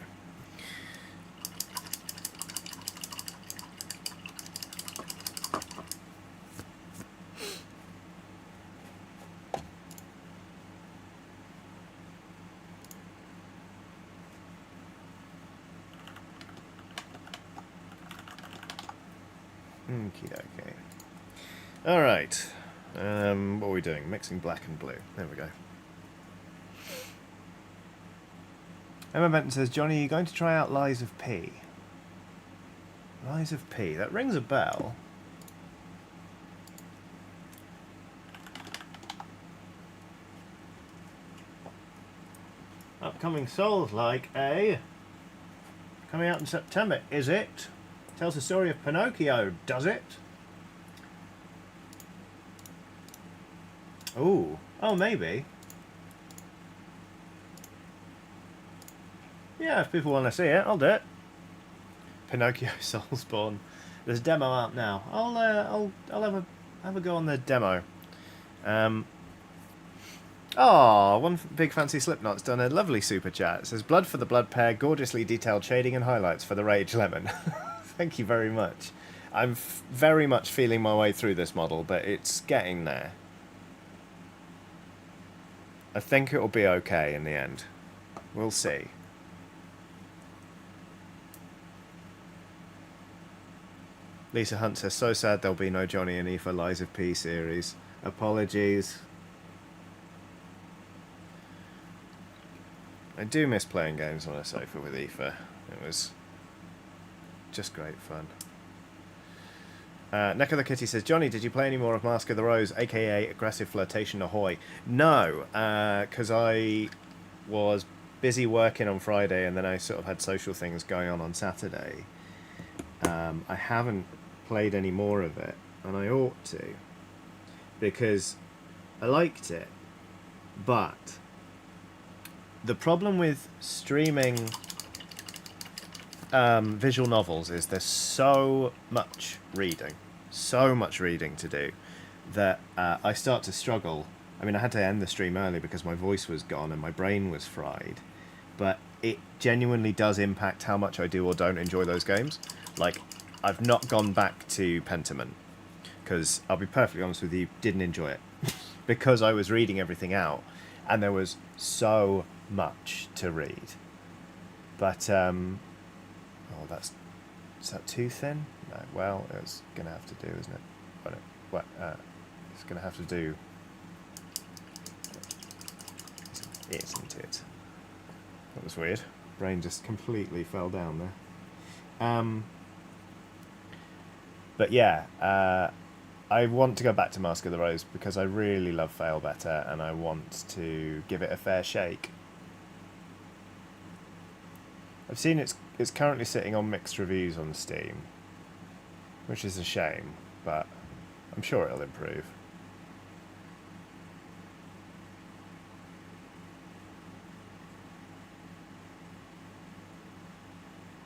Okie dokie. Alright. What are we doing? Mixing black and blue. There we go. Emma Benton says, Johnny, are you going to try out Lies of P? Lies of P. That rings a bell. Upcoming Souls-like, eh? Coming out in September, is it? Tells the story of Pinocchio, does it? Ooh. Oh, maybe. Yeah, if people want to see it, I'll do it. Pinocchio Soulsborne. There's a demo out now. I'll have a go on the demo. One big fancy Slipknot's done a lovely super chat. It says, blood for the blood pair, gorgeously detailed shading and highlights for the Rage Lemon. Thank you very much. I'm very much feeling my way through this model, but it's getting there. I think it'll be okay in the end. We'll see. Lisa Hunt says, so sad there'll be no Johnny and Aoife Lies of P series. Apologies. I do miss playing games on a sofa with Aoife. It was just great fun. Neck of the Kitty says, Johnny, did you play any more of Mask of the Rose, aka Aggressive Flirtation Ahoy? No, because I was busy working on Friday and then I sort of had social things going on Saturday. I haven't played any more of it, and I ought to, because I liked it, but the problem with streaming visual novels is there's so much reading, so much reading to do that I start to struggle. I mean, I had to end the stream early because my voice was gone and my brain was fried. But it genuinely does impact how much I do or don't enjoy those games. Like, I've not gone back to Pentiment because, I'll be perfectly honest with you, didn't enjoy it. Because I was reading everything out and there was so much to read. But, oh, is that too thin? No, well, it's going to have to do, isn't it? It's going to have to do, isn't it? That was weird. Brain just completely fell down there. But yeah, I want to go back to Mask of the Rose because I really love Fail Better and I want to give it a fair shake. I've seen it's currently sitting on mixed reviews on Steam, which is a shame, but I'm sure it'll improve.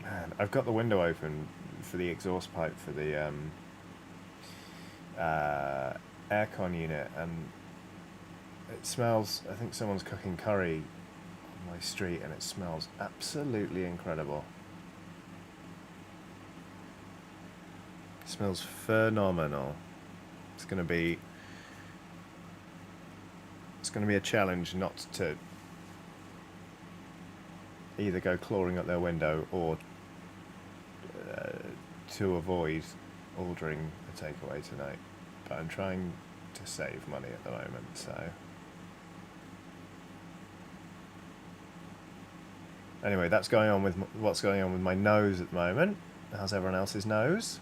Man, I've got the window open for the exhaust pipe for the aircon unit, and it smells, I think someone's cooking curry on my street and it smells absolutely incredible. It smells phenomenal. It's going to be a challenge not to either go clawing up their window or to avoid ordering a takeaway tonight. But I'm trying to save money at the moment, so... Anyway, that's going on with what's going on with my nose at the moment. How's everyone else's nose?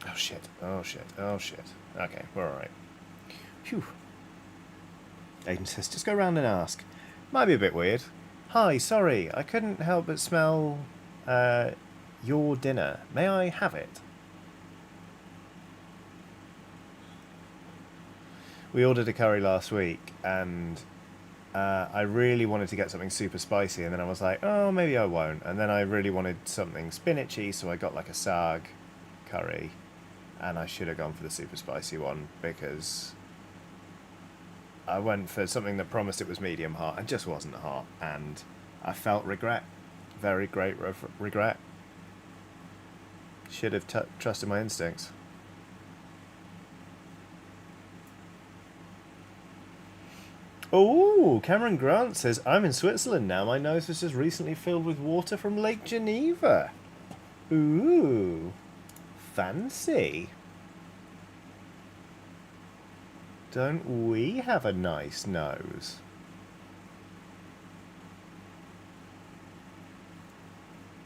Oh shit, oh shit, oh shit. Okay, we're alright. Phew. Aiden says, just go round and ask. Might be a bit weird. Hi, sorry, I couldn't help but smell your dinner. May I have it? We ordered a curry last week, and I really wanted to get something super spicy, and then I was like, oh, maybe I won't. And then I really wanted something spinachy, so I got like a sag curry, and I should have gone for the super spicy one, because I went for something that promised it was medium hot and just wasn't hot, and I felt regret. Very great regret. Should have trusted my instincts. Oh, Cameron Grant says, I'm in Switzerland now. My nose was just recently filled with water from Lake Geneva. Ooh, fancy. Don't we have a nice nose?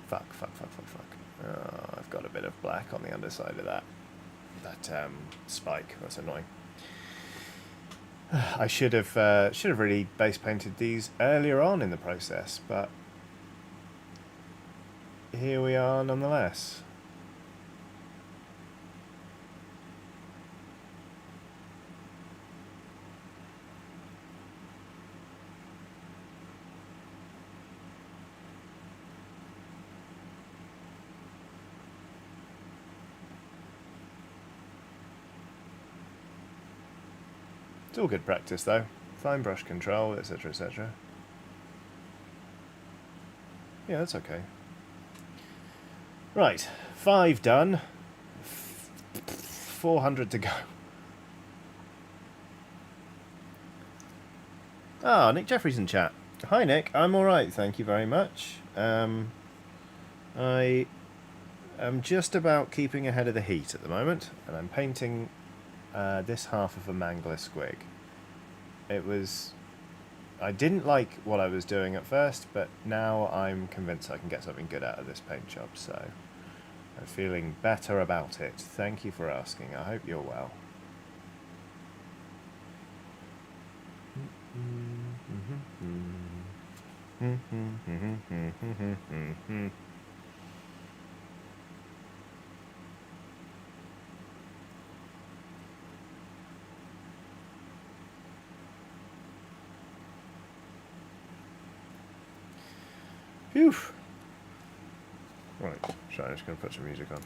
Fuck. Oh, I've got a bit of black on the underside of that spike. That's annoying. I should have really base painted these earlier on in the process, but here we are nonetheless. It's all good practice though. Fine brush control, etc, etc. Yeah, that's okay. Right, 5 done. 400 to go. Ah, Nick Jeffries in chat. Hi Nick, I'm alright, thank you very much. I am just about keeping ahead of the heat at the moment, and I'm painting this half of a mangler squig. I didn't like what I was doing at first, but now I'm convinced I can get something good out of this paint job, so I'm feeling better about it. Thank you for asking. I hope you're well. Phew. Right, so I'm just going to put some music on.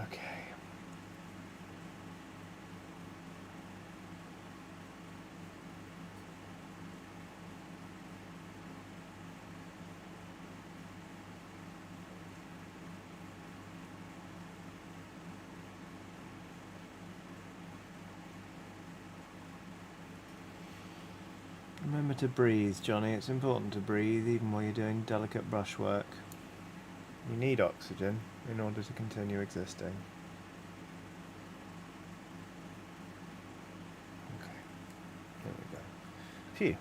Okay. Remember to breathe, Johnny. It's important to breathe even while you're doing delicate brushwork. You need oxygen in order to continue existing. Okay, there we go. Phew.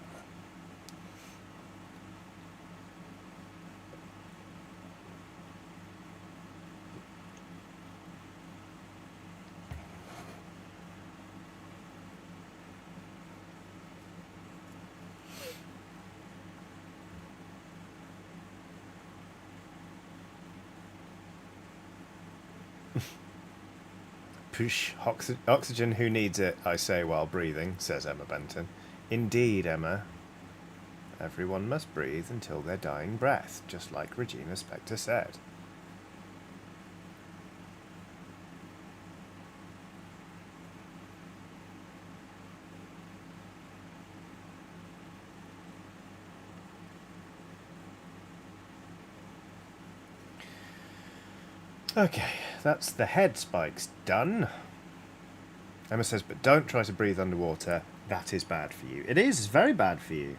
Push. Oxygen, who needs it, I say while breathing, says Emma Benton. Indeed, Emma. Everyone must breathe until their dying breath, just like Regina Spektor said. Okay, that's the head spikes done. Emma says, but don't try to breathe underwater. That is bad for you. It is. It's very bad for you.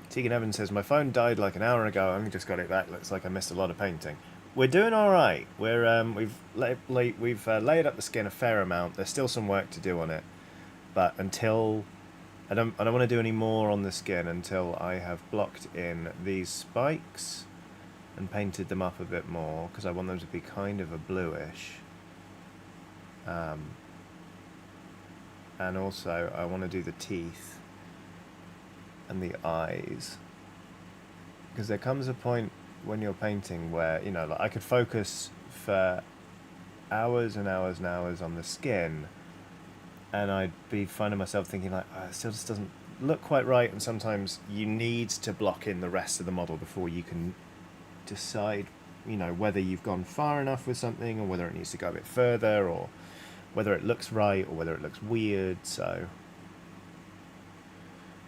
Tegan Evans says, my phone died like an hour ago. I only just got it back. Looks like I missed a lot of painting. We're doing all right. We've laid up the skin a fair amount. There's still some work to do on it, but until I don't want to do any more on the skin until I have blocked in these spikes and painted them up a bit more, because I want them to be kind of a bluish. And also I want to do the teeth and the eyes, because there comes a point when you're painting where, you know, like I could focus for hours and hours and hours on the skin, and I'd be finding myself thinking like, oh, it still just doesn't look quite right, and sometimes you need to block in the rest of the model before you can decide, you know, whether you've gone far enough with something, or whether it needs to go a bit further, or whether it looks right, or whether it looks weird. So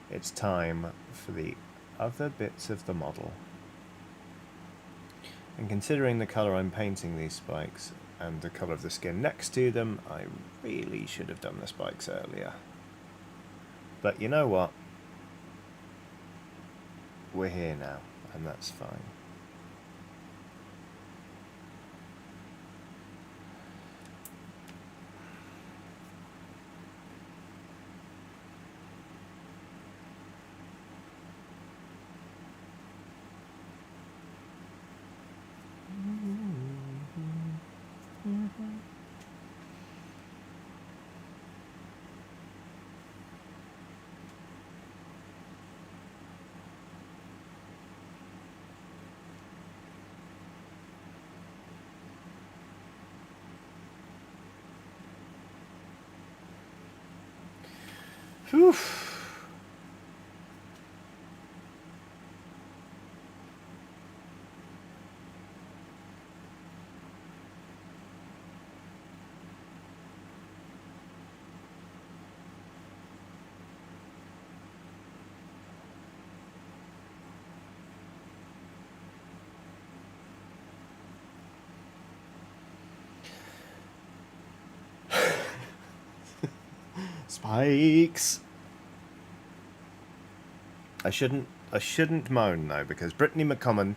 it's time for the other bits of the model. And considering the colour I'm painting these spikes and the colour of the skin next to them, I really should have done the spikes earlier. But you know what? We're here now, and that's fine. Whew. Spikes. I shouldn't moan though, because Brittany McCommon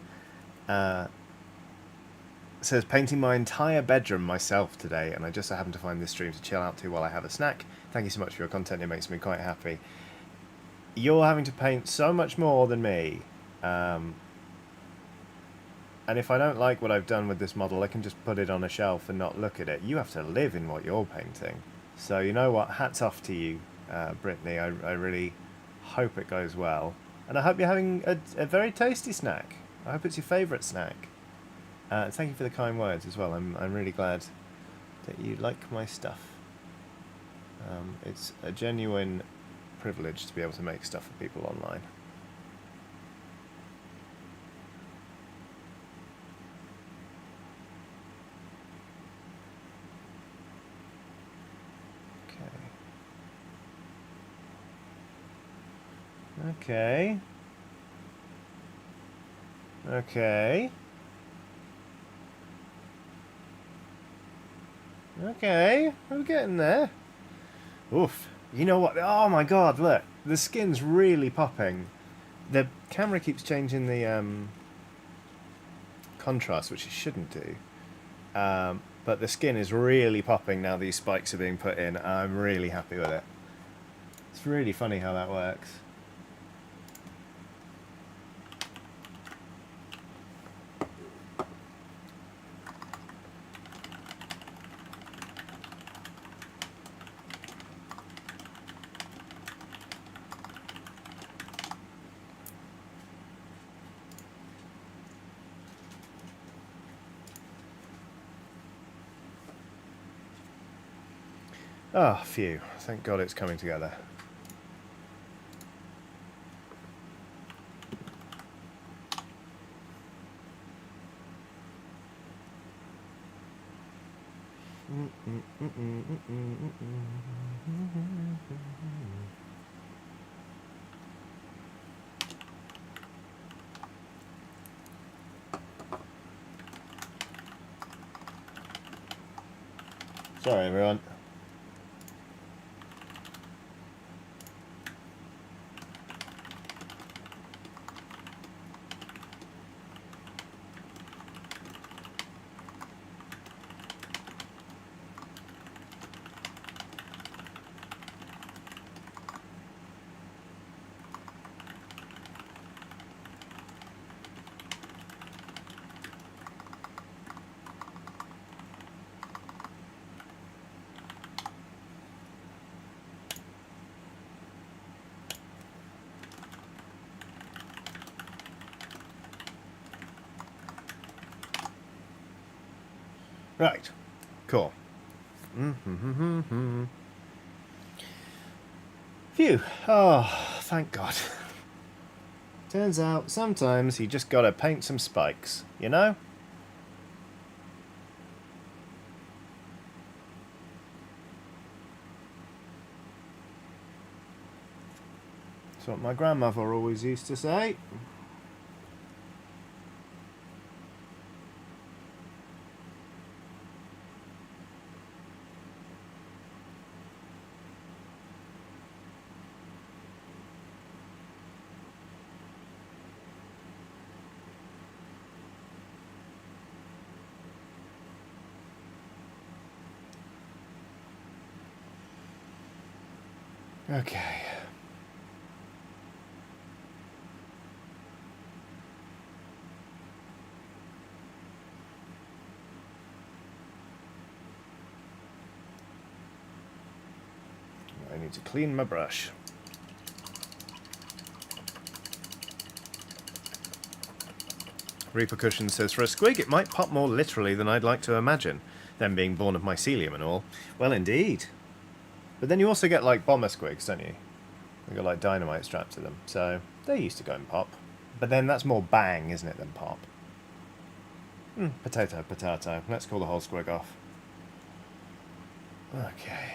says, painting my entire bedroom myself today, and I just so happen to find this stream to chill out to while I have a snack. Thank you so much for your content, it makes me quite happy. You're having to paint so much more than me, and if I don't like what I've done with this model, I can just put it on a shelf and not look at it. You have to live in what you're painting. So you know what? Hats off to you, Brittany. I really hope it goes well, and I hope you're having a very tasty snack. I hope it's your favourite snack. Thank you for the kind words as well. I'm really glad that you like my stuff. It's a genuine privilege to be able to make stuff for people online. Okay. Okay. Okay. We're getting there. Oof. You know what? Oh my god, look. The skin's really popping. The camera keeps changing the contrast, which it shouldn't do. But the skin is really popping now these spikes are being put in. I'm really happy with it. It's really funny how that works. Oh, phew. Thank God it's coming together. Sorry, everyone. Right. Cool. Phew. Oh, thank God. Turns out sometimes you just gotta paint some spikes, you know? That's what my grandmother always used to say. Okay. I need to clean my brush. Repercussion says, for a squig it might pop more literally than I'd like to imagine, them being born of mycelium and all. Well, indeed. But then you also get, like, bomber squigs, don't you? They've got, like, dynamite strapped to them, so they used to go and pop. But then that's more bang, isn't it, than pop? Potato, potato. Let's call the whole squig off. Okay.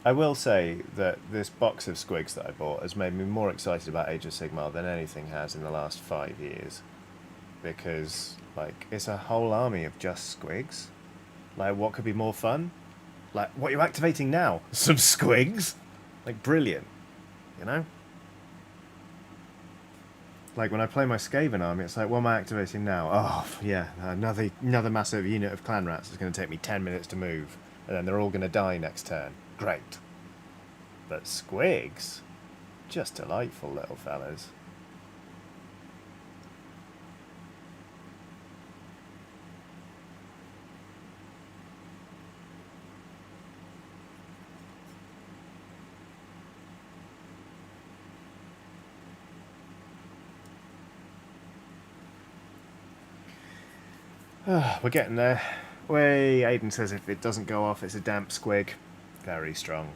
I will say that this box of squigs that I bought has made me more excited about Age of Sigmar than anything has in the last 5 years. Because, like, it's a whole army of just squigs. Like, what could be more fun? Like, what you're activating now? Some squigs? Like, brilliant. You know? Like when I play my Skaven army, it's like, what am I activating now? Oh, yeah, another massive unit of clan rats is going to take me 10 minutes to move. And then they're all going to die next turn. Great. But squigs, just delightful little fellas. We're getting there. Way, Aiden says if it doesn't go off, it's a damp squig. Very strong.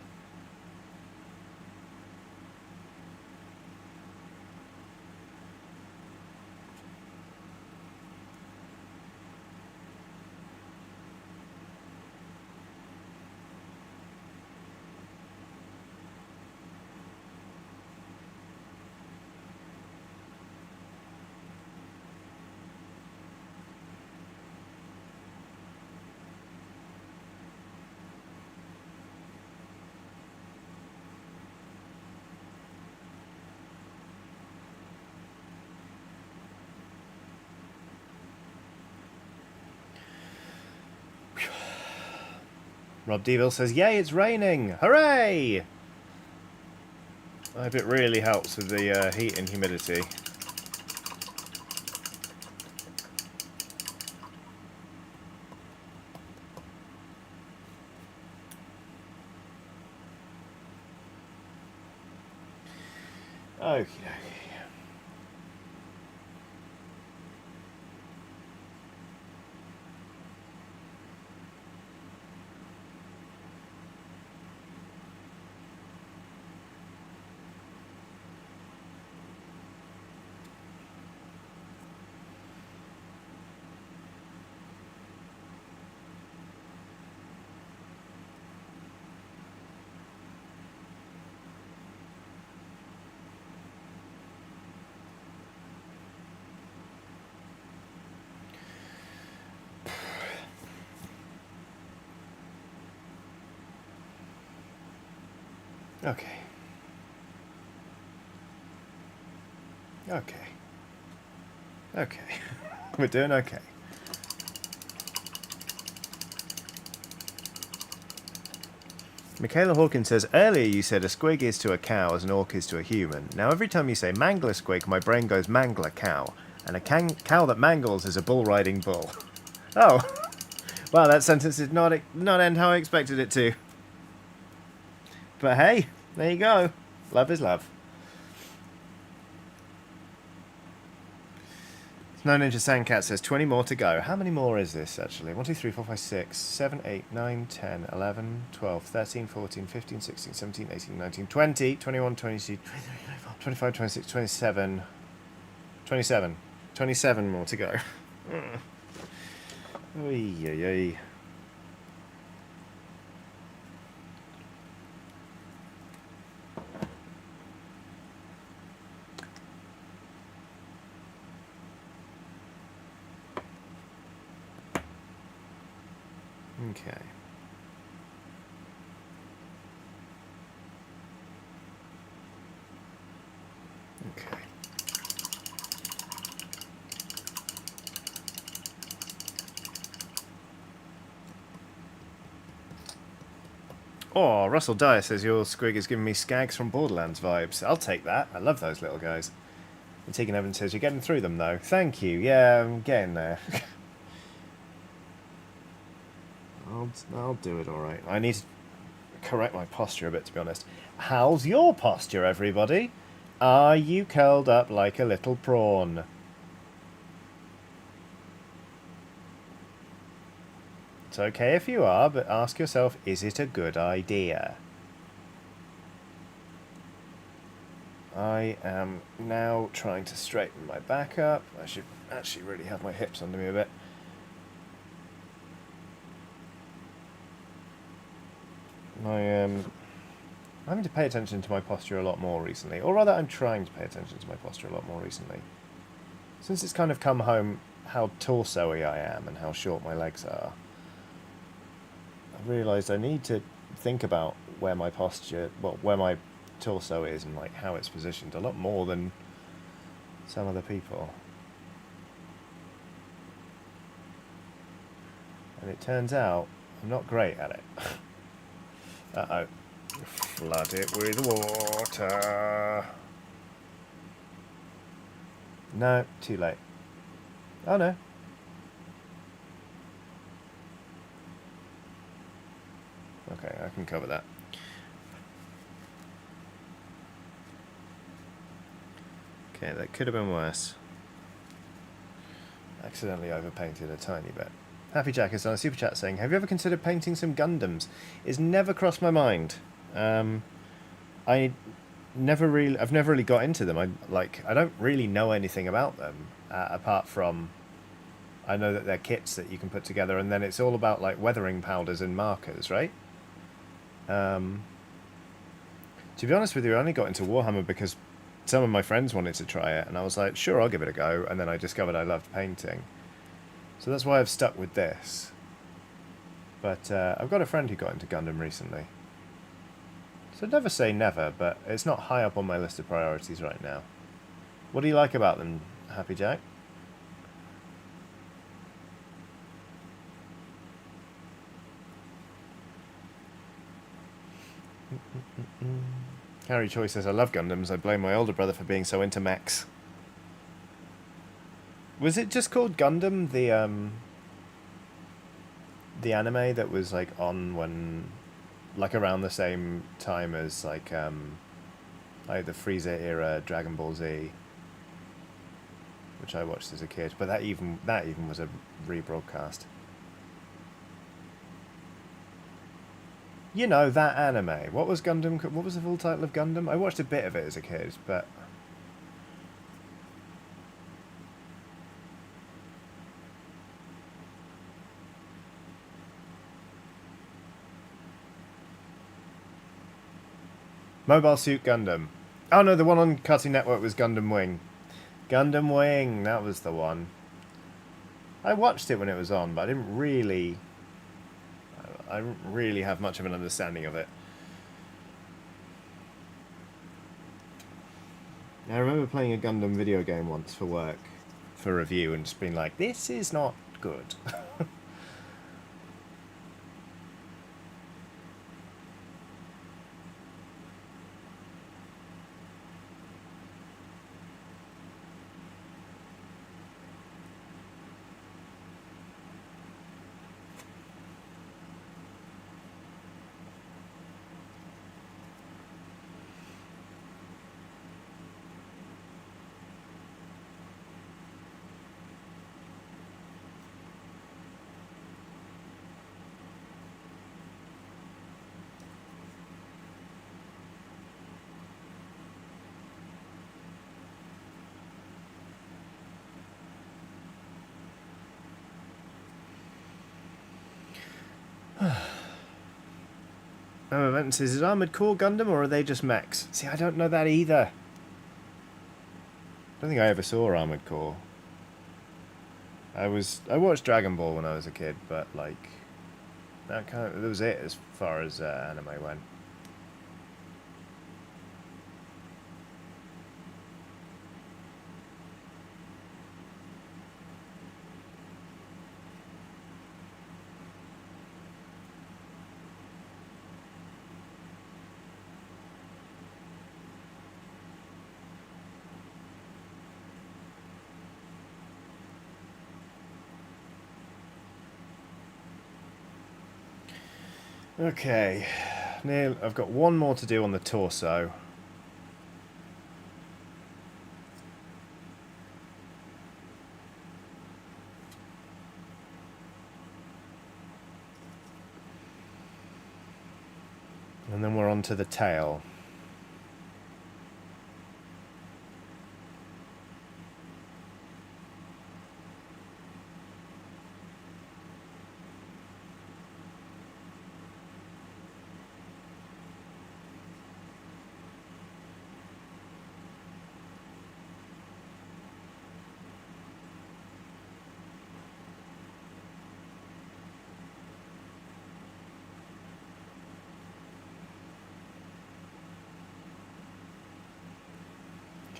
Rob Deville says, yay, it's raining! Hooray! I hope it really helps with the heat and humidity. Okie dokie. Okay. Okay. Okay. We're doing okay. Michaela Hawkins says, earlier you said a squig is to a cow as an orc is to a human. Now every time you say mangler squig, my brain goes mangler cow. And a cow that mangles is a bull riding bull. Oh. Wow, that sentence did not end how I expected it to. But hey, there you go. Love is love. Snow Ninja Sandcat says 20 more to go. How many more is this actually? 1, 2, 3, 4, 5, 6, 7, 8, 9, 10, 11, 12, 13, 14, 15, 16, 17, 18, 19, 20, 21, 22, 23, 24, 25, 26, 27, 27. 27 more to go. Oy, oy, oy. Okay. Okay. Oh, Russell Dyer says your squig is giving me Skags from Borderlands vibes. I'll take that. I love those little guys. And Tegan Evans says you're getting through them though. Thank you. Yeah, I'm getting there. I'll do it all right. I need to correct my posture a bit, to be honest. How's your posture, everybody? Are you curled up like a little prawn? It's okay if you are, but ask yourself, is it a good idea? I am now trying to straighten my back up. I should actually really have my hips under me a bit. I'm having to pay attention to my posture a lot more recently. Or rather, I'm trying to pay attention to my posture a lot more recently. Since it's kind of come home how torso-y I am and how short my legs are, I've realised I need to think about where my posture, well, where my torso is and like how it's positioned a lot more than some other people. And it turns out I'm not great at it. Uh-oh. Flood it with water. No, too late. Oh no. Okay, I can cover that. Okay, that could have been worse. Accidentally overpainted a tiny bit. Happy Jack is on a super chat saying, "Have you ever considered painting some Gundams?" It's never crossed my mind. I've never really got into them. I don't really know anything about them apart from I know that they're kits that you can put together, and then it's all about like weathering powders and markers, right? To be honest with you, I only got into Warhammer because some of my friends wanted to try it, and I was like, sure, I'll give it a go, and then I discovered I loved painting. So that's why I've stuck with this. But I've got a friend who got into Gundam recently. So never say never, but it's not high up on my list of priorities right now. What do you like about them, Happy Jack? Harry Choi says, I love Gundams. I blame my older brother for being so into mechs. Was it just called Gundam, the anime that was like on when, like around the same time as like the Frieza era Dragon Ball Z, which I watched as a kid, but that even was a rebroadcast. You know, that anime. What was Gundam? What was the full title of Gundam? I watched a bit of it as a kid, but Mobile Suit Gundam. Oh no, the one on Cartoon Network was Gundam Wing. Gundam Wing, that was the one. I watched it when it was on, but I didn't really have much of an understanding of it. I remember playing a Gundam video game once for work, for review, and just being like, this is not good. Event says, is it Armoured Core Gundam or are they just mechs? See, I don't know that either. I don't think I ever saw Armoured Core. I watched Dragon Ball when I was a kid, but like that was it as far as anime went. Okay, Neil, I've got one more to do on the torso. And then we're on to the tail.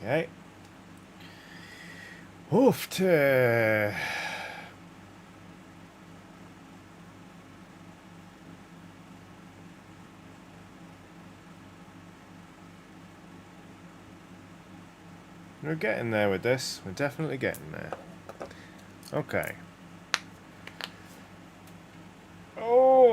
Okay. Hoofte. We're getting there with this. We're definitely getting there. Okay. Oh.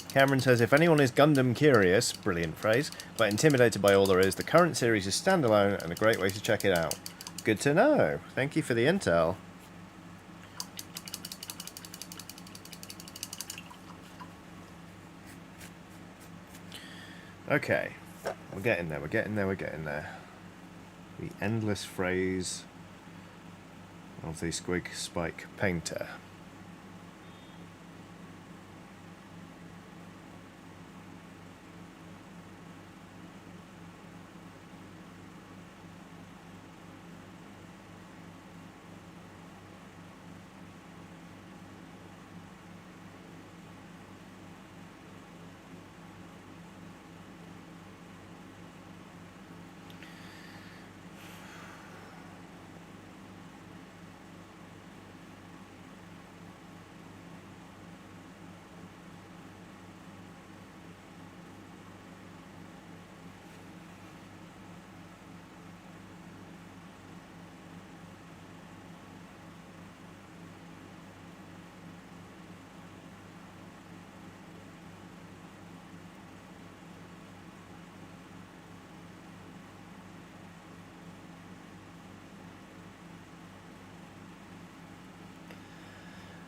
Cameron says, if anyone is Gundam curious, brilliant phrase, but intimidated by all there is, the current series is standalone and a great way to check it out. Good to know. Thank you for the intel. Okay. We're getting there, we're getting there, we're getting there. The endless phrase of the Squig Spike Painter.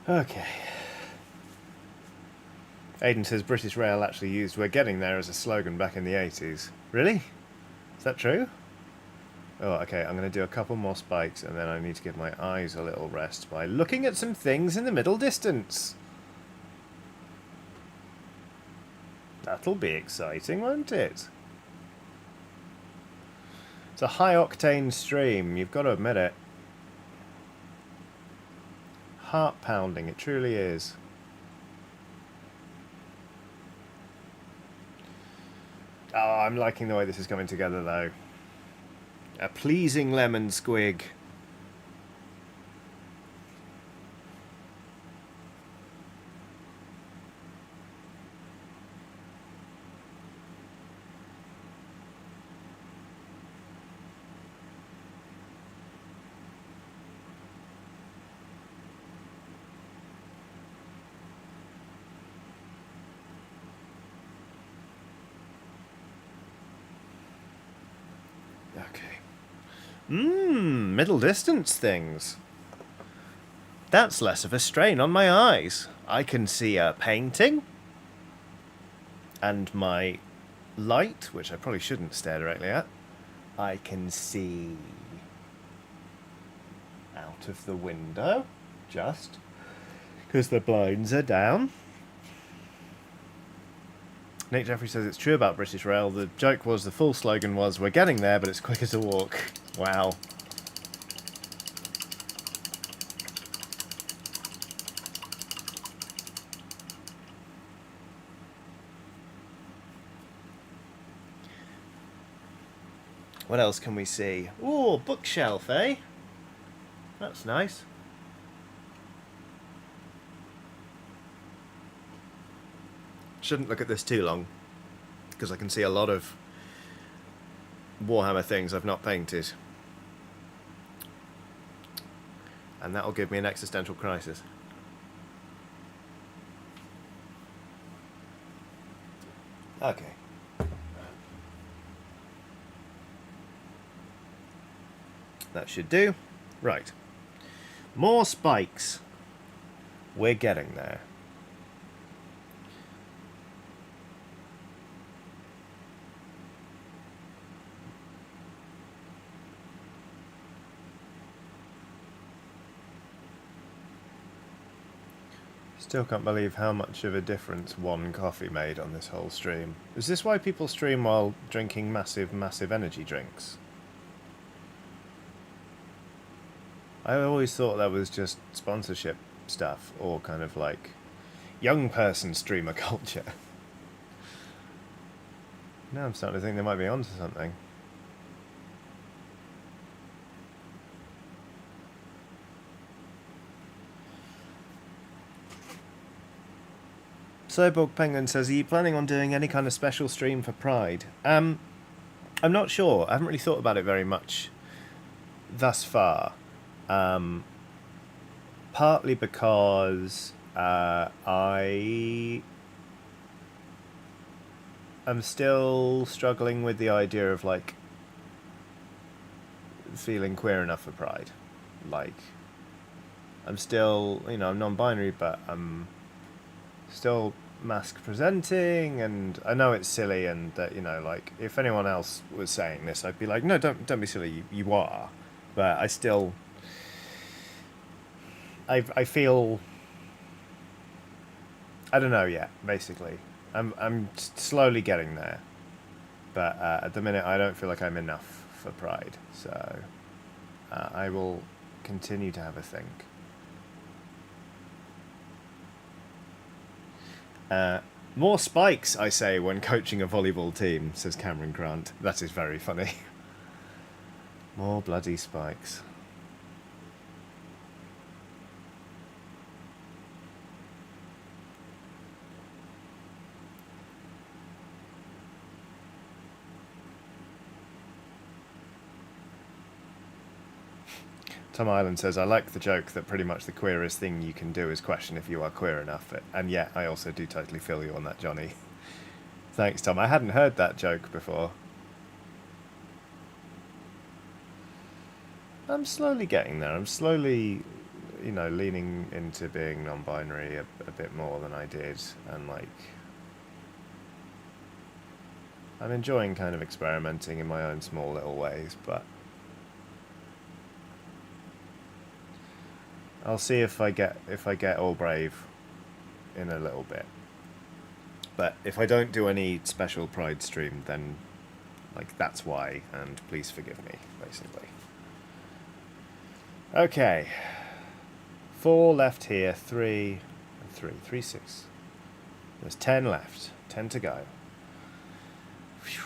Okay. Aidan says British Rail actually used "We're getting there" as a slogan back in the 80s. Really? Is that true? Oh, okay, I'm going to do a couple more spikes and then I need to give my eyes a little rest by looking at some things in the middle distance. That'll be exciting, won't it? It's a high-octane stream, you've got to admit it. Heart-pounding, it truly is. Oh, I'm liking the way this is coming together, though. A pleasing lemon squig. Okay. Middle distance things. That's less of a strain on my eyes. I can see a painting. And my light, which I probably shouldn't stare directly at. I can see out of the window, just because the blinds are down. Nick Jeffrey says it's true about British Rail. The joke was, the full slogan was, we're getting there, but it's quicker to walk. Wow. What else can we see? Ooh, bookshelf, eh? That's nice. Shouldn't look at this too long, because I can see a lot of Warhammer things I've not painted. And that'll give me an existential crisis. Okay. That should do. Right. More spikes. We're getting there. Still can't believe how much of a difference one coffee made on this whole stream. Is this why people stream while drinking massive, massive energy drinks? I always thought that was just sponsorship stuff, or kind of like, young person streamer culture. Now I'm starting to think they might be onto something. Cyborg Penguin says, are you planning on doing any kind of special stream for Pride? I'm not sure. I haven't really thought about it very much thus far. Partly because I am still struggling with the idea of, like, feeling queer enough for Pride. Like, I'm still, you know, I'm non-binary, but I'm still mask presenting, and I know it's silly, and that, you know, like, if anyone else was saying this, I'd be like, no, don't be silly, you are. But I still, I feel, I don't know yet, basically. I'm slowly getting there, but at the minute I don't feel like I'm enough for Pride, so I will continue to have a think. More spikes, I say, when coaching a volleyball team, says Cameron Grant. That is very funny. More bloody spikes. Tom Island says, I like the joke that pretty much the queerest thing you can do is question if you are queer enough. And yet, I also do totally feel you on that, Johnny. Thanks, Tom. I hadn't heard that joke before. I'm slowly getting there. I'm slowly, you know, leaning into being non-binary a bit more than I did. And, like, I'm enjoying kind of experimenting in my own small little ways, but I'll see if I get all brave in a little bit. But if I don't do any special Pride stream, then, like, that's why, and please forgive me, basically. Okay. 4 left here, 3 and 3. 3, 6. There's 10 left. 10 to go. Whew.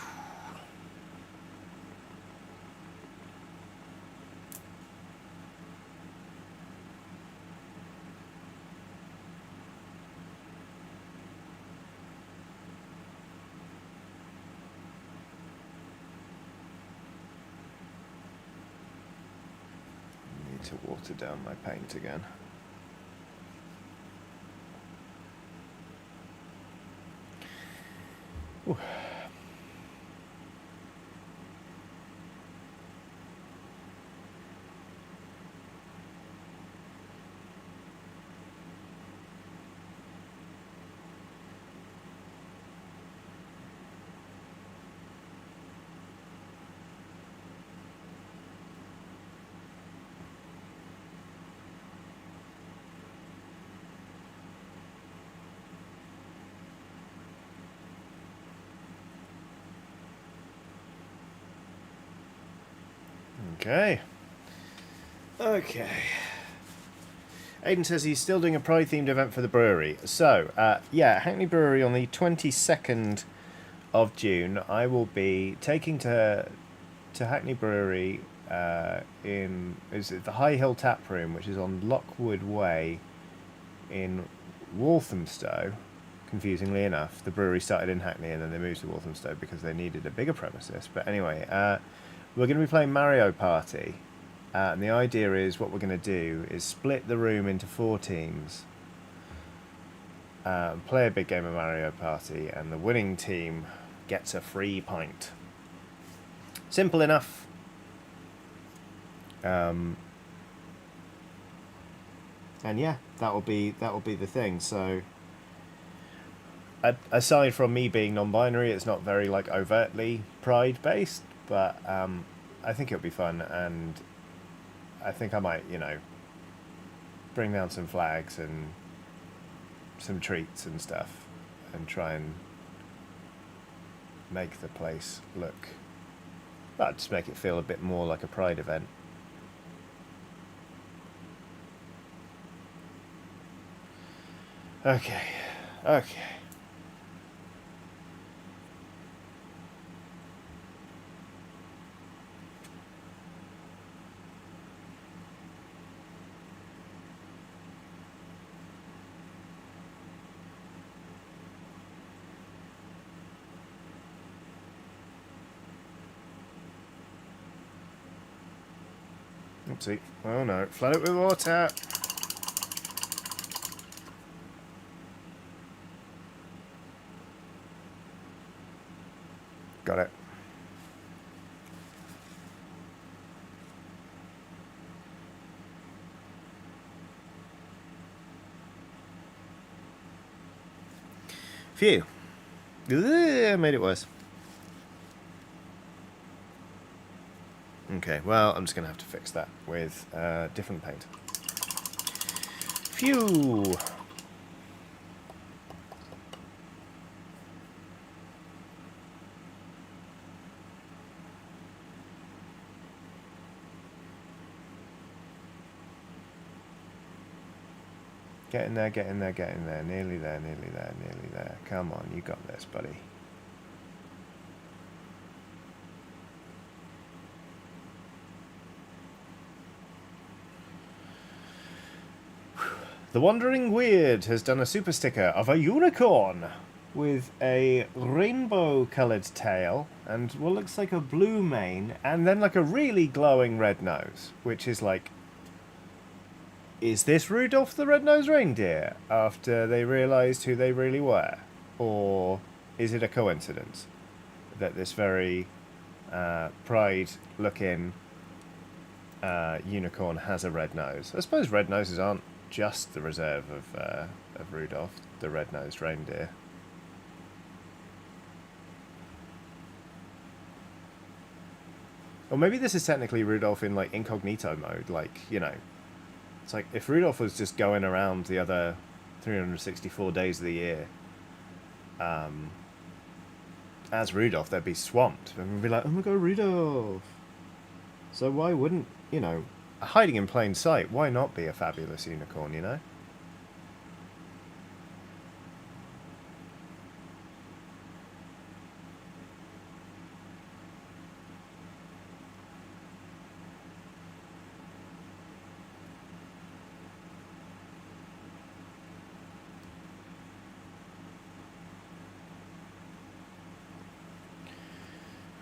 To water down my paint again. Ooh. Okay. Aidan says he's still doing a Pride-themed event for the brewery. So, yeah, Hackney Brewery on the 22nd of June. I will be taking to Hackney Brewery is it the High Hill Tap Room, which is on Lockwood Way in Walthamstow. Confusingly enough, the brewery started in Hackney and then they moved to Walthamstow because they needed a bigger premises. But anyway, we're going to be playing Mario Party, and the idea is what we're going to do is split the room into 4 teams, play a big game of Mario Party, and the winning team gets a free pint. Simple enough. And yeah, that will be the thing. So, aside from me being non-binary, it's not very, like, overtly Pride based. But I think it'll be fun, and I think I might, you know, bring down some flags and some treats and stuff, and try and make the place look, well, just make it feel a bit more like a Pride event. Okay. Okay. Oopsie. Oh no. Flood it with water. Got it. Phew. Ugh, made it worse. Okay, well, I'm just going to have to fix that with different paint. Phew! Get in there, get in there, get in there. Nearly there, nearly there, nearly there. Come on, you got this, buddy. The Wandering Weird has done a super sticker of a unicorn with a rainbow-coloured tail and what looks like a blue mane and then like a really glowing red nose, which is like, is this Rudolph the Red-Nosed Reindeer after they realised who they really were? Or is it a coincidence that this very pride-looking unicorn has a red nose? I suppose red noses aren't just the reserve of Rudolph the Red-Nosed Reindeer. Or maybe this is technically Rudolph in like incognito mode, like, you know, it's like if Rudolph was just going around the other 364 days of the year as Rudolph, they'd be swamped and we'd be like, oh my god, Rudolph. So why wouldn't, you know, hiding in plain sight, why not be a fabulous unicorn, you know?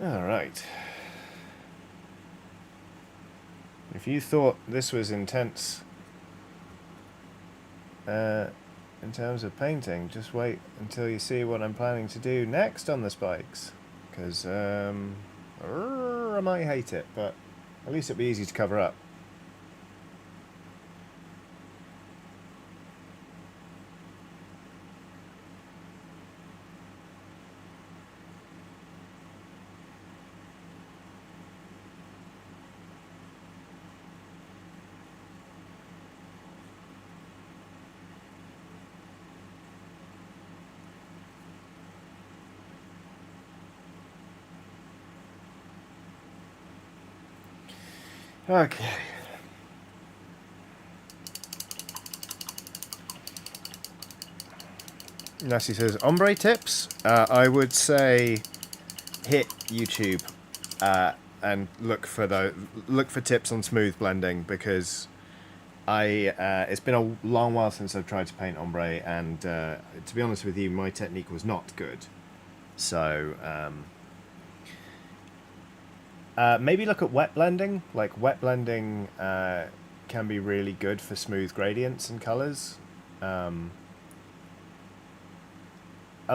Alright. If you thought this was intense in terms of painting, just wait until you see what I'm planning to do next on the spikes. Because I might hate it, but at least it'll be easy to cover up. Okay. Nasty says, ombre tips? I would say hit YouTube and look for tips on smooth blending, because it's been a long while since I've tried to paint ombre, and to be honest with you, my technique was not good. So maybe look at wet blending. Like, wet blending can be really good for smooth gradients and colors. A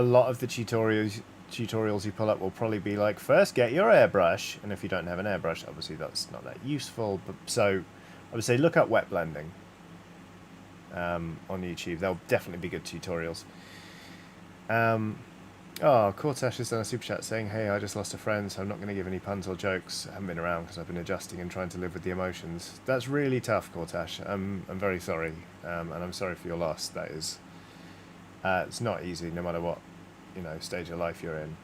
lot of the tutorials you pull up will probably be like, first get your airbrush, and if you don't have an airbrush, obviously that's not that useful. But so I would say look up wet blending on YouTube. There'll definitely be good tutorials. Oh, Cortash has done a super chat saying, hey, I just lost a friend, so I'm not going to give any puns or jokes. I haven't been around because I've been adjusting and trying to live with the emotions. That's really tough, Cortash. I'm very sorry, and I'm sorry for your loss. That is, it's not easy, no matter what, you know, stage of life you're in.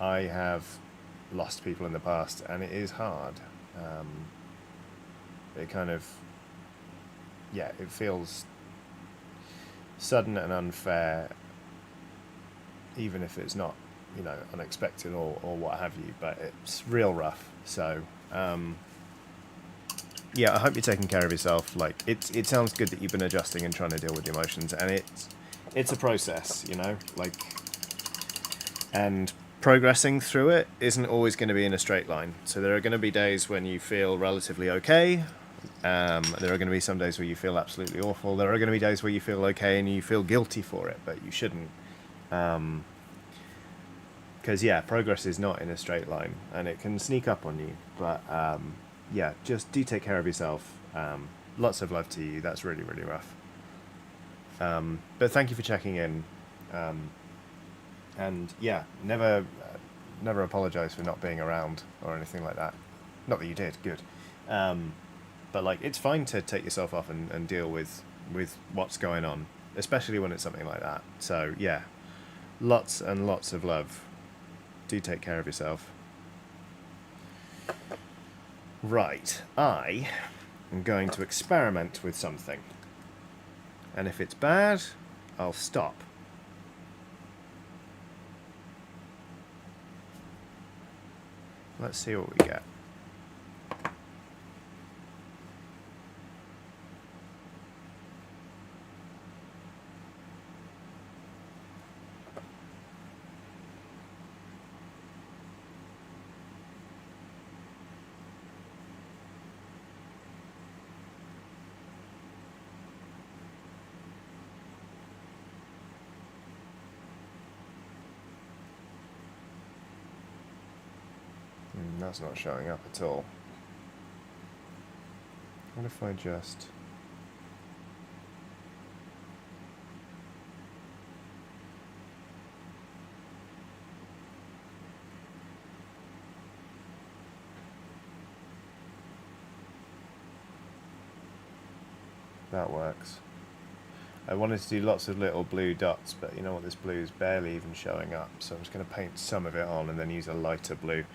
I have lost people in the past, and it is hard. It kind of, yeah, it feels sudden and unfair, even if it's not, you know, unexpected or what have you, but it's real rough. So yeah, I hope you're taking care of yourself. Like, it sounds good that you've been adjusting and trying to deal with your emotions, and it's a process, you know, like, and progressing through it isn't always going to be in a straight line. So there are going to be days when you feel relatively okay. There are going to be some days where you feel absolutely awful. There are going to be days where you feel okay and you feel guilty for it, but you shouldn't. Because, yeah, progress is not in a straight line, and it can sneak up on you. But, yeah, just do take care of yourself. Lots of love to you. That's really, really rough. But thank you for checking in. And, yeah, never apologize for not being around or anything like that. Not that you did, good. But, like, it's fine to take yourself off and deal with what's going on, especially when it's something like that. So, yeah, lots and lots of love. Do take care of yourself. Right, I am going to experiment with something. And if it's bad, I'll stop. Let's see what we get. That's not showing up at all. What if I just... That works. I wanted to do lots of little blue dots, but you know what, this blue is barely even showing up, so I'm just going to paint some of it on and then use a lighter blue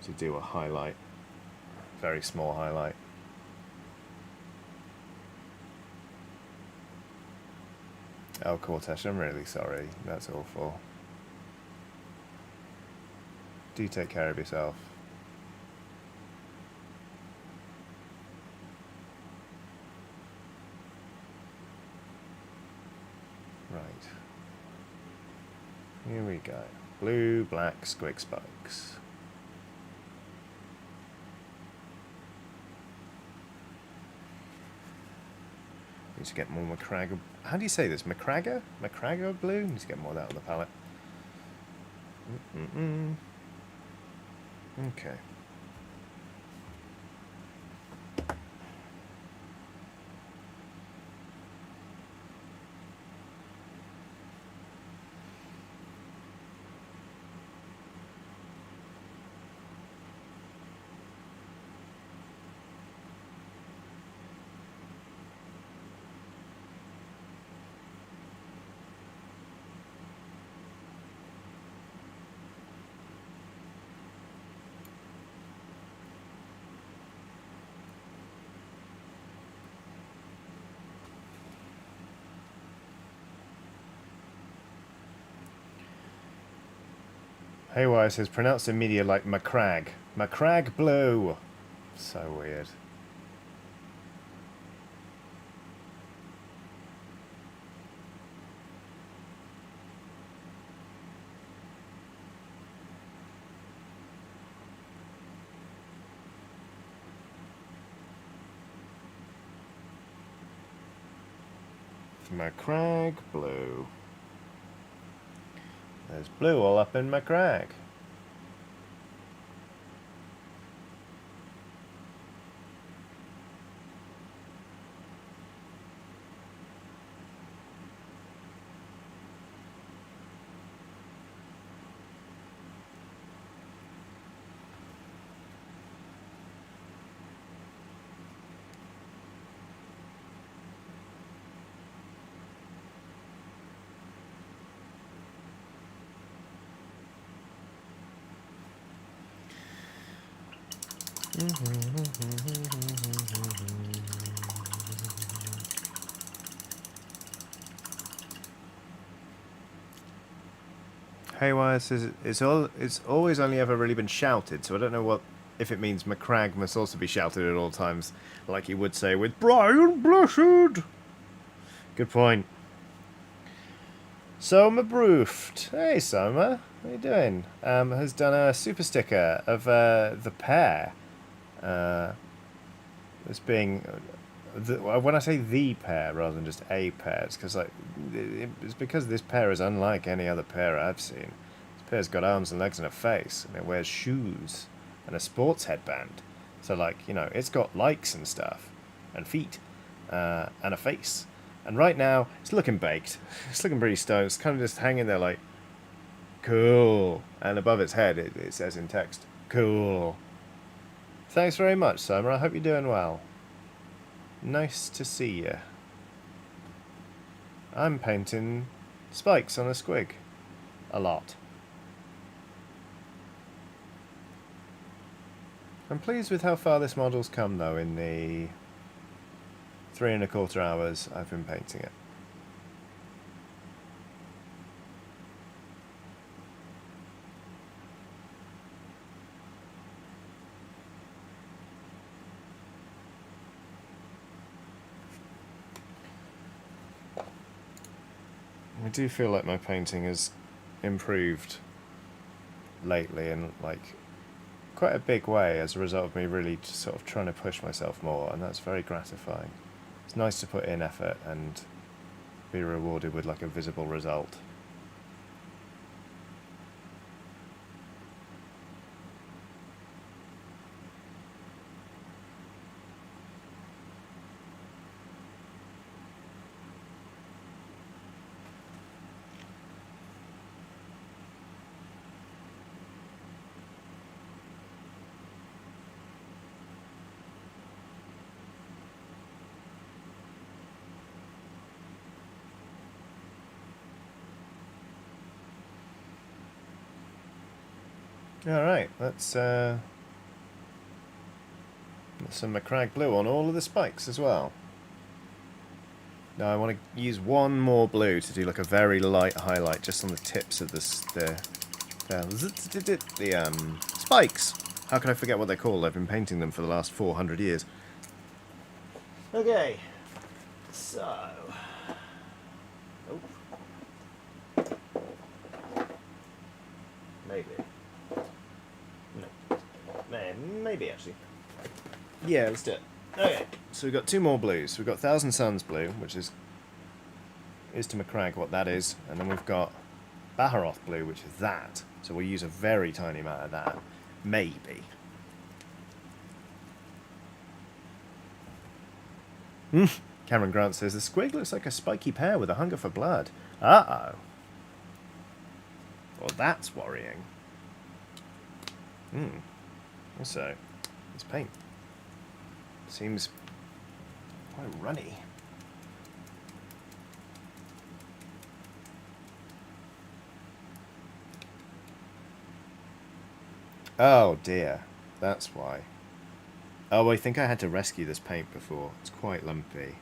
to do a highlight. Very small highlight. Oh, Cortesh, I'm really sorry. That's awful. Do take care of yourself. Right. Here we go. Blue, black, squig spikes. Need to get more Macragge. How do you say this? Macragge? Macragge blue? Need to get more of that on the palette. Okay. Haywire says, pronounced in media like Macragge. Macragge blue. So weird. Macragge blue. There's blue all up in Macragge. Haywire says it's always only ever really been shouted, so I don't know what if it means Macragge must also be shouted at all times, like he would say with Brian Blessed. Good point. Soma Broofed. Hey Soma, how you doing? Has done a super sticker of the pair. As being when I say the pair rather than just a pair, it's because it's because this pair is unlike any other pair I've seen. This pair's got arms and legs and a face, and it wears shoes and a sports headband. So it's got likes and stuff, and feet, and a face. And right now, it's looking baked. It's looking pretty stoned. It's kind of just hanging there like, cool. And above its head, it says in text, cool. Thanks very much, Summer. I hope you're doing well. Nice to see you. I'm painting spikes on a squig. A lot. I'm pleased with how far this model's come, though, in the 3¼ hours I've been painting it. I do feel like my painting has improved lately in quite a big way as a result of me really just sort of trying to push myself more, and that's very gratifying. It's nice to put in effort and be rewarded with a visible result. Alright, let's some Macragge blue on all of the spikes as well. Now I want to use one more blue to do a very light highlight just on the tips of the spikes. How could I forget what they're called? I've been painting them for the last 400 years. Okay, so... Oh. Maybe. Maybe actually. Yeah, let's do it. Okay, so we've got two more blues. We've got Thousand Suns blue, which is to Macragge what that is, and then we've got Baharoth blue, which is that. So we'll use a very tiny amount of that. Maybe. Cameron Grant says, the squig looks like a spiky pear with a hunger for blood. Uh-oh. Well, that's worrying. Also, this paint seems quite runny. Oh dear, that's why. Oh, I think I had to rescue this paint before. It's quite lumpy.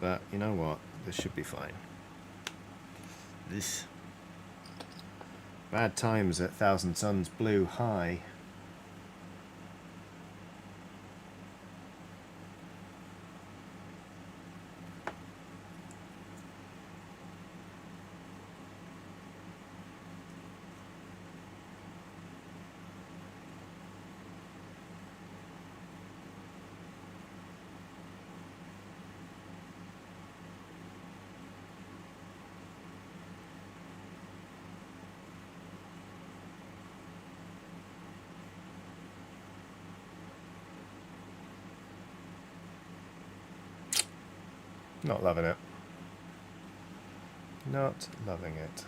But you know what? This should be fine. This... Bad times at Thousand Suns blue high. Not loving it. Not loving it.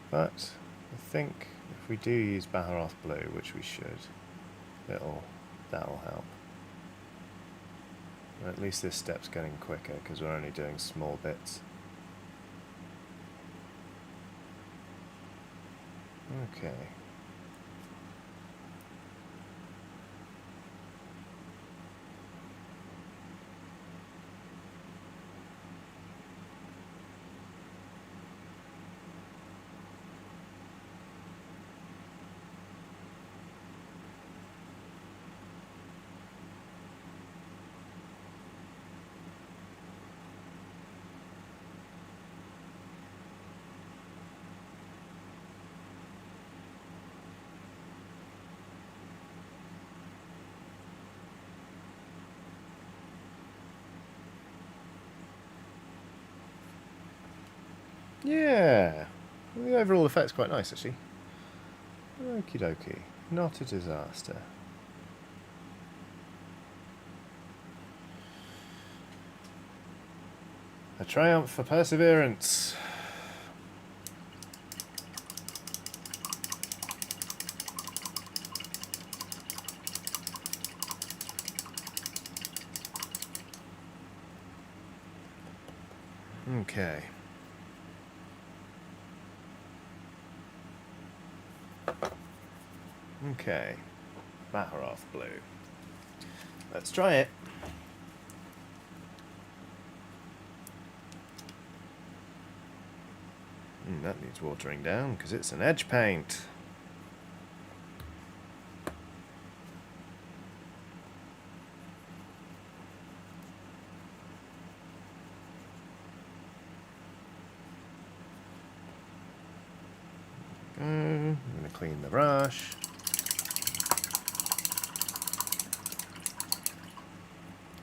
But I think if we do use Baharoth blue, which we should, that'll help. And at least this step's getting quicker because we're only doing small bits. Okay. Yeah. Well, the overall effect's quite nice, actually. Okie dokie. Not a disaster. A triumph for perseverance. Okay. Okay. Maharoth blue. Let's try it. That needs watering down because it's an edge paint. I'm going to clean the brush.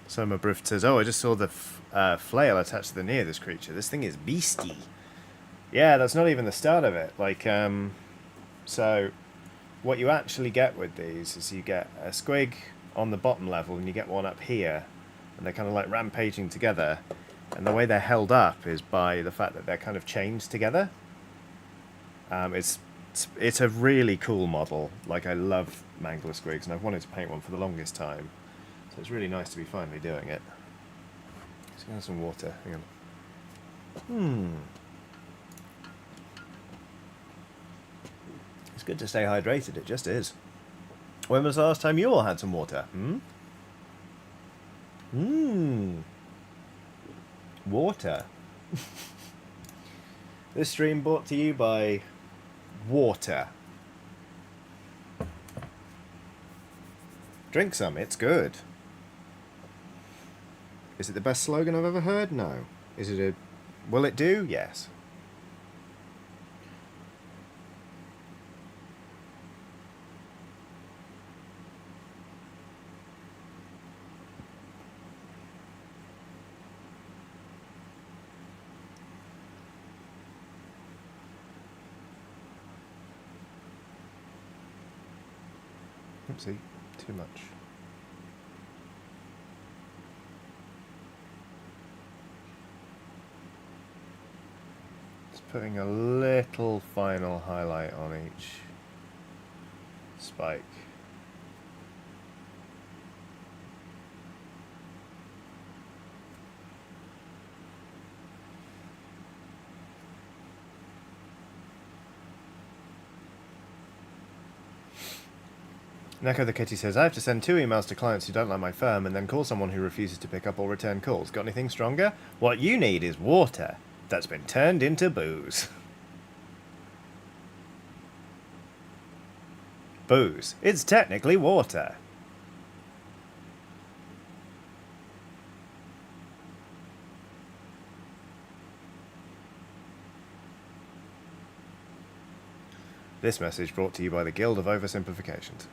Soma Brift says, oh, I just saw the flail attached to the knee of this creature. This thing is beastie. Yeah, that's not even the start of it. Like, so what you actually get with these is you get a squig on the bottom level and you get one up here. And they're kind of like rampaging together. And the way they're held up is by the fact that they're kind of chained together. It's a really cool model. Like, I love mangler squigs, and I've wanted to paint one for the longest time. So it's really nice to be finally doing it. Let's get some water. Hang on. It's good to stay hydrated, it just is. When was the last time you all had some water? Water. This stream brought to you by water. Drink some, it's good. Is it the best slogan I've ever heard? No. Is it a... Will it do? Yes. Oopsie, too much. Just putting a little final highlight on each spike. Neko the Kitty says, I have to send 2 emails to clients who don't like my firm and then call someone who refuses to pick up or return calls. Got anything stronger? What you need is water that's been turned into booze. Booze. It's technically water. This message brought to you by the Guild of Oversimplifications.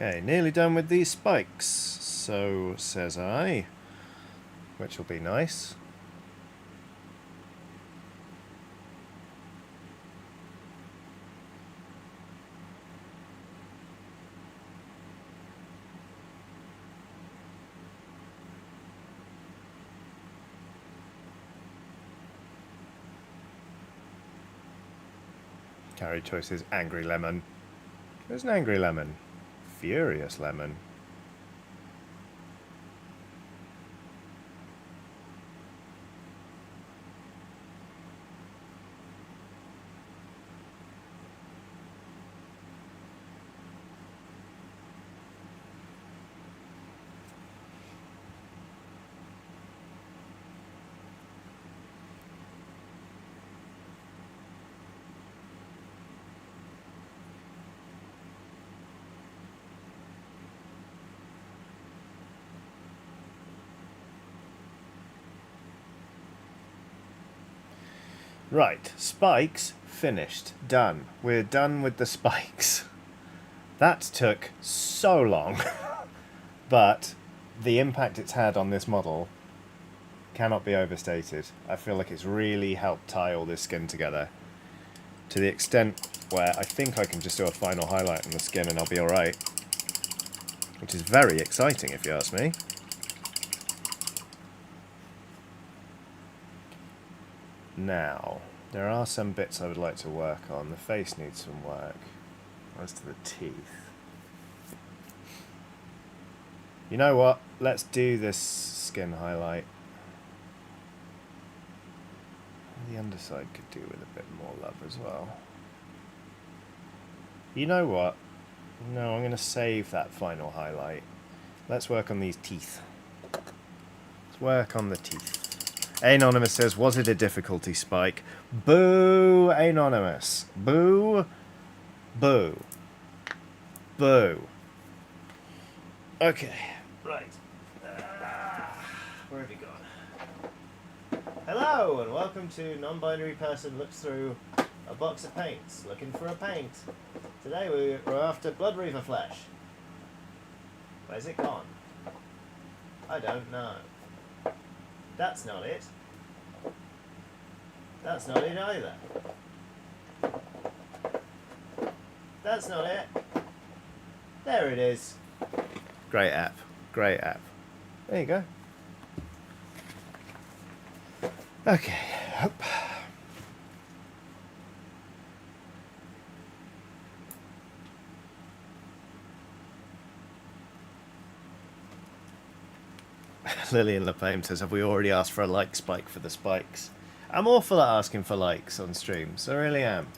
Okay, nearly done with these spikes. So says I, which will be nice. Carry choice is angry lemon. There's an angry lemon. Furious lemon. Right, spikes finished. Done. We're done with the spikes. That took so long. But the impact it's had on this model cannot be overstated. I feel like it's really helped tie all this skin together to the extent where I think I can just do a final highlight on the skin and I'll be alright. Which is very exciting if you ask me. Now, there are some bits I would like to work on. The face needs some work. As to the teeth. You know what? Let's do this skin highlight. The underside could do with a bit more love as well. You know what? No, I'm going to save that final highlight. Let's work on these teeth. Let's work on the teeth. Anonymous says, was it a difficulty spike? Boo, Anonymous. Boo. Boo. Boo. Okay. Right. Where have you gone? Hello, and welcome to Non-Binary Person Looks Through a Box of Paints, looking for a paint. Today we're after Blood Reaver Flesh. Where's it gone? I don't know. That's not it. That's not it either. That's not it. There it is. Great app. Great app. There you go. Okay. Hop. Lillian LePame says, have we already asked for a like spike for the spikes? I'm awful at asking for likes on streams. I really am.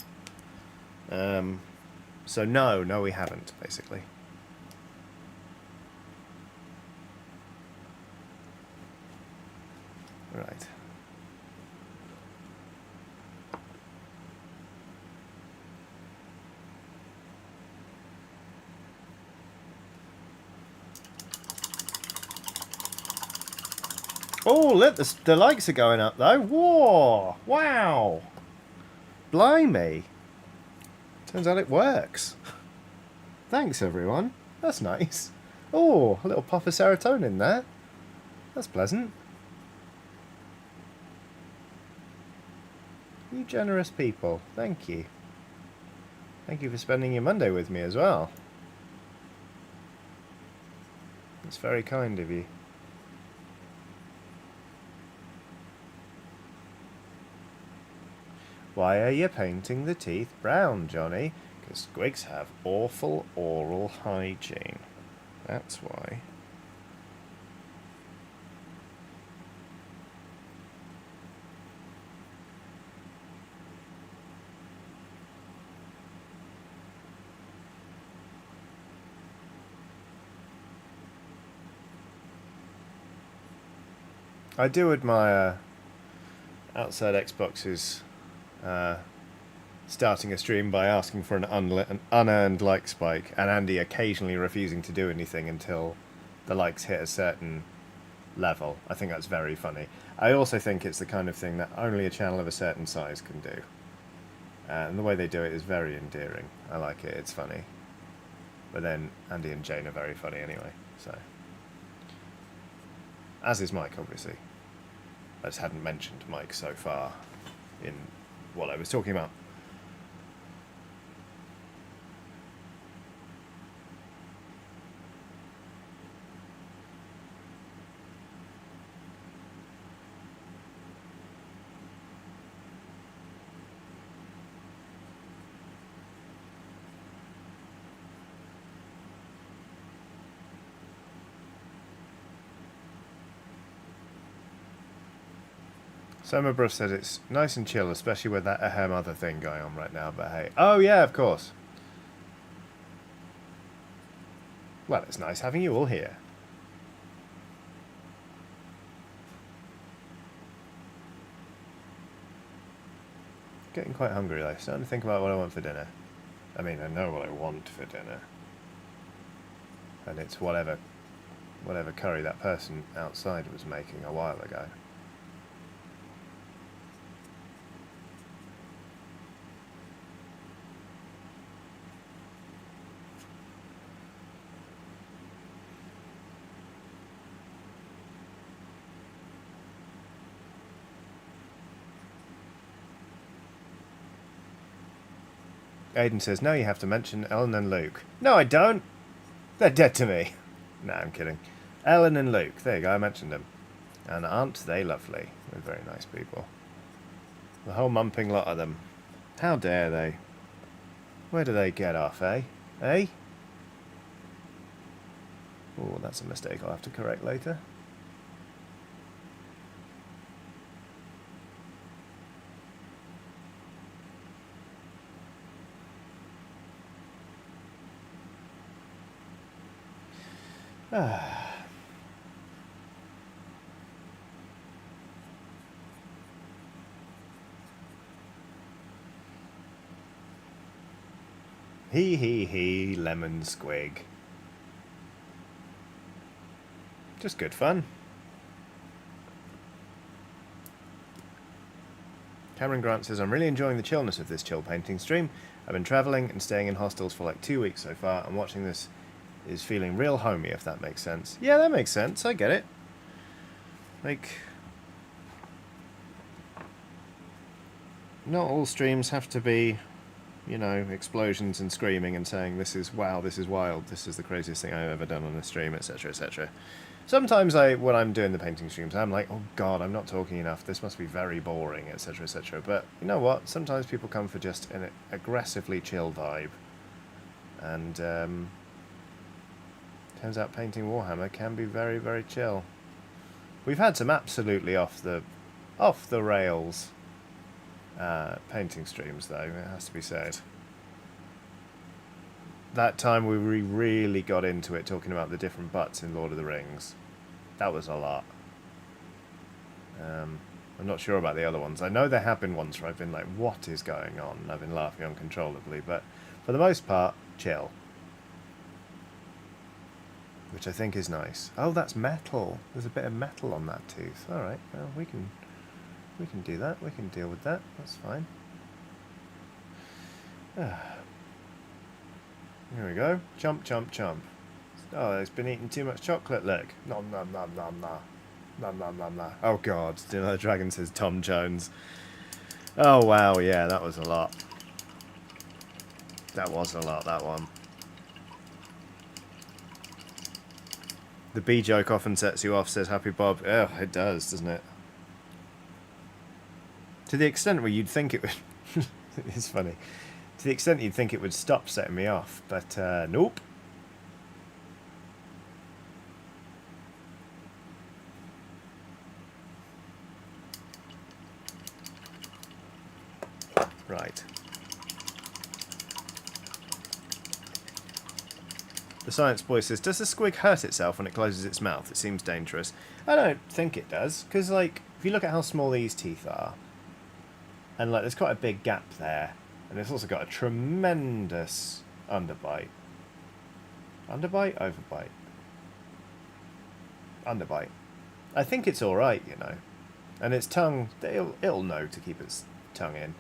So no we haven't, basically. Right. Oh, look, the likes are going up, though. Whoa! Wow! Blimey! Turns out it works. Thanks, everyone. That's nice. Oh, a little puff of serotonin there. That's pleasant. You generous people. Thank you. Thank you for spending your Monday with me as well. It's very kind of you. Why are you painting the teeth brown, Johnny? Because squigs have awful oral hygiene. That's why. I do admire Outside Xbox's starting a stream by asking for an unearned like spike, and Andy occasionally refusing to do anything until the likes hit a certain level. I think that's very funny. I also think it's the kind of thing that only a channel of a certain size can do. And the way they do it is very endearing. I like it, it's funny. But then Andy and Jane are very funny anyway, so... As is Mike, obviously. I just hadn't mentioned Mike so far in what I was talking about. Summerbrush said it's nice and chill, especially with that ahem other thing going on right now, but hey. Oh yeah, of course. Well, it's nice having you all here. Getting quite hungry though, starting to think about what I want for dinner. I mean, I know what I want for dinner. And it's whatever curry that person outside was making a while ago. Aiden says, now you have to mention Ellen and Luke. No, I don't. They're dead to me. No, I'm kidding. Ellen and Luke. There you go, I mentioned them. And aren't they lovely? They're very nice people. The whole mumping lot of them. How dare they? Where do they get off, eh? Eh? Oh, that's a mistake I'll have to correct later. He, lemon squig. Just good fun. Cameron Grant says, I'm really enjoying the chillness of this chill painting stream. I've been travelling and staying in hostels for like 2 weeks so far, and watching this is feeling real homey, if that makes sense. Yeah, that makes sense. I get it. Like, not all streams have to be, you know, explosions and screaming and saying, this is wow, this is wild, this is the craziest thing I've ever done on a stream, etc., etc. Sometimes when I'm doing the painting streams, I'm like, oh god, I'm not talking enough, this must be very boring, etc., etc. But you know what? Sometimes people come for just an aggressively chill vibe. And turns out painting Warhammer can be very, very chill. We've had some absolutely off the rails painting streams, though, it has to be said. That time we really got into it, talking about the different butts in Lord of the Rings. That was a lot. I'm not sure about the other ones. I know there have been ones where I've been like, what is going on? And I've been laughing uncontrollably, but for the most part, chill. Which I think is nice. Oh, that's metal. There's a bit of metal on that tooth. Alright, well, we can do that. We can deal with that. That's fine. Here we go. Chomp, chomp, chomp. Oh, it's been eating too much chocolate, look. Nom, nom, nom, nom, nom. Nom, nom, nom, nom. Oh, God. The dragon says Tom Jones. Oh, wow. Yeah, that was a lot. That was a lot, that one. The bee joke often sets you off, says Happy Bob. Oh, it does, doesn't it? To the extent where you'd think it would... It's funny. To the extent you'd think it would stop setting me off, but nope. Right. The science boy says, does the squig hurt itself when it closes its mouth? It seems dangerous. I don't think it does, because, like, if you look at how small these teeth are, and, like, there's quite a big gap there, and it's also got a tremendous underbite. Underbite? Overbite. Underbite. I think it's alright, you know. And its tongue, it'll know to keep its tongue in.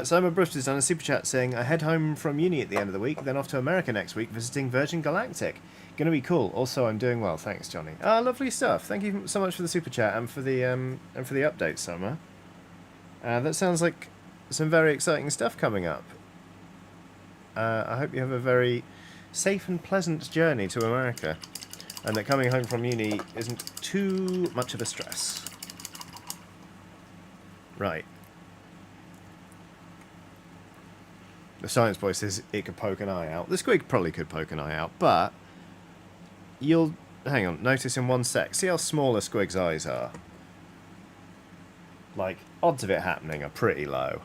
Simon Bruce has done a super chat saying, I head home from uni at the end of the week, then off to America next week visiting Virgin Galactic. Going to be cool. Also, I'm doing well. Thanks, Johnny. Lovely stuff. Thank you so much for the super chat and for the update, Summer. That sounds like some very exciting stuff coming up. I hope you have a very safe and pleasant journey to America, and that coming home from uni isn't too much of a stress. Right. The science boy says it could poke an eye out. The squig probably could poke an eye out, but you'll... Hang on, notice in one sec. See how small a squig's eyes are? Like, odds of it happening are pretty low.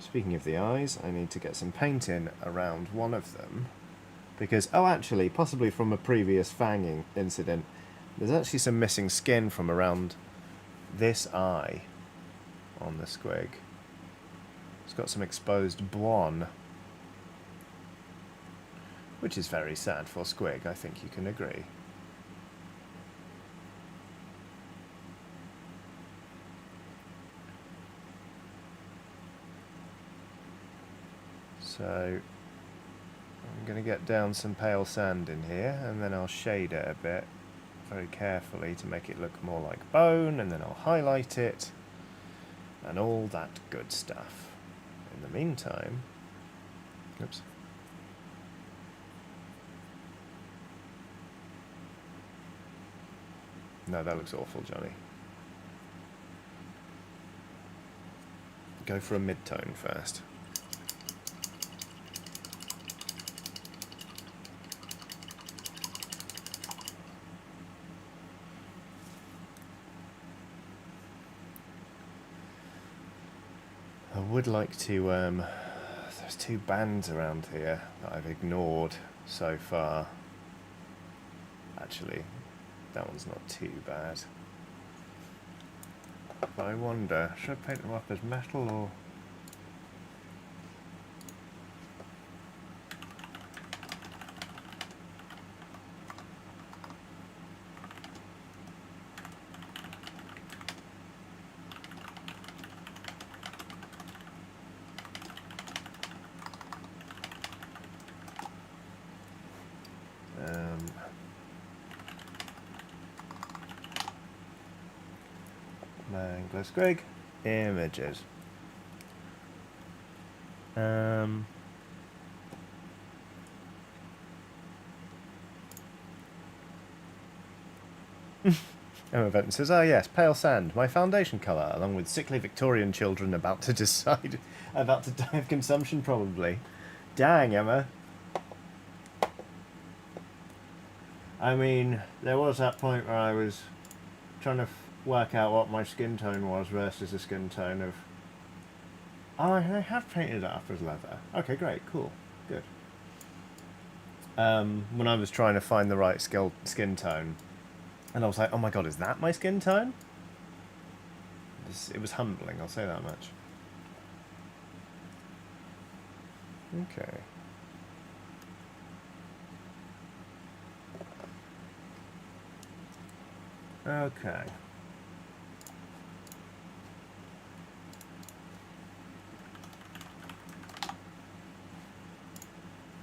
Speaking of the eyes, I need to get some paint in around one of them. Because, oh actually, possibly from a previous fanging incident, there's actually some missing skin from around this eye on the squig. It's got some exposed blonde, which is very sad for squig, I think you can agree. So I'm going to get down some pale sand in here, and then I'll shade it a bit very carefully to make it look more like bone, and then I'll highlight it and all that good stuff. In the meantime, oops. No, that looks awful, Johnny. Go for a mid-tone first. I would like to, there's two bands around here that I've ignored so far. Actually, that one's not too bad. But I wonder, should I paint them up as metal or... Mangler squig images. Emma Benton says, "Oh yes, pale sand, my foundation colour, along with sickly Victorian children about to decide, about to die of consumption probably." Dang, Emma. I mean, there was that point where I was trying to work out what my skin tone was versus the skin tone of... Oh, I have painted it up as leather. Okay, great, cool, good. When I was trying to find the right skin tone, and I was like, oh my god, is that my skin tone? It was humbling, I'll say that much. Okay. Okay.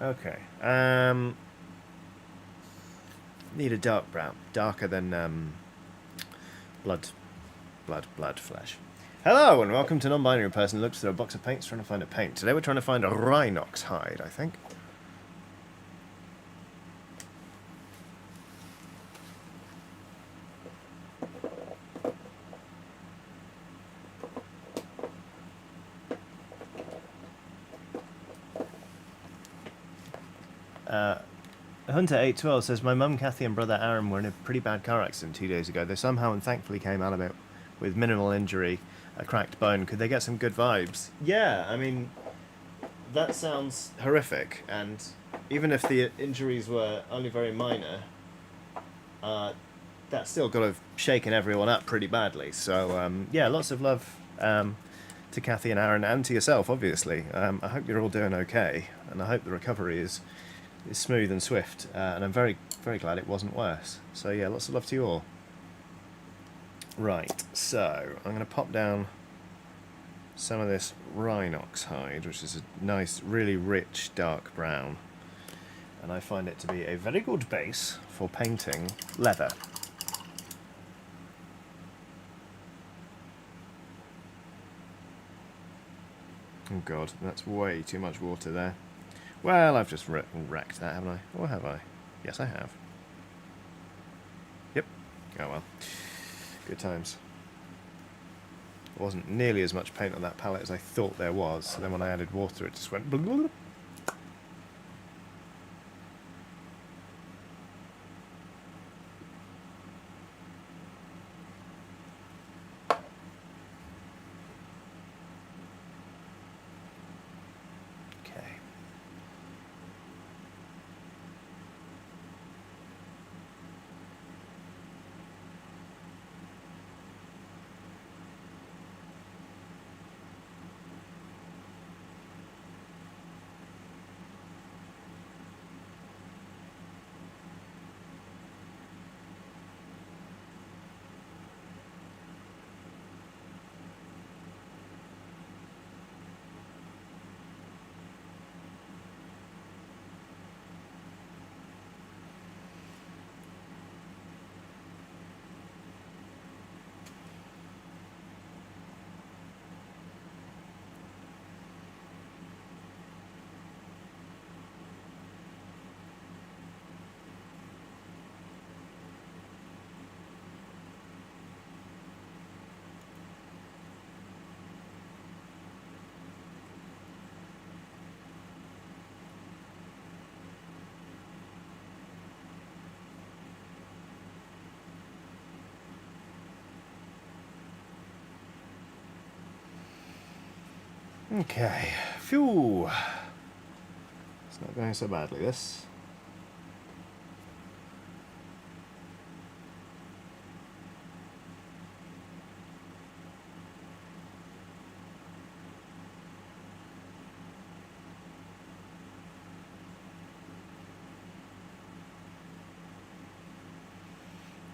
Okay. Need a dark brown, darker than blood flesh. Hello and welcome to Non-Binary Person who looks through a box of paints trying to find a paint. Today we're trying to find a rhinox hide, I think. Hunter812 says, my mum, Kathy and brother Aaron were in a pretty bad car accident 2 days ago. They somehow and thankfully came out of it with minimal injury, a cracked bone. Could they get some good vibes? Yeah, I mean, that sounds horrific. And even if the injuries were only very minor, that's still got to have shaken everyone up pretty badly. So, yeah, lots of love to Kathy and Aaron and to yourself, obviously. I hope you're all doing okay. And I hope the recovery is smooth and swift, and I'm very, very glad it wasn't worse. So yeah, lots of love to you all. Right, so I'm going to pop down some of this rhinox hide, which is a nice, really rich dark brown. And I find it to be a very good base for painting leather. Oh god, that's way too much water there. Well, I've just wrecked that, haven't I? Or have I? Yes, I have. Yep. Oh well. Good times. There wasn't nearly as much paint on that palette as I thought there was, so then when I added water it just went... Okay. Phew. It's not going so badly, this.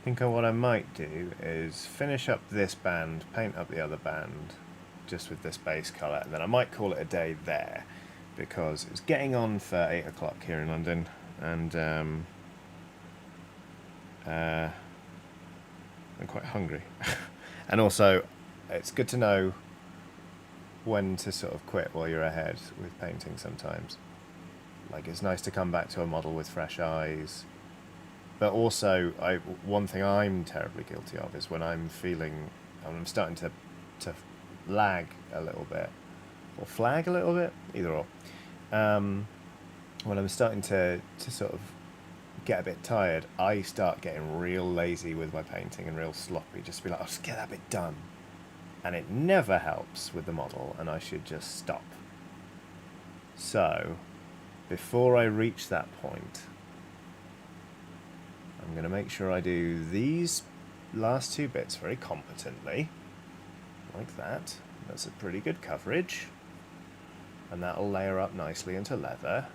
I think what I might do is finish up this band, paint up the other band, just with this base colour, and then I might call it a day there, because it's getting on for 8 o'clock here in London, and I'm quite hungry. And also, it's good to know when to sort of quit while you're ahead with painting sometimes. Like, it's nice to come back to a model with fresh eyes. But also, one thing I'm terribly guilty of is when I'm starting to lag a little bit, or flag a little bit, either or. When I'm starting to sort of get a bit tired, I start getting real lazy with my painting and real sloppy, just to be like, I'll just get that bit done. And it never helps with the model, and I should just stop. So, before I reach that point, I'm going to make sure I do these last two bits very competently, like that. That's a pretty good coverage, and that'll layer up nicely into leather.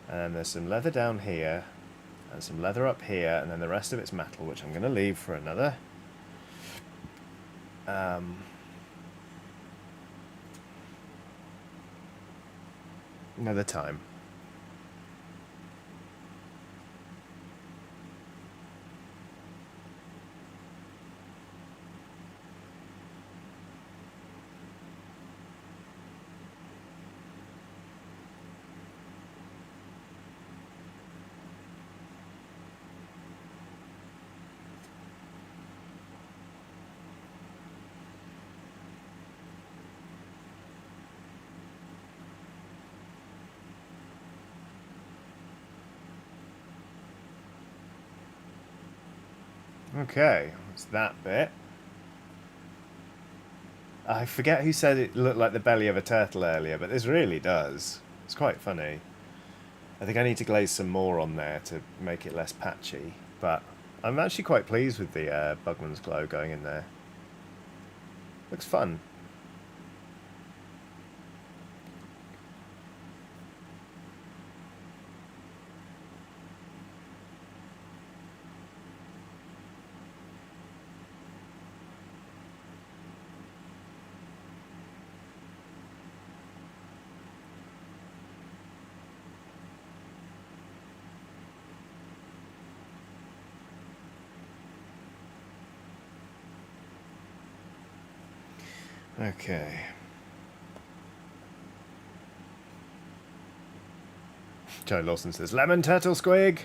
And then there's some leather down here, and some leather up here, and then the rest of it's metal, which I'm going to leave for another time. Okay, it's that bit. I forget who said it looked like the belly of a turtle earlier, but this really does. It's quite funny. I think I need to glaze some more on there to make it less patchy, but I'm actually quite pleased with the Bugman's Glow going in there. Looks fun. Okay. Joe Lawson says, lemon turtle squig.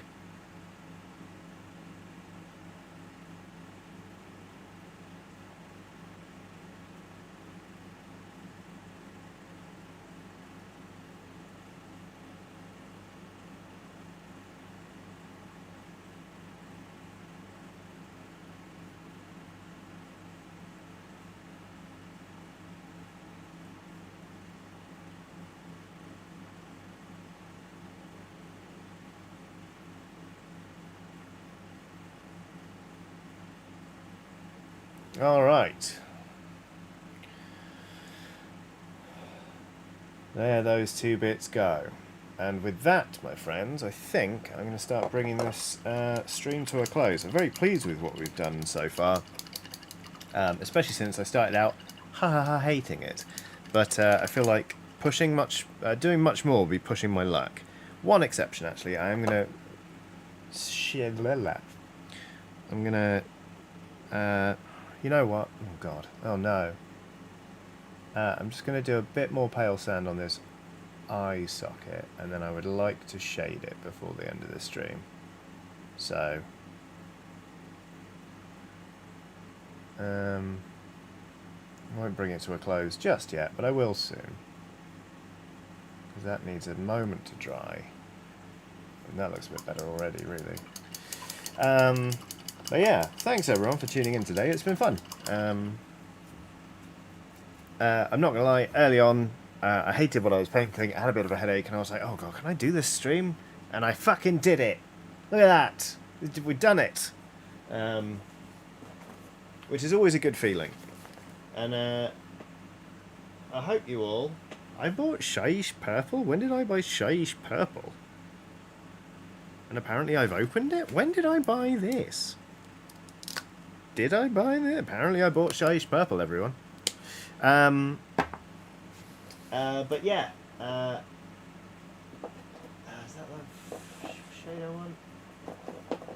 All right. There those 2 bits go. And with that, my friends, I think I'm going to start bringing this stream to a close. I'm very pleased with what we've done so far, especially since I started out hating it. But I feel like doing much more will be pushing my luck. One exception, actually. I am going to... I'm going to... you know what? Oh, God. Oh, no. I'm just going to do a bit more pale sand on this eye socket, and then I would like to shade it before the end of the stream. So... I won't bring it to a close just yet, but I will soon. Because that needs a moment to dry. And that looks a bit better already, really. But yeah, thanks everyone for tuning in today. It's been fun. I'm not going to lie, early on, I hated what I was painting. I had a bit of a headache, and I was like, oh god, can I do this stream? And I fucking did it. Look at that. We've done it. Which is always a good feeling. And I hope you all... I bought Shyish Purple? When did I buy Shyish Purple? And apparently I've opened it? When did I buy this? Did I buy this? Apparently I bought Shyish Purple, everyone. But yeah. Is that the shade I want?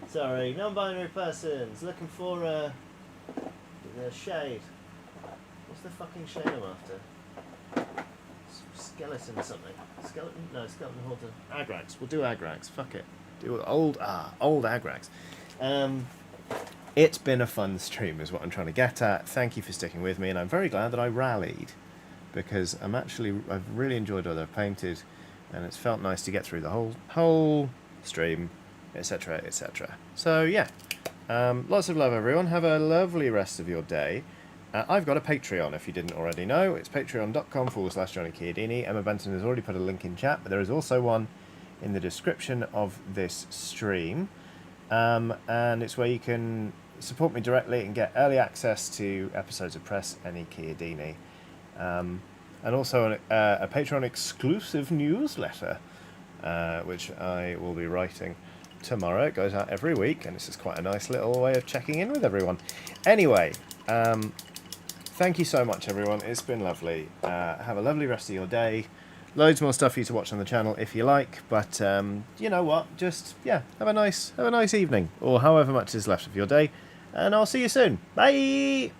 Sorry, non-binary persons looking for the shade. What's the fucking shade I'm after? Skeleton something. Skeleton? No, skeleton halter. Agrax. We'll do Agrax. Fuck it. Do old Agrax. It's been a fun stream is what I'm trying to get at. Thank you for sticking with me, and I'm very glad that I rallied, because I've really enjoyed what I've painted, and it's felt nice to get through the whole stream, etc, etc. So yeah, lots of love everyone. Have a lovely rest of your day. I've got a Patreon, if you didn't already know. It's patreon.com/Johnny Chiodini. Emma Benson has already put a link in chat, but there is also one in the description of this stream. And it's where you can support me directly and get early access to episodes of Press Any Chiodini. And also a Patreon exclusive newsletter, which I will be writing tomorrow. It goes out every week, and this is quite a nice little way of checking in with everyone. Anyway, thank you so much, everyone. It's been lovely. Have a lovely rest of your day. Loads more stuff for you to watch on the channel if you like, but you know what? Just yeah, have a nice evening, or however much is left of your day, and I'll see you soon. Bye.